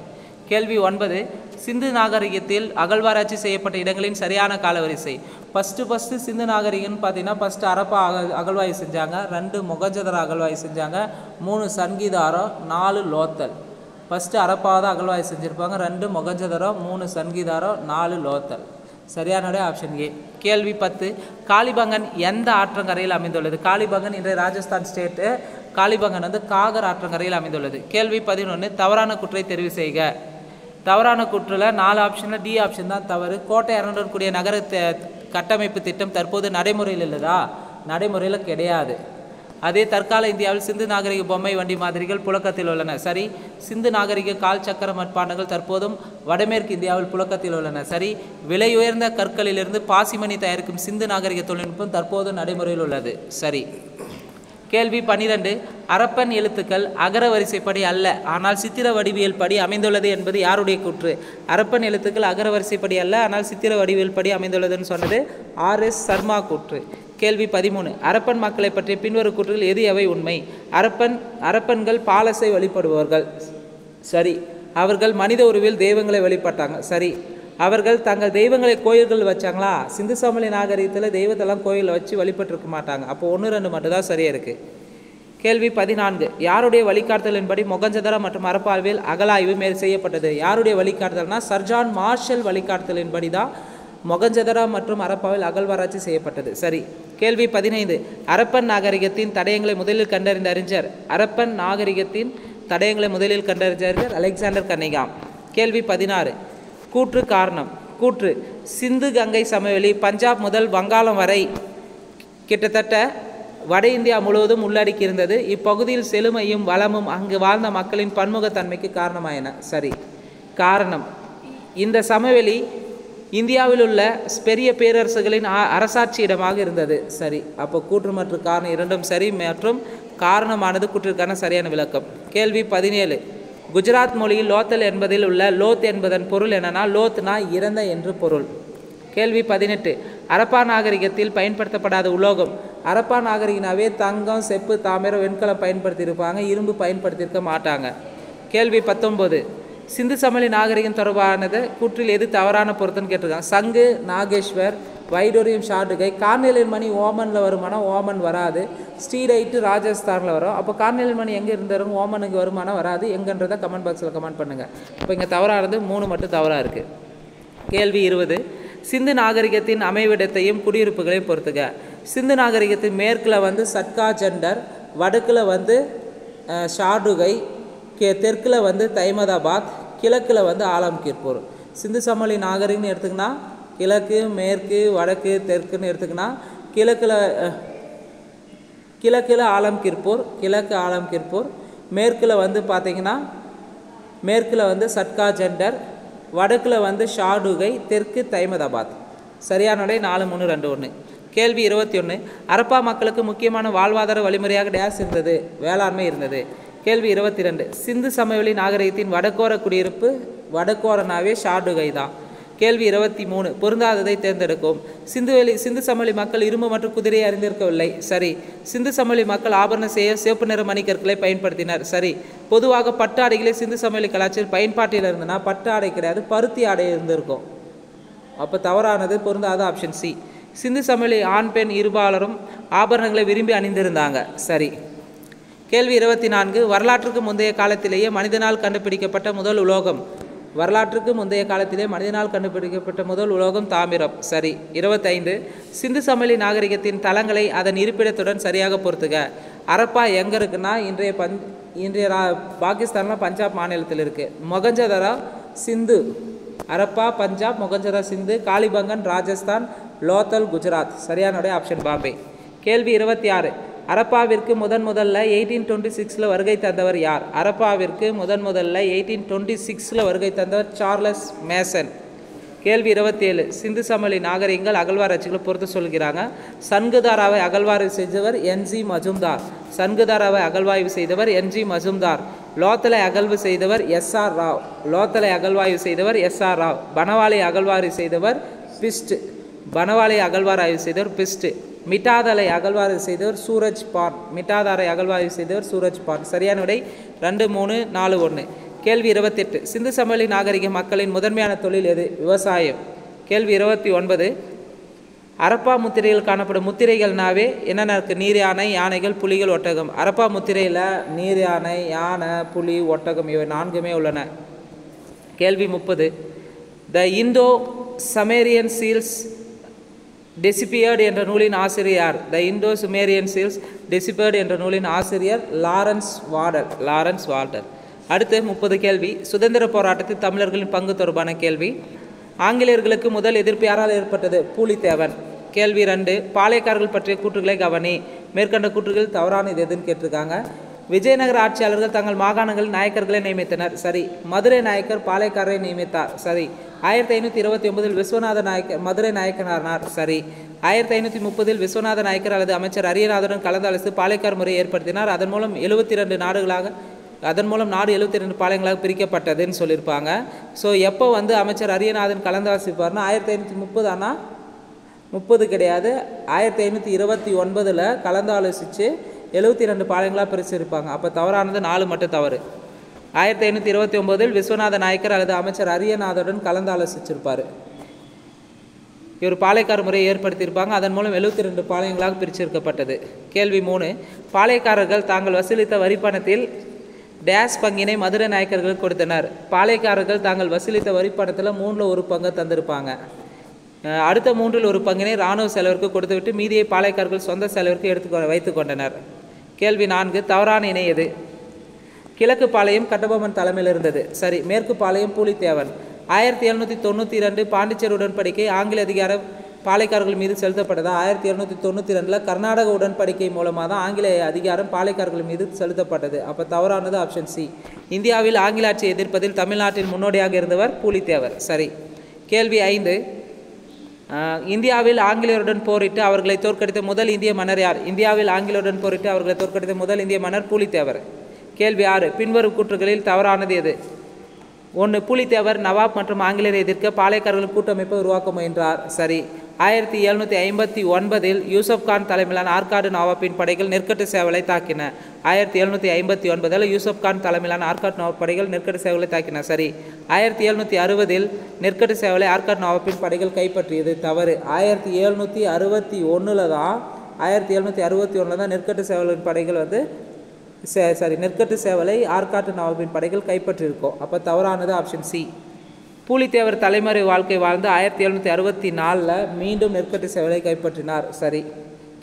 கேள்வி 9 சிந்து நாகரிகத்தில் அகழ்வாராய்ச்சி செய்யப்பட்ட இடங்களின் சரியான காலவரிசை. ஃபஸ்ட்டு சிந்து நாகரிகம்னு பார்த்தீங்கன்னா ஃபஸ்ட்டு ஹரப்பா அகழ்வாய்வு செஞ்சாங்க, 2 மொகஞ்சதாரோ அகழ்வாய்வு செஞ்சாங்க, 3 சன்கிதாரோ, 4 லோத்தல். ஃபஸ்ட்டு ஹரப்பாவை தான் அகழ்வாய்வு செஞ்சுருப்பாங்க, 2 மொகஞ்சதாரோ, 3 சன்கிதாரோ, 4 லோத்தல். சரியான ஆப்ஷன் ஏ. கேள்வி 10. காளிபங்கன் எந்த ஆற்றங்கரையில் அமைந்துள்ளது? காளிபங்கன் இன்றைய ராஜஸ்தான் ஸ்டேட்டு. காளிபங்கன் வந்து காகர் ஆற்றங்கரையில் அமைந்துள்ளது. கேள்வி 11. தவறான குற்றை தெரிவு செய்க. தவறான குற்றில் 4 ஆப்ஷனில் டி ஆப்ஷன் தான் தவறு. கோட்டை அரணுடன் நகர கட்டமைப்பு திட்டம் தற்போது நடைமுறையில் இல்லதா? நடைமுறையில் கிடையாது. அதே தற்கால இந்தியாவில் சிந்து நாகரிக பொம்மை வண்டி மாதிரிகள் புழக்கத்தில் உள்ளன. சரி. சிந்து நாகரிக கால் சக்கர மட்பாண்டங்கள் தற்போதும் வடமேற்கு இந்தியாவில் புழக்கத்தில் உள்ளன. சரி. விலை உயர்ந்த கற்களிலிருந்து பாசிமணி தயாரிக்கும் சிந்து நாகரிக தொழில்நுட்பம் தற்போது நடைமுறையில் உள்ளது. சரி. கேள்வி 12. அரப்பன் எழுத்துக்கள் அகர வரிசைப்படி அல்ல, ஆனால் சித்திர வடிவியல் படி அமைந்துள்ளது என்பது யாருடைய கூற்று? அரப்பன் எழுத்துக்கள் அகர வரிசைப்படி அல்ல, ஆனால் சித்திர வடிவியல் படி அமைந்துள்ளதுன்னு சொன்னது ஆர்.எஸ். சர்மா கூற்று. கேள்வி 13. அரப்பன் மக்களை பற்றிய பின்வரும் கூற்றுகள் எது எவை உண்மை? அரப்பன்கள் பாலசை வழிபடுபவர்கள். சரி. அவர்கள் மனித உருவில் தெய்வங்களை வழிபட்டாங்க. சரி. அவர்கள் தங்கள் தெய்வங்களை கோயில்கள் வச்சாங்களா? சிந்து சமவெளி நாகரிகத்தில் தெய்வத்தெல்லாம் கோயிலில் வச்சு வழிபட்டுருக்க மாட்டாங்க. அப்போ 1, 2 மட்டும்தான் சரியாக இருக்குது. கேள்வி 14. யாருடைய வழிகாட்டுதலின்படி மொகஞ்சதாரோ மற்றும் ஹரப்பாவில் அகழாய்வு செய்யப்பட்டது? யாருடைய வழிகாட்டுதல்னா சர் ஜான் மார்ஷல் வழிகாட்டுதலின்படி தான் மொகஞ்சதாரோ மற்றும் ஹரப்பாவில் அகழ்வாராய்ச்சி செய்யப்பட்டது. சரி. கேள்வி 15. அரப்பன் நாகரிகத்தின் தடயங்களை முதலில் கண்டறிந்த அறிஞர்? அரப்பன் நாகரிகத்தின் தடயங்களை முதலில் கண்டறிந்த அறிஞர் அலெக்சாண்டர் கன்னிகாம். கேள்வி 16. கூற்று காரணம். கூற்று: சிந்து கங்கை சமவெளி பஞ்சாப் முதல் வங்காளம் வரை கிட்டத்தட்ட வட இந்தியா முழுவதும் உள்ளடக்கி இருந்தது. இப்பகுதியில் செழுமையும் வளமும் அங்கு வாழ்ந்த மக்களின் பன்முகத்தன்மைக்கு காரணமாயின. சரி. காரணம்: இந்த சமவெளி இந்தியாவில் உள்ள பெரிய பேரரசுகளின் அரசாட்சி இடமாக இருந்தது. சரி. அப்போ கூற்று மற்றும் காரணம் இரண்டும் சரி மற்றும் காரணமானது கூற்றிற்கான சரியான விளக்கம். கேள்வி 17. குஜராத் மொழியில் லோத்தல் என்பதில் உள்ள லோத் என்பதன் பொருள் என்னன்னா லோத்னா இறந்த என்று பொருள். கேள்வி 18. அரப்பா நாகரிகத்தில் பயன்படுத்தப்படாத உலோகம். அரப்பா நாகரிகனாவே தங்கம், செப்பு, தாமிரம், வெண்கலம் பயன்படுத்தியிருப்பாங்க, இரும்பு பயன்படுத்தியிருக்க மாட்டாங்க. கேள்வி 19. சிந்து சமவெளி நாகரிகம் தொடர்பானது கூற்றில் எது தவறான பொருத்தம்னு கேட்டிருக்காங்க. சங்கு நாகேஸ்வர், வைடூரியம் ஷார்டுகை. கார்னேலியன் மணி ஓமனில் வருமானா ஓமன் வராது. ஸ்டீரைட்டு ராஜஸ்தானில் வரும். அப்போ கார்னேலியன் மணி எங்கே இருந்தாலும் ஓமனுக்கு வருமானம் வராது. எங்கன்றதை கமெண்ட் பாக்ஸில் கமெண்ட் பண்ணுங்கள். இப்போ இங்கே தவறானது 3 மட்டும் தவறாக இருக்குது. கேள்வி 20. சிந்து நாகரிகத்தின் அமைவிடத்தையும் குடியிருப்புகளையும் பொறுத்துக. சிந்து நாகரிகத்தின் மேற்கில் வந்து சட்கா ஜண்டர், வடக்கில் வந்து ஷார்டுகை, தெற்கில் வந்து தைமதாபாத், கிழக்கில் வந்து ஆலம்கீர்பூர். சிந்து சமவெளி நாகரிகம்னு எடுத்துக்கினா கிழக்கு, மேற்கு, வடக்கு, தெற்குன்னு எடுத்துக்கினா கிழக்கில் ஆலம்கீர்பூர், கிழக்கு ஆலம்கீர்பூர். மேற்கில் வந்து பார்த்திங்கன்னா மேற்கில் வந்து சட்கா ஜண்டர், வடக்கில் வந்து ஷார்டுகை, தெற்கு தைமதாபாத். சரியான விடை 4, 3, 2, 1. கேள்வி 21. அரப்பா மக்களுக்கு முக்கியமான வாழ்வாதார வழிமுறையாக டேஸ் இருந்தது? வேளாண்மை இருந்தது. கேள்வி 22. சிந்து சமவெளி நாகரிகத்தின் வடக்கோர குடியிருப்பு வடக்கோரனாவே ஷார்டுகை தான். கேள்வி 23. பொருந்தாததை தேர்ந்தெடுக்கும். சிந்து சமவெளி மக்கள் இரும்பு மற்றும் குதிரையை அறிந்திருக்கவில்லை. சரி. சிந்து சமவெளி மக்கள் ஆபரணம் செய்ய சிவப்பு நிற மணிக்கற்களை பயன்படுத்தினர். சரி. பொதுவாக பட்டு ஆடைகளே சிந்து சமவெளி கலாச்சாரம் பயன்பாட்டில் இருந்ததுன்னா பட்டு ஆடை கிடையாது, பருத்தி ஆடை இருந்திருக்கும். அப்போ தவறானது பொருந்தாத ஆப்ஷன் சி. சிந்து சமவெளி ஆண் பெண் இருபாலரும் ஆபரணங்களை விரும்பி அணிந்திருந்தாங்க. சரி. கேள்வி 24. வரலாற்றுக்கு முந்தைய காலத்திலேயே மனிதனால் கண்டுபிடிக்கப்பட்ட முதல் உலோகம். வரலாற்றுக்கு முந்தைய காலத்திலே மனிதனால் கண்டுபிடிக்கப்பட்ட முதல் உலோகம் தாமிரம். சரி. 25. சிந்து சமவெளி நாகரிகத்தின் தளங்களை அதன் இருப்பிடத்துடன் சரியாக பொறுத்துக. அரப்பா எங்கே இருக்குன்னா இன்றைய பாகிஸ்தானில் பஞ்சாப் மாநிலத்தில் இருக்குது. மொகஞ்சதாரோ சிந்து. அரப்பா பஞ்சாப், மொகஞ்சதாரோ சிந்து, காளிபங்கன் ராஜஸ்தான், லோத்தல் குஜராத். சரியான ஆப்ஷன் பாம்பே. கேள்வி 26. அரப்பாவிற்கு முதல்ல 1826 வருகை தந்தவர் யார்? அரப்பாவிற்கு முதல்ல 1826 வருகை தந்தவர் சார்லஸ் மேசன். கேள்வி 27. சிந்து சமவெளி நாகரிகங்கள் அகழ்வாராய்ச்சிகளை பொறுத்து சொல்கிறாங்க. சன்குதாராவை அகழ்வாய்வு செய்தவர் என்.ஜி. மஜும்தார். சன்குதாராவை அகழ்வாய்வு செய்தவர் என்.ஜி. மஜும்தார். லோத்தலை அகழ்வு செய்தவர் எஸ்.ஆர். ராவ். லோத்தலை அகழ்வாய்வு செய்தவர் எஸ்.ஆர். ராவ். பனவாலை அகழ்வாய்வு செய்தவர் பிஸ்ட். பனவாலை அகழ்வாராய்வு செய்தவர் பிஸ்ட். மிட்டாதலை அகழ்வாய்வு செய்தவர் சூரஜ் பான். மிட்டாதாரை அகழ்வாய்வு செய்தவர் சூரஜ் பான். சரியான விடை 2, 3, 4, 1. கேள்வி 28 சிந்து சமவெளி நாகரிக மக்களின் முதன்மையான தொழில் எது? விவசாயம். கேள்வி 29 அரப்பா முத்திரையில் காணப்படும் முத்திரைகள்னாவே என்னென்ன இருக்குது? நீர் யானை, யானைகள், புலிகள், ஒட்டகம். அரப்பா முத்திரையில் நீர் யானை, யானை, புலி, ஒட்டகம் இவை 4மே உள்ளன. கேள்வி 30 த இந்தோ சமேரியன் சீல்ஸ் டிசிபியர்டு என்ற நூலின் ஆசிரியர். த இந்தோ சுமேரியன் சீல்ஸ் டிசிபியர்டு என்ற நூலின் ஆசிரியர் லாரன்ஸ் வால்டர். அடுத்து 30 கேள்வி சுதந்திர போராட்டத்தில் தமிழர்களின் பங்கு தொடர்பான கேள்வி. ஆங்கிலேயர்களுக்கு முதல் எதிர்ப்பு யாரால் ஏற்பட்டது? பூலித்தேவன். கேள்வி 2 பாளையக்காரர்கள் பற்றிய கூற்றுகளை கவனி. மேற்கண்ட கூற்றுகள் தவறானது எதுன்னு கேட்டிருக்காங்க. விஜயநகர ஆட்சியாளர்கள் தங்கள் மாகாணங்களில் நாயக்கர்களை நியமித்தனர். சரி. மதுரை நாயக்கர் பாளையக்காரரை நியமித்தார். சரி. 1529 விஸ்வநாத நாயக்கர் மதுரை நாயக்கனார். சரி. 1530 விஸ்வநாத நாயக்கர் அல்லது அமைச்சர் அரியநாதனுடன் கலந்து ஆலோசித்து பாளையக்கார் முறையை ஏற்படுத்தினார். அதன் மூலம் 72 நாடு 72 பாளையங்களாக பிரிக்கப்பட்டதுன்னு சொல்லியிருப்பாங்க. ஸோ எப்போ வந்து அமைச்சர் அரியநாதன் கலந்து ஆலோசிப்பார்னா 1530 ஆனால் 30 கிடையாது, 1529 கலந்து ஆலோசித்து 72 பாளையங்களாக பிரிச்சிருப்பாங்க. அப்போ தவறானது 4 மட்டும் தவறு. 1529 விஸ்வநாத நாயக்கர் அல்லது அமைச்சர் அரியநாதனுடன் கலந்து ஆலோசிச்சிருப்பார். இவர் பாளையக்கார முறையை ஏற்படுத்தியிருப்பாங்க. அதன் மூலம் 72 பாளையங்களாக பிரிச்சிருக்கப்பட்டது. கேள்வி 3 பாளையக்காரர்கள் தாங்கள் வசூலித்த வரிப்பணத்தில் டேஸ் பங்கினை மதுரை நாயக்கர்களுக்கு கொடுத்தனர். பாளையக்காரர்கள் தாங்கள் வசூலித்த வரிப்பணத்தில் 1/3 பங்கு தந்திருப்பாங்க. அடுத்த 1/3 பங்கினை இராணுவ செலவிற்கு கொடுத்துவிட்டு மீதியை பாளையக்காரர்கள் சொந்த செலவிற்கு வைத்து கொண்டனர். கேள்வி 4 தவறான இணை எது? கிழக்கு பாளையம் கட்டபொம்மன் தலைமையில் இருந்தது. சரி. மேற்கு பாளையம் பூலித்தேவன். 1792 பாண்டிச்சேரி உடன்படிக்கை ஆங்கில அதிகார பாளையக்காரர்கள் மீது செலுத்தப்பட்டதா? 1792 கர்நாடக உடன்படிக்கை மூலமாக தான் ஆங்கில அதிகாரம் பாளையக்காரர்கள் மீது செலுத்தப்பட்டது. அப்போ தவறானது ஆப்ஷன் சி. இந்தியாவில் ஆங்கில ஆட்சியை எதிர்ப்பதில் தமிழ்நாட்டின் முன்னோடியாக இருந்தவர் பூலித்தேவர். சரி. கேள்வி 5 இந்தியாவில் ஆங்கிலேயருடன் போரிட்டு அவர்களை தோற்கடித்த முதல் இந்திய மன்னர் யார்? இந்தியாவில் ஆங்கிலேயருடன் போரிட்டு அவர்களை தோற்கடித்த முதல் இந்திய மன்னர் பூலித்தேவர். கேள்வி 6 பின்வரும் கூற்றுகளில் தவறானது எது? 1 பூலித்தேவர் நவாப் மற்றும் ஆங்கிலேயரை எதிர்க்க பாளையக்காரர்கள் கூட்டமைப்பை உருவாக்க முயன்றார். சரி. 1759 யூசப் கான் தலைமையிலான ஆற்காடு நவாப்பின் படைகள் நெற்கட்டு சேவலை தாக்கின. 1759 யூசப் கான் தலைமையிலான ஆற்காடு நவாப் படைகள் நெற்கட்டு சேவலை தாக்கின. சரி. 1760 நெற்கட்டு சேவலை ஆற்காடு நவாப்பின் படைகள் கைப்பற்றியது. தவறு. 1761 தான் 1761 தான் நெற்கட்டு சேவலின் படைகள் வந்து நெற்கட்டு சேவலை ஆற்காட்டு நவாபின் படைகள் கைப்பற்றியிருக்கோம். அப்போ தவறானது ஆப்ஷன் சி. பூலித்தேவர் தலைமறை வாழ்க்கை வாழ்ந்து 1764 மீண்டும் நெற்கட்டு சேவலை கைப்பற்றினார். சரி.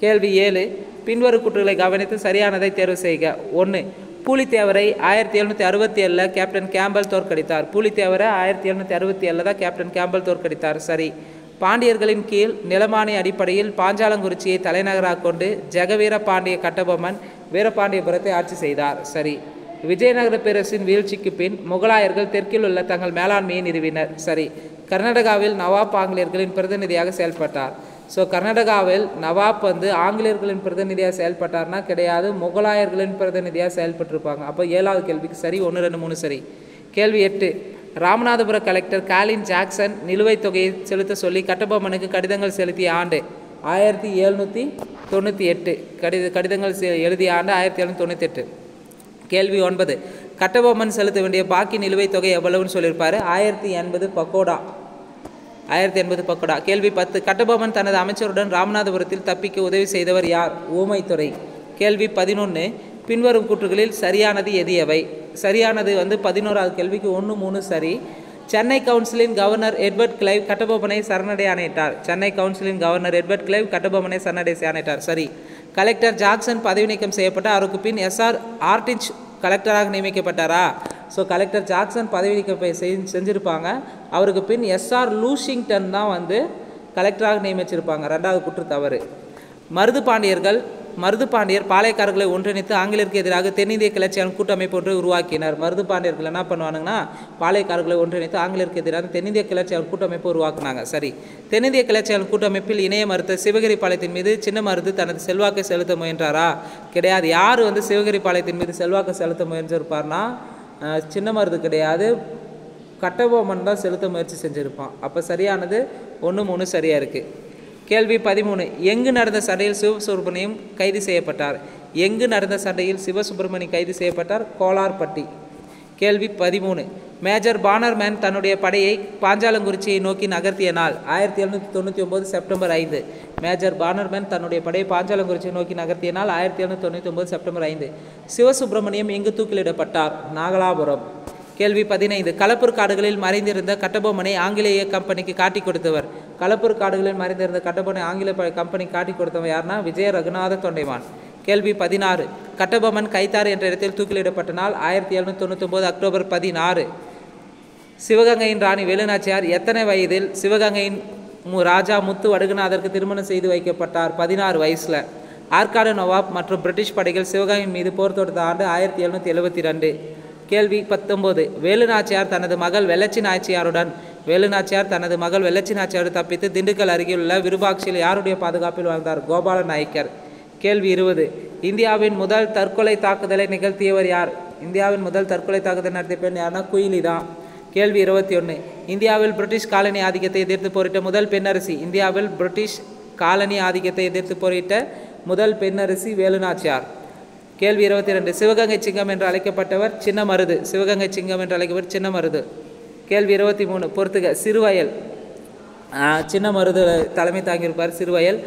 கேள்வி 7 பின்வரும் கூற்றுகளை கவனித்து சரியானதை தேர்வு செய்க. 1 பூலித்தேவரை 1767 கேப்டன் கேம்பல் தோற்கடித்தார். பூலித்தேவரை 1767 தான் கேப்டன் கேம்பல் தோற்கடித்தார். சரி. பாண்டியர்களின் கீழ் நிலமானி அடிப்படையில் பாஞ்சாலங்குறிச்சியை தலைநகராக கொண்டு ஜெகவீர பாண்டிய கட்டபொம்மன் வீரபாண்டியபுரத்தை ஆட்சி செய்தார். சரி. விஜயநகர பேரரசின் வீழ்ச்சிக்கு பின் முகலாயர்கள் தெற்கில் உள்ள தங்கள் மேலாண்மையை நிறுவினர். சரி. கர்நாடகாவில் நவாப் ஆங்கிலேயர்களின் பிரதிநிதியாக செயல்பட்டார். ஸோ கர்நாடகாவில் நவாப் வந்து ஆங்கிலேயர்களின் பிரதிநிதியாக செயல்பட்டார்னா கிடையாது, முகலாயர்களின் பிரதிநிதியாக செயல்பட்டிருப்பாங்க. அப்போ 7வது கேள்விக்கு சரி. 1, 2, 3 சரி. கேள்வி 8 ராமநாதபுர கலெக்டர் காலின் ஜாக்சன் நிலுவைத் தொகையை செலுத்த சொல்லி கட்டபொம்மனுக்கு கடிதங்கள் செலுத்திய ஆண்டு 1798. கடிதங்கள் எழுதிய ஆண்டு 1798. கேள்வி 9 கட்டபொம்மன் செலுத்த வேண்டிய பாக்கி நிலுவைத் தொகை எவ்வளவுன்னு சொல்லியிருப்பாரு? 1080 பக்கோடா. 1080 பக்கோடா. கேள்வி 10 கட்டபொம்மன் தனது அமைச்சருடன் ராமநாதபுரத்தில் தப்பிக்க உதவி செய்தவர் யார்? ஊமைத்துறை. கேள்வி 11 பின்வரும் கூற்றுகளில் சரியானது எது எவை? சரியானது வந்து 11வது கேள்விக்கு 1, 3 சரி. சென்னை கவுன்சிலின் கவர்னர் எட்வர்ட் கிளைவ் கட்டபொம்மனை சரணடைய ஆணையிட்டார். சென்னை கவுன்சிலின் கவர்னர் எட்வர்ட் கிளைவ் கட்டபொம்மனை சரணடைய ஆணையிட்டார். சரி. கலெக்டர் ஜாக்சன் பதவி நீக்கம் செய்யப்பட்டார். அவருக்கு பின் எஸ்ஆர் ஆர்டின்ச் கலெக்டராக நியமிக்கப்பட்டாரா? ஸோ கலெக்டர் ஜாக்சன் பதவி நீக்கம் செஞ்சுருப்பாங்க. அவருக்கு பின் எஸ்ஆர் லூஷிங்டன் தான் வந்து கலெக்டராக நியமிச்சிருப்பாங்க. 2வது கூற்று தவறு. மருதுபாண்டியர் பாளையக்காரர்களை ஒன்றிணைத்து ஆங்கிலேயருக்கு எதிராக தென்னிந்திய கிளர்ச்சியான கூட்டமைப்பு ஒன்றை உருவாக்கினர். மருதுபாண்டியர்கள் என்ன பண்ணுவாங்கன்னா பாளையக்காரர்களை ஒன்றிணைத்து ஆங்கிலேயருக்கு எதிராக தென்னிந்திய கிளர்ச்சியான கூட்டமைப்பு உருவாக்குனாங்க. சரி. தென்னிந்திய கிளர்ச்சியான கூட்டமைப்பில் இணைய மறுத்த சிவகிரி பாளையத்தின் மீது சின்ன மருது தனது செல்வாக்கை செலுத்த முயன்றாரா? கிடையாது. யார் வந்து சிவகிரி பாளையத்தின் மீது செல்வாக்கை செலுத்த முயன்றிருப்பார்னா சின்ன மருது கிடையாது, கட்டபொம்மன் தான் செலுத்த முயற்சி செஞ்சுருப்பான். அப்போ சரியானது 1, 3 சரியாக இருக்குது. கேள்வி 13 எங்கு நடந்த சண்டையில் சிவசுப்பிரமணியம் கைது செய்யப்பட்டார்? எங்கு நடந்த சண்டையில் சிவசுப்பிரமணியம் கைது செய்யப்பட்டார்? கோலார்பட்டி. கேள்வி 13. மேஜர் பானர்மேன் தன்னுடைய படையை பாஞ்சாலங்குறிச்சியை நோக்கி நகர்த்திய நாள் 1799 செப்டம்பர் 5. மேஜர் பானர்மேன் தன்னுடைய படையை பாஞ்சாலங்குறிச்சியை நோக்கி நகர்த்திய நாள் 1799 செப்டம்பர் 5. சிவசுப்பிரமணியம் எங்கு தூக்கிலிடப்பட்டார்? நாகலாபுரம். கேள்வி 15. களப்பூர் காடுகளில் மறைந்திருந்த கட்டபொம்மனை ஆங்கிலேய கம்பெனிக்கு காட்டி கொடுத்தவர். களப்பூர் காடுகளில் மறைந்திருந்த கட்டபொம்மனை ஆங்கிலேய கம்பெனிக்கு காட்டி கொடுத்தவர் யாருன்னா விஜய ரகுநாத தொண்டைமான். கேள்வி 16. கட்டபொம்மன் கைத்தாறு என்ற இடத்தில் தூக்கிலிடப்பட்ட நாள் 1799 அக்டோபர் 16. சிவகங்கையின் ராணி வேலுநாச்சியார் எத்தனை வயதில் சிவகங்கையின் ராஜா முத்து வடுகநாதருக்கு திருமணம் செய்து வைக்கப்பட்டார்? 16 வயசில். ஆற்காடு நவாப் மற்றும் பிரிட்டிஷ் படைகள் சிவகங்கையின் மீது போர் தொடுத்த ஆண்டு 1772. கேள்வி 19. வேலுநாச்சியார் தனது மகள் வெள்ளச்சி நாச்சியாருடன் தப்பித்து திண்டுக்கல் அருகில் உள்ள விருபாட்சியில் யாருடைய பாதுகாப்பில் வாழ்ந்தார்? கோபால நாயக்கர். கேள்வி 20. இந்தியாவின் முதல் தற்கொலை தாக்குதலை நிகழ்த்தியவர் யார்? இந்தியாவின் முதல் தற்கொலை தாக்குதல் நடத்திய பெண் யாருன்னா குயிலி தான். கேள்வி 21. இந்தியாவில் பிரிட்டிஷ் காலனி ஆதிக்கத்தை எதிர்த்து போரிட்ட முதல் பெண்ணரசி. இந்தியாவில் பிரிட்டிஷ் காலனி ஆதிக்கத்தை எதிர்த்து போரிட்ட முதல் பெண்ணரசி வேலுநாச்சியார். கேள்வி 22. சிவகங்கை சிங்கம் என்று அழைக்கப்பட்டவர் சின்னமருது. சின்னமருது. கேள்வி 23. பொறுத்துக. சிறுவயல். சின்னமருது தலைமை தாங்கியிருப்பார். சிறுவயல்.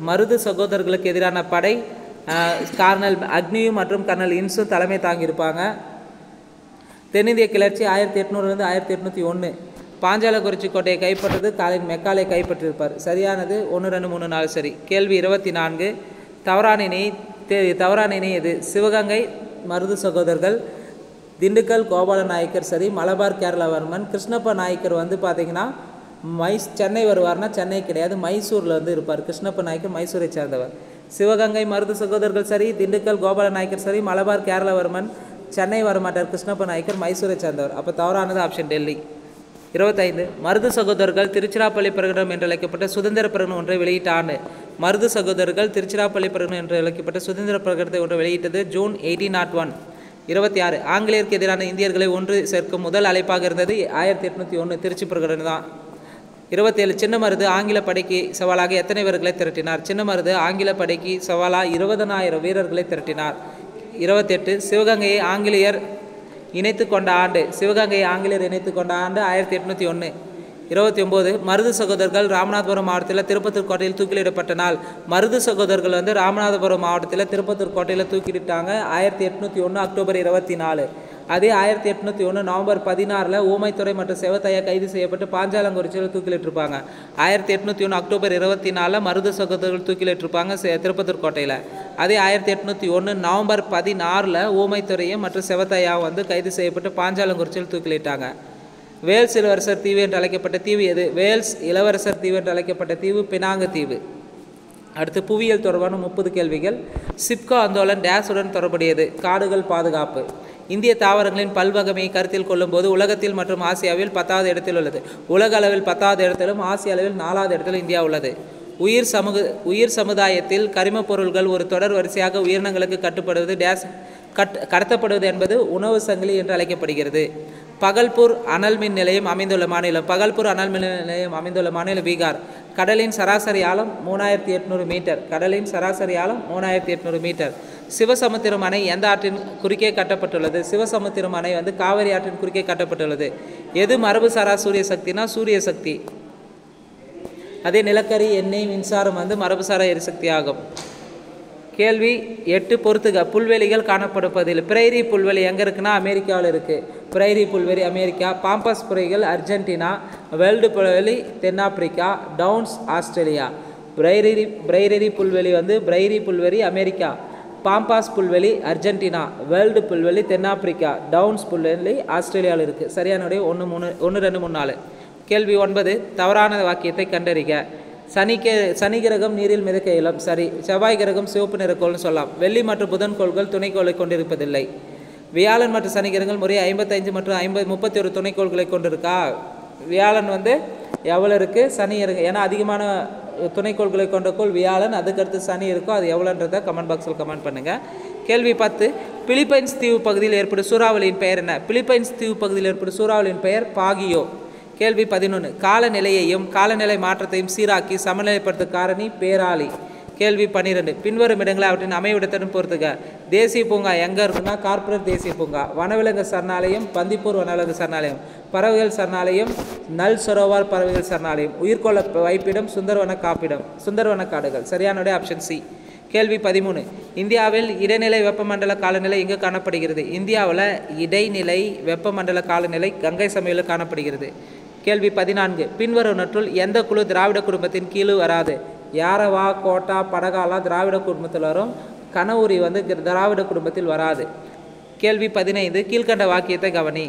மருது சகோதரர்களுக்கு எதிரான படை கர்னல் அக்னியும் மற்றும் கர்னல் இன்ஸும் தலைமை தாங்கியிருப்பாங்க. தென்னிந்திய கிளர்ச்சி 1800 1801. பாஞ்சாலங்குறிச்சி கோட்டையை கைப்பற்றது மெக்காலே கைப்பற்றியிருப்பார். சரியானது 1 2 3 4 சரி. கேள்வி 24. தவறான இணை எது? சிவகங்கை மருது சகோதரர்கள், திண்டுக்கல் கோபால நாயக்கர் சரி, மலபார் கேரளவர்மன். கிருஷ்ணப்ப நாயக்கர் பார்த்திங்கன்னா சென்னை வருவார்னா சென்னை கிடையாது, மைசூரில் இருப்பார். கிருஷ்ணப்ப நாயக்கர் மைசூரை சேர்ந்தவர். சிவகங்கை மருது சகோதரர்கள் சரி, திண்டுக்கல் கோபால நாயக்கர் சரி, மலபார் கேரளவர்மன் சென்னை வரமாட்டார். கிருஷ்ணப்ப நாயக்கர் மைசூரை சேர்ந்தவர். அப்போ தவறானது ஆப்ஷன் டெல்லி. 25. மருது சகோதரர்கள் திருச்சிராப்பள்ளி பிரகடனம் என்று அழைக்கப்பட்ட சுதந்திர பிரகடனம் ஒன்றை வெளியிட்ட ஆண்டு. மருது சகோதரர்கள் திருச்சிராப்பள்ளி பிரகடனம் என்று அழைக்கப்பட்ட சுதந்திர பிரகடனத்தை ஒன்றை வெளியிட்டது ஜூன் 1801. 26. ஆங்கிலேயருக்கு எதிரான இந்தியர்களை ஒன்று சேர்க்கும் முதல் அழைப்பாக இருந்தது 1801 திருச்சி பிரகடனம் தான். 27. சின்னமருது ஆங்கில படைக்கு சவாலாக எத்தனை வீரர்களை திரட்டினார்? சின்னமருது ஆங்கில படைக்கு சவாலாக 20,000 வீரர்களை திரட்டினார். 28. சிவகங்கையை ஆங்கிலேயர் இணைத்து கொண்ட ஆண்டு. 1801. 29. மருது சகோதரர்கள் ராமநாதபுரம் மாவட்டத்தில் திருப்பத்தூர் கோட்டையில் தூக்கிலிடப்பட்ட நாள். மருது சகோதரர்கள் ராமநாதபுரம் மாவட்டத்தில் திருப்பத்தூர் கோட்டையில் தூக்கிலிட்டாங்க 1801 அக்டோபர் 24. அதே 1801 நவம்பர் 16 ஊமைத்துறை மற்றும் செவத்தையா கைது செய்யப்பட்டு பாஞ்சாலங்குறிச்சியில் தூக்கிலிட்டிருப்பாங்க. 1801 அக்டோபர் 24 மருது சகோதரர்கள் தூக்கிலிட்டிருப்பாங்க திருப்பத்தூர் கோட்டையில். அதே 1801 நவம்பர் 16 ஊமைத்துறையும் மற்றும் செவத்தையா கைது செய்யப்பட்டு பாஞ்சாலங்குறிச்சியில் தூக்கிலிட்டாங்க. வேல்ஸ் இளவரசர் தீவு என்று அழைக்கப்பட்ட தீவு எது? வேல்ஸ் இளவரசர் தீவு என்று அழைக்கப்பட்ட தீவு பினாங்கு தீவு. அடுத்து புவியியல் தொடர்பான 30 கேள்விகள். சிப்கோ ஆந்தோலன் டேஸுடன் தொடர்புடையது. காடுகள் பாதுகாப்பு. இந்திய தாவரங்களின் பல்வகைமையை கருத்தில் கொள்ளும்போது உலகத்தில் மற்றும் ஆசியாவில் 10வது இடத்தில் உள்ளது. உலக அளவில் 10வது இடத்திலும் ஆசிய அளவில் 4வது இடத்திலும் இந்தியா உள்ளது. உயிர் சமுதாயத்தில் கரிமப் பொருள்கள் ஒரு தொடர் வரிசையாக உயிரினங்களுக்கு கடத்தப்படுவது என்பது உணவு சங்கிலி என்று அழைக்கப்படுகிறது. பகல்பூர் அனல் மின் நிலையம் அமைந்துள்ள மாநிலம் பீகார். கடலின் சராசரி ஆழம் 3800 மீட்டர். சிவசமுத்திரம் அணை எந்த ஆற்றின் குறுக்கே கட்டப்பட்டுள்ளது? சிவசமுத்திரம் அணை காவிரி ஆற்றின் குறுக்கே கட்டப்பட்டுள்ளது. எது மரபுசாரா சூரிய சக்தினா சூரிய சக்தி. அதே நிலக்கரி, எண்ணெய், மின்சாரம் மரபுசாரா எரிசக்தி ஆகும். கேள்வி 8 பொறுத்துக. புல்வெளிகள் காணப்படுவதில் பிரைரி புல்வெளி எங்கே இருக்குன்னா அமெரிக்காவில் இருக்குது. பிரைரி புல்வெளி அமெரிக்கா. பாம்பஸ் புரைகள் அர்ஜென்டினா. வேர்ல்டு புல்வெளி தென்னாப்பிரிக்கா. Downs Australia. பிரைரி புல்வெளி அமெரிக்கா. பாம்பாஸ் புல்வெளி அர்ஜென்டினா. வேர்ல்டு புல்வெளி தென்னாப்பிரிக்கா. டவுன்ஸ் புல்வெளி ஆஸ்திரேலியாவில் இருக்குது. சரியானுடைய 1 2 3 4. கேள்வி 9. தவறான வாக்கியத்தை கண்டறிக. சனி கிரகம் நீரில் மிதக்க இயலும். சரி. செவ்வாய் கிரகம் சிவப்பு நிறக்கோள்னு சொல்லலாம். வெள்ளி மற்றும் புதன் கோள்கள் துணைக்கோளை கொண்டிருப்பதில்லை. வியாழன் மற்றும் சனி கிரகங்கள் முறையே 55 மற்றும் 31 துணைக்கோள்களை கொண்டிருக்கா? வியாழன் எவ்வளோ இருக்குது, சனி இருக்குது. ஏன்னா அதிகமான துணைக்கோள்களை கொண்ட கோள் வியாழன், அதுக்கடுத்து சனி இருக்கும். அது எவ்வளோன்றதை கமெண்ட் பாக்ஸில் கமெண்ட் பண்ணுங்கள். கேள்வி 10. பிலிப்பைன்ஸ் தீவு பகுதியில் ஏற்படும் சூறாவளியின் பெயர் என்ன? பிலிப்பைன்ஸ் தீவு பகுதியில் ஏற்படும் சூறாவளியின் பெயர் பாகியோ. கேள்வி 11. காலநிலையையும் காலநிலை மாற்றத்தையும் சீராக்கி சமநிலைப்படுத்த காரணி பேராளி. கேள்வி 12 பின்வரும் இடங்களை அவற்றின் அமைவிடத்துடன் பொறுத்துக. தேசிய பூங்கா எங்கே இருக்குன்னா கார்ப்பரேட் தேசிய பூங்கா. வனவிலங்கு சரணாலயம் பந்திப்பூர் வனவிலங்கு சரணாலயம். பறவைகள் சரணாலயம் நல் சரோவர் பறவைகள் சரணாலயம். உயிர்கோள வைப்பிடம் சுந்தரவன காடுகள். சரியான விடை ஆப்ஷன் சி. கேள்வி 13 இந்தியாவில் இடைநிலை வெப்பமண்டல காலநிலை எங்கு காணப்படுகிறது? இந்தியாவில் இடைநிலை வெப்பமண்டல காலநிலை கங்கை சமவெளியில் காணப்படுகிறது. கேள்வி 14 பின்வருவனற்றுள் எந்த குழு திராவிட குடும்பத்தின் கீழ் வராது? யாரவா கோட்டா படகாலாம் திராவிட குடும்பத்தில் வரும். கனவுரி வந்து திராவிட குடும்பத்தில் வராது. கேள்வி 15 கீழ்கண்ட வாக்கியத்தை கவனி.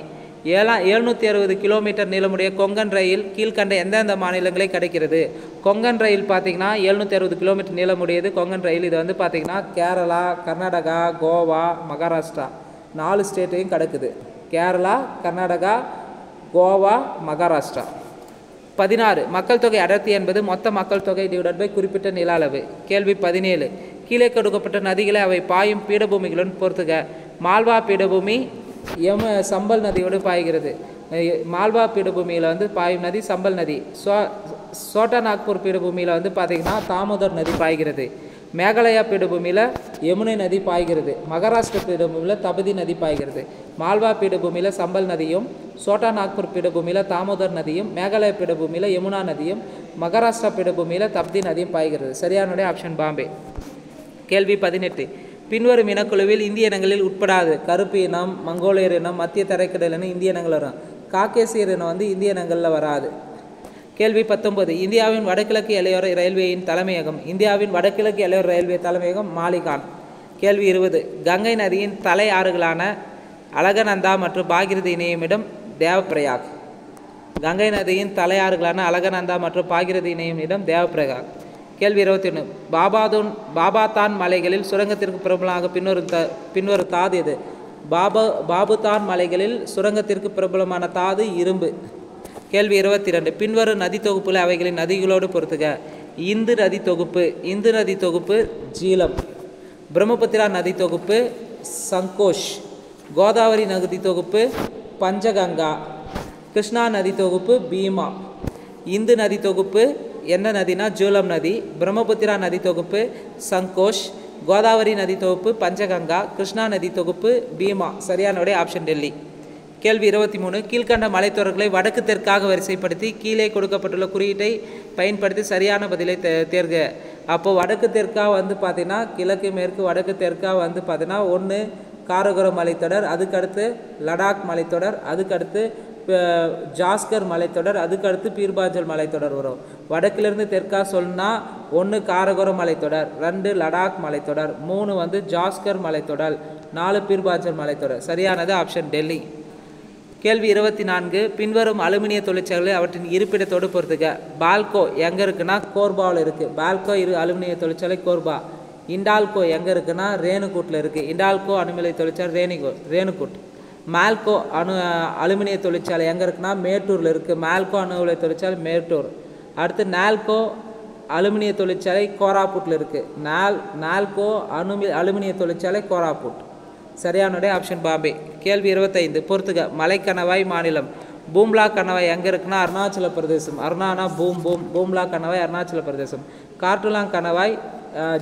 760 கிலோமீட்டர் நீளமுடைய கொங்கன் ரயில் கீழ்கண்ட எந்தெந்த மாநிலங்களை கிடைக்கிறது? கொங்கன் ரயில் பார்த்திங்கன்னா 760 கிலோமீட்டர் நீளமுடையது கொங்கன் ரயில். இது வந்து பார்த்திங்கன்னா கேரளா, கர்நாடகா, கோவா, மகாராஷ்டிரா 4 ஸ்டேட்டையும் கிடக்குது. கேரளா, கர்நாடகா, கோவா, மகாராஷ்டிரா. 16 மக்கள் தொகை அடர்த்தி என்பது மொத்த மக்கள் தொகை டிவைடட் பை குறிப்பிட்ட நில அளவு. கேள்வி 17 கீழே கொடுக்கப்பட்ட நதிகளை அவை பாயும் பீடபூமிகளுடன் பொறுத்துக. மால்வா பீடபூமி சம்பல் நதியோடு பாய்கிறது. மால்வா பீடபூமியில் வந்து பாயும் நதி சம்பல் நதி. சோட்டா நாக்பூர் பீடபூமியில் வந்து பார்த்திங்கன்னா தாமோதர் நதி பாய்கிறது. மேகாலயா பீடபூமியில் யமுனை நதி பாய்கிறது. மகாராஷ்டிரா பீடபூமியில் தபதி நதி பாய்கிறது. மால்வா பீடபூமியில் சம்பல் நதியும், சோட்டா நாக்பூர் பீடபூமியில் தாமோதர் நதியும், மேகாலயா பீடபூமியில் யமுனா நதியும், மகாராஷ்டிரா பீடபூமியில் தப்தி நதியும் பாய்கிறது. சரியானுடைய ஆப்ஷன் பாம்பே. கேள்வி 18 பின்வரும் இனக்குழுவில் இந்திய இனங்களில் உட்படாது. கருப்பு இனம், மங்கோலியர் இனம், மத்திய தரைக்கடல் இனம் இந்திய இனங்கள் வரும். காக்கேசியர் இனம் வந்து இந்திய இனங்களில் வராது. கேள்வி 19 இந்தியாவின் வடகிழக்கு எல்லையோர ரயில்வேயின் தலைமையகம். இந்தியாவின் வடகிழக்கு எல்லையோர ரயில்வே தலைமையகம் மாலிகான். கேள்வி 20 கங்கை நதியின் தலை ஆறுகளான அலகநந்தா மற்றும் பாகிரதி இணையும் இடம் தேவப்பிரயாக். கங்கை நதியின் தலையாறுகளான அலகநந்தா மற்றும் பாகிரதி இணையும் இடம் தேவப்பிரயாக். கேள்வி 21 பாபாதான் மலைகளில் சுரங்கத்திற்கு பிரபலமாக பின்வரும் தாது எது? பாபுதான் மலைகளில் சுரங்கத்திற்கு பிரபலமான தாது இரும்பு. கேள்வி 22 பின்வரும் நதி தொகுப்புல அவைகளின் நதிகளோடு பொறுத்துக. இந்து நதி தொகுப்பு ஜீலம். பிரம்மபுத்திரா நதி தொகுப்பு சங்கோஷ். கோதாவரி நதி தொகுப்பு பஞ்சகங்கா. கிருஷ்ணா நதி தொகுப்பு பீமா. இந்து நதி தொகுப்பு என்ன நதினா ஜூலம் நதி. பிரம்மபுத்திரா நதி தொகுப்பு சங்கோஷ். கோதாவரி நதி தொகுப்பு பஞ்சகங்கா. கிருஷ்ணா நதி தொகுப்பு பீமா. சரியானோடைய ஆப்ஷன் டெல்லி. கேள்வி 23 கீழ்கண்ட மலைத்தொடர்களை வடக்கு தெற்காக வரிசைப்படுத்தி கீழே கொடுக்கப்பட்டுள்ள குறியீட்டை பயன்படுத்தி சரியான பதிலை தேர்க. அப்போது வடக்கு தெற்காக வந்து பார்த்திங்கன்னா கிழக்கு மேற்கு வடக்கு தெற்காக வந்து பார்த்திங்கன்னா 1 காரகோரம் மலைத்தொடர், அதுக்கடுத்து லடாக் மலைத்தொடர், அதுக்கடுத்து ஜாஸ்கர் மலைத்தொடர், அதுக்கடுத்து பீர்பாஜல் மலைத்தொடர் வரும். வடக்கிலிருந்து தெற்காக சொன்னால் 1 காரகோரம் மலைத்தொடர், 2 லடாக் மலைத்தொடர், 3 வந்து ஜாஸ்கர் மலைத்தொடர், 4 பீர்பாஜல் மலைத்தொடர். சரியானது ஆப்ஷன் டெல்லி. கேள்வி 24 பின்வரும் அலுமினிய தொழிற்சாலை அவற்றின் இருப்பிடத்தோடு பொறுத்துக. பால்கோ எங்கே இருக்குன்னா கோர்பாவில் இருக்குது. பால்கோ அலுமினிய தொழிற்சாலை கோர்பா. இண்டால்கோ எங்கே இருக்குன்னா ரேணுகூட்டில் இருக்குது. இண்டால்கோ அணுமிலை தொழிற்சாலை ரேணுகூட். மால்கோ அலுமினிய தொழிற்சாலை எங்கே இருக்குன்னா மேட்டூரில் இருக்குது. மால்கோ அணுமிலை தொழிற்சாலை மேட்டூர். அடுத்து நால்கோ அலுமினிய தொழிற்சாலை கோராப்புட்டில் இருக்குது. நால்கோ அலுமினிய தொழிற்சாலை கோராப்புட். சரியானுடைய ஆப்ஷன் பாம்பே. கேள்வி 25 பொறுத்துக. மலைக்கணவாய் மாநிலம். பூம்லா கணவாய் எங்கே இருக்குன்னா அருணாச்சல பிரதேசம். அருணானா பூம்லா கணவாய் அருணாச்சல பிரதேசம். கார்டுலாங் கணவாய்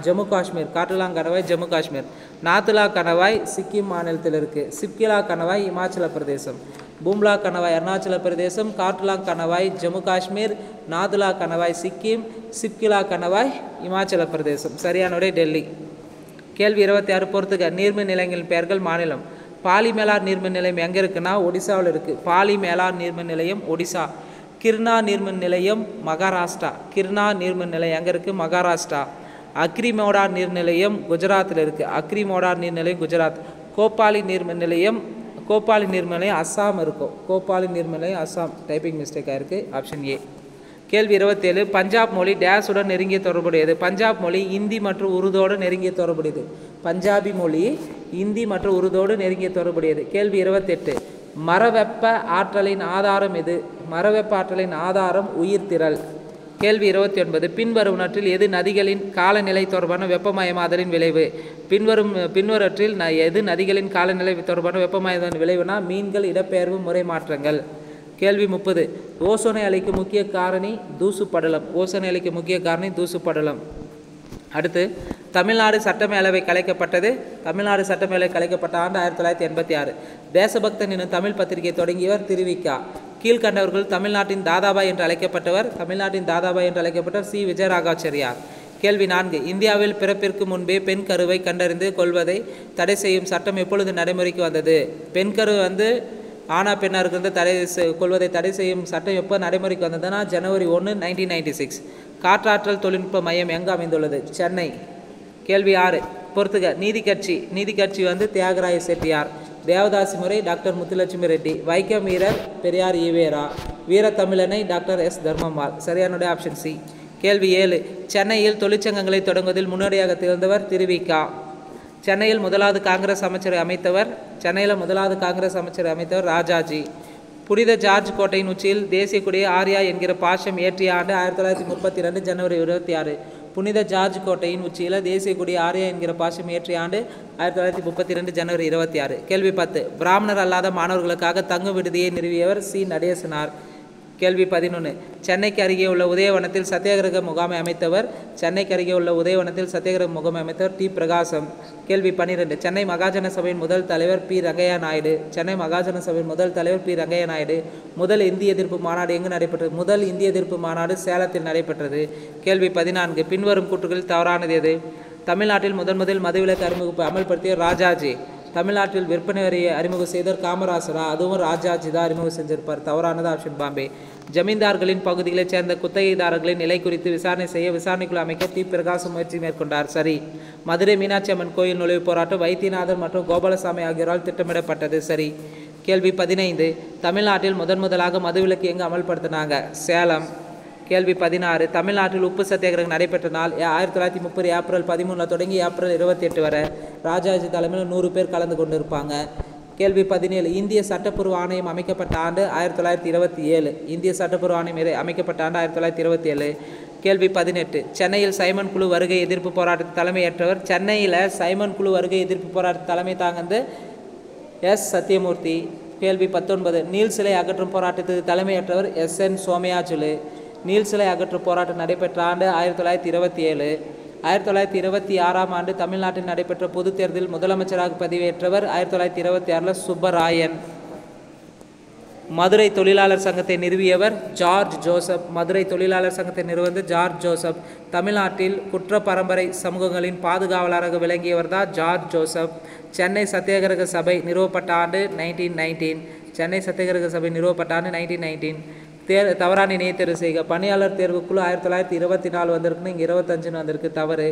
ஜம்மு காஷ்மீர். நாத்துலா கணவாய் சிக்கிம் மாநிலத்தில் இருக்குது. சிப்கிலா கணவாய் இமாச்சல பிரதேசம். பூம்லா கணவாய் அருணாச்சல பிரதேசம், கார்டுலாங் கணவாய் ஜம்மு காஷ்மீர், நாதுலா கணவாய் சிக்கிம், சிப்கிலா கணவாய் இமாச்சல பிரதேசம். சரியானுடைய டெல்லி. கேள்வி 26 பொறுத்துக. நீர்மின் நிலையங்களின் பெயர்கள் மாநிலம். பாலிமேலார் நீர்மின் நிலையம் எங்கே இருக்குன்னா ஒடிசாவில் இருக்குது. பாலிமேலார் நீர்மின் நிலையம் ஒடிசா. கிர்னா நீர்மின் நிலையம் மகாராஷ்டிரா. கிர்னா நீர்மின் நிலையம் எங்கே இருக்குது? மகாராஷ்டிரா. அக்ரிமோடார் நீர்நிலையம் குஜராத்தில் இருக்குது. அக்ரிமோடார் நீர்நிலையம் குஜராத். கோபாலி நீர்மின் நிலையம் அஸ்ஸாம் இருக்கும். கோபாலி நீர்மின் நிலையம் அஸ்ஸாம். டைப்பிங் மிஸ்டேக்காக இருக்குது. Option A. கேள்வி 27 பஞ்சாப் மொழி டேஸுடன் நெருங்கிய தொடர்புடையது. பஞ்சாப் மொழி இந்தி மற்றும் உருதோடு நெருங்கிய தொடர்புடையது. பஞ்சாபி மொழி இந்தி மற்றும் உருதோடு நெருங்கிய தொடர்புடையது. கேள்வி 28 மரவெப்ப ஆற்றலின் ஆதாரம் எது? மரவெப்ப ஆற்றலின் ஆதாரம் உயிர்த்திரள். கேள்வி 29 பின்வருவனற்றில் எது நதிகளின் காலநிலை தொடர்பான வெப்பமயமாதலின் விளைவு? பின்வரற்றில் எது நதிகளின் காலநிலை தொடர்பான வெப்பமயமாதலின் விளைவுனா மீன்கள் இடப்பெயர்வு முறை மாற்றங்கள். கேள்வி 30 ஓசோனை அலைக்கு முக்கிய காரணி தூசு படலம். ஓசோனை அலைக்கு முக்கிய காரணி தூசு படலம். அடுத்து தமிழ்நாடு சட்டமேலவை கலைக்கப்பட்டது. தமிழ்நாடு சட்டமேலவை கலைக்கப்பட்ட ஆண்டு 1986. தேசபக்தன் எனும் தமிழ் பத்திரிகை தொடங்கியவர் திருவிக்கா. கீழ்கண்டவர்கள் தமிழ்நாட்டின் தாதாபாய் என்று அழைக்கப்பட்டவர். தமிழ்நாட்டின் தாதாபாய் என்று அழைக்கப்பட்டவர் சி. விஜயராகாச்சாரியார். கேள்வி 4. இந்தியாவில் பிறப்பிற்கு முன்பே பெண் கருவை கண்டறிந்து கொள்வதை தடை செய்யும் சட்டம் எப்பொழுது நடைமுறைக்கு வந்தது? பெண் கரு ஆனா பெண்ணாக இருக்கிறது கொள்வதை தடை செய்யும் சட்டம் எப்போ நடைமுறைக்கு வந்ததுன்னா ஜனவரி 1, 1996. காற்றாற்றல் தொழில்நுட்ப மையம் எங்கே அமைந்துள்ளது? சென்னை. கேள்வி 6. பொறுத்துக. நீதி கட்சி தியாகராய செட்டியார். தேவதாசி முறை டாக்டர் முத்துலட்சுமி ரெட்டி. வைக்கம் வீரர் பெரியார் ஈவேரா. வீரத்தமிழனை டாக்டர் எஸ். தர்மம்மாள். சரியானுடைய ஆப்ஷன் சி. கேள்வி 7. சென்னையில் தொழிற்சங்கங்களை தொடங்குவதில் முன்னோடியாக திகழ்ந்தவர் திருவிக்கா. சென்னையில் முதலாவது காங்கிரஸ் அமைச்சரை அமைத்தவர் ராஜாஜி. புனித ஜார்ஜ் கோட்டையின் உச்சியில் தேசிய கொடியை ஆர்யா என்கிற பாஷம் ஏற்றிய ஆண்டு 1932 ஜனவரி 26. புனித ஜார்ஜ் கோட்டையின் உச்சியில் தேசிய கொடி ஆர்யா என்கிற பாஷம் ஏற்றிய ஆண்டு 1932 ஜனவரி 26. கேள்வி 10. பிராமணர் அல்லாத மாணவர்களுக்காக தங்கும் விடுதியை நிறுவியவர் சி. நடேசனார். கேள்வி 11. சென்னைக்கு அருகே உள்ள உதயவனத்தில் சத்தியாகிரக முகாமை அமைத்தவர் டி. பிரகாசம். கேள்வி 12. சென்னை மகாஜன சபையின் முதல் தலைவர் பி. ரங்கையா நாயுடு. முதல் இந்திய எதிர்ப்பு மாநாடு எங்கு நடைபெற்றது? முதல் இந்திய எதிர்ப்பு மாநாடு சேலத்தில் நடைபெற்றது. கேள்வி 14. பின்வரும் கூற்றுகளில் தவறானது எது? தமிழ்நாட்டில் முதல் மதுவிலக்கு அமல்படுத்திய ராஜாஜி. தமிழ்நாட்டில் விற்பனை வரியை அறிமுகம் செய்தவர் காமராசரா? அதுவும் ராஜாஜி தான் அறிமுகம் செஞ்சிருப்பார். தவறானது ஆப்ஷன் பாம்பே. ஜமீன்தார்களின் பகுதிகளைச் சேர்ந்த குத்தகைதாரர்களின் நிலை குறித்து விசாரணை செய்ய விசாரணைக்குழு அமைக்க டி. பிரகாசம் முயற்சி மேற்கொண்டார். சரி. மதுரை மீனாட்சி அம்மன் கோயில் நுழைவுப் போராட்டம் வைத்தியநாதன் மற்றும் கோபாலசாமி ஆகியோரால் திட்டமிடப்பட்டது. சரி. கேள்வி 15. தமிழ்நாட்டில் முதலாக மதுவிலக்கு எங்கு அமல்படுத்தினாங்க? சேலம். கேள்வி 16. தமிழ்நாட்டில் உப்பு சத்தியாகிரகம் நடைபெற்ற நாள் 1930 ஏப்ரல் 13 தொடங்கி ஏப்ரல் 28 வரை. ராஜாஜி தலைமையில் 100 பேர் கலந்து கொண்டிருப்பாங்க. கேள்வி 17. இந்திய சட்டப்பூர்வ ஆணையம் அமைக்கப்பட்ட ஆண்டு 1927. இந்திய சட்டப்பூர்வ ஆணையம் அமைக்கப்பட்ட ஆண்டு 1927. கேள்வி 18. சென்னையில் சைமன் குழு வருகை எதிர்ப்பு போராட்டத்தை தலைமையேற்றவர்? சென்னையில் சைமன் குழு வருகை எதிர்ப்பு போராட்டத்தை தலைமை தாங்கந்து எஸ். சத்தியமூர்த்தி. கேள்வி 19. நீல் சிலை அகற்றும் போராட்டத்துக்கு தலைமையேற்றவர் எஸ். என். சோமயாஜுலு. நீல் சிலை அகற்றும் போராட்டம் நடைபெற்ற ஆண்டு 1927. 1926 ஆண்டு தமிழ்நாட்டில் நடைபெற்ற பொதுத் தேர்தலில் முதலமைச்சராக பதவியேற்றவர் 1926 சுப்பராயன். மதுரை தொழிலாளர் சங்கத்தை நிறுவியவர் ஜார்ஜ் ஜோசப். தமிழ்நாட்டில் குற்ற பரம்பரை சமூகங்களின் பாதுகாவலராக விளங்கியவர் தான் ஜார்ஜ் ஜோசப். சென்னை சத்தியாகிரக சபை நிறுவப்பட்ட ஆண்டு 1919. தவறான இணைய தேர்வு செய்க. பணியாளர் தேர்வுக்குழு 1924 வந்திருக்குன்னு இங்கே 25 வந்திருக்கு. தவறு.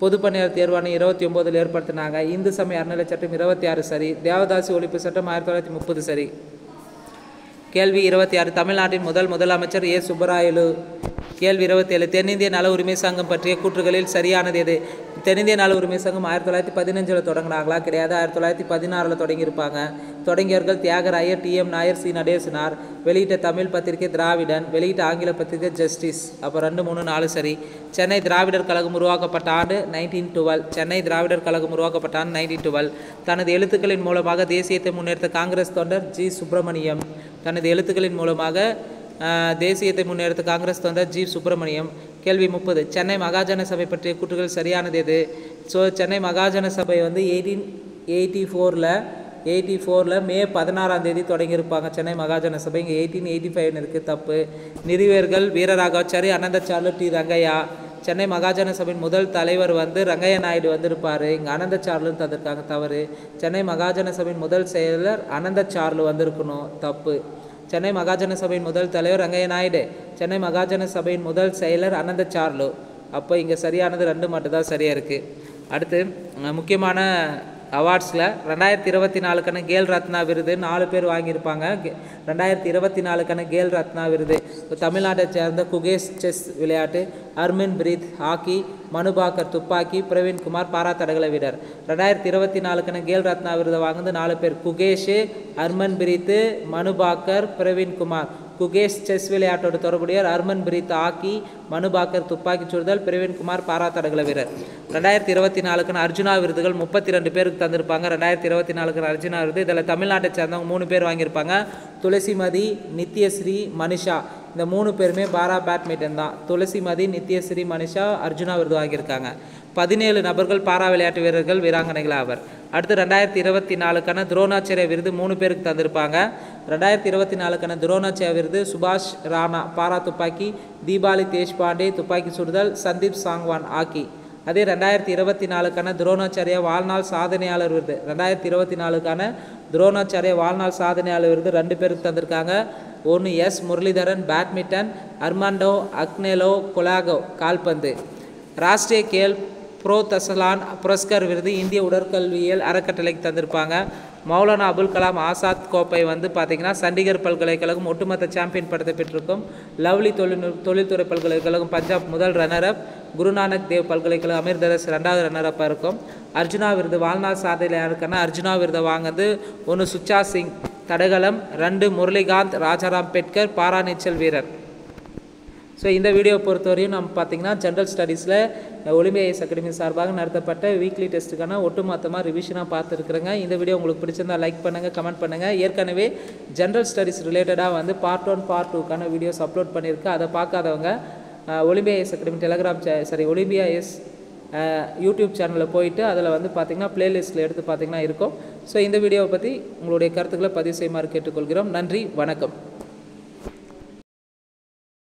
பொது பணியாளர் தேர்வான 29 ஏற்படுத்தினாங்க. இந்து சமய அறநிலை சட்டம் 26 சரி. தேவதாசி ஒழிப்பு சட்டம் 1930 சரி. கேள்வி 26. தமிழ்நாட்டின் முதலமைச்சர் ஏ. சுப்பராயலு. கேள்வி 27. தென்னிந்திய நல உரிமை சங்கம் பற்றிய கூற்றுகளில் சரியானது எது? தென்னிந்திய நல உரிமை சங்கம் 1915 தொடங்கினாங்களா? கிடையாது. 1916 தொடங்கியிருப்பாங்க. தொடங்கியவர்கள் தியாகராயர், டி.எம். நாயர், சி. நடேசனார். வெளியிட்ட தமிழ் பத்திரிகை திராவிடன். வெளியிட்ட ஆங்கில பத்திரிகை ஜஸ்டிஸ். அப்போ 2, 3, 4 சரி. சென்னை திராவிடர் கழகம் உருவாக்கப்பட்ட ஆண்டு 1912. தனது எழுத்துக்களின் மூலமாக தேசியத்தை முன்னெடுத்த காங்கிரஸ் தொண்டர் ஜி. சுப்பிரமணியம். கேள்வி 30. சென்னை மகாஜன சபை பற்றிய கூற்றுகள் சரியானது எது? சென்னை மகாஜன சபை 1884 மே 16 தொடங்கியிருப்பாங்க. சென்னை மகாஜன சபை. இங்கே 1885 இருக்குது. தப்பு. நிறுவியர்கள் வீரராகவாச்சாரி, அனந்தசார்லு, டி. ரங்கையா. சென்னை மகாஜன சபையின் முதல் தலைவர் ரங்கையா நாயுடு வந்திருப்பார். இங்கே அனந்தசார்லுன்னு தந்திருக்காங்க. தவறு. சென்னை மகாஜன சபையின் முதல் செயலர் அனந்தசார்லு வந்திருக்கணும். தப்பு. சென்னை மகாஜன சபையின் முதல் தலைவர் ரங்கையா நாயுடு. சென்னை மகாஜன சபையின் முதல் செயலர் அனந்தசார்லு. அப்போ இங்கே சரியானது 2 மட்டும்தான் சரியாக இருக்குது. அடுத்து முக்கியமான அவார்ட்ஸில் 2024க்கான கேல் ரத்னா விருது 4 பேர் வாங்கியிருப்பாங்க. 2024க்கான கேல் ரத்னா விருது தமிழ்நாட்டை சேர்ந்த குகேஷ் செஸ் விளையாட்டு, ஹர்மன் பிரீத் ஹாக்கி, மனுபாக்கர் துப்பாக்கி, பிரவீன்குமார் பாராத்தடகள வீரர். 2024க்கான கேல் ரத்னா விருதை வாங்குது 4 பேர். குகேஷ், ஹர்மன் பிரீத், மனுபாக்கர், பிரவீன்குமார். குகேஷ் செஸ் விளையாட்டோடு தொடர்புடையவர், ஹர்மன் பிரீத் ஹாக்கி, மனுபாக்கர் துப்பாக்கி சுடுதல், பிரவீன்குமார் பாராத்தடகள வீரர். 2024க்கான அர்ஜுனா விருதுகள் 32 பேருக்கு தந்திருப்பாங்க. 2024க்கான அர்ஜுனா விருது இதில் தமிழ்நாட்டை சேர்ந்தவங்க 3 பேர் வாங்கியிருப்பாங்க. துளசிமதி, நித்யஸ்ரீ, மனிஷா. இந்த 3 பேருமே பாரா பேட்மிண்டன் தான். துளசிமதி, நித்யஸ்ரீ, மனிஷா அர்ஜுனா விருது வாங்கியிருக்காங்க. 17 நபர்கள் பாரா விளையாட்டு வீரர்கள் வீராங்கனைகள் ஆவர். அடுத்து 2024க்கான துரோணாச்சாரிய விருது 3 பேருக்கு தந்திருப்பாங்க. 2024க்கான துரோணாச்சாரிய விருது சுபாஷ் ராணா பாரா துப்பாக்கி, தீபாவளி தேஷ்பாண்டே துப்பாக்கி சுடுதல், சந்தீப் சாங்வான் ஹாக்கி. அதே 2024க்கான துரோணாச்சாரிய வாழ்நாள் சாதனையாளர் விருது 2024க்கான துரோணாச்சாரிய வாழ்நாள் சாதனையாளர் விருது 2 பேருக்கு தந்திருக்காங்க. ஒன்று எஸ் முரளிதரன் பேட்மிண்டன், அர்மாண்டோ அக்னேலோ கொலாகோ கால்பந்து. ராஷ்டிரிய கேல் புரோதசலான் புரஸ்கார் விருது இந்திய உடற்கல்வியியல் அறக்கட்டளைக்கு தந்திருப்பாங்க. மௌலானா அபுல் கலாம் ஆசாத் கோப்பை வந்து பார்த்திங்கன்னா சண்டிகர் பல்கலைக்கழகம் ஒட்டுமொத்த சாம்பியன் பட்டத்தை பெற்றிருக்கும். லவ்லி தொழில்துறை பல்கலைக்கழகம் பஞ்சாப் முதல் ரன்னரப், குருநானக் தேவ் பல்கலைக்கழகம் அமிர்தரஸ் 2வது ரன்னரப்பாக இருக்கும். அர்ஜுனா விருது வாழ்நாள் சாதனையாளருக்கான அர்ஜுனா விருதை வாங்குறது 1 சுச்சா சிங் தடகளம், 2 முரளிகாந்த் ராஜாராம் பெட்கர் பாரா நீச்சல் வீரர். ஸோ இந்த வீடியோ பொறுத்தவரையும் நம்ம பார்த்திங்கன்னா ஜென்ரல் ஸ்டடீஸில் ஒலிம்பியா ஐஏஎஸ் அகாடமி சார்பாக நடத்தப்பட்ட வீக்லி டெஸ்ட்டுக்கான ஒட்டுமொத்தமாக ரிவிஷனாக பார்த்துருக்குறேங்க. இந்த வீடியோ உங்களுக்கு பிடிச்சிருந்தா லைக் பண்ணுங்கள், கமெண்ட் பண்ணுங்கள். ஏற்கனவே ஜென்ரல் ஸ்டடீஸ் ரிலேட்டடாக வந்து பார்ட் 1 பார்ட் 2க்கான வீடியோஸ் அப்லோட் பண்ணியிருக்கேன். அதை பார்க்காதவங்க Olympia IAS academy Olympia IAS YouTube சேனலில் போயிட்டு அதில் வந்து பார்த்திங்கன்னா ப்ளேலிஸ்ட்டில் எடுத்து பார்த்திங்கன்னா இருக்கும். ஸோ இந்த வீடியோவை பற்றி உங்களுடைய கருத்துக்களை பதிவு செய்யுமாறு கேட்டுக்கொள்கிறோம். நன்றி, வணக்கம்.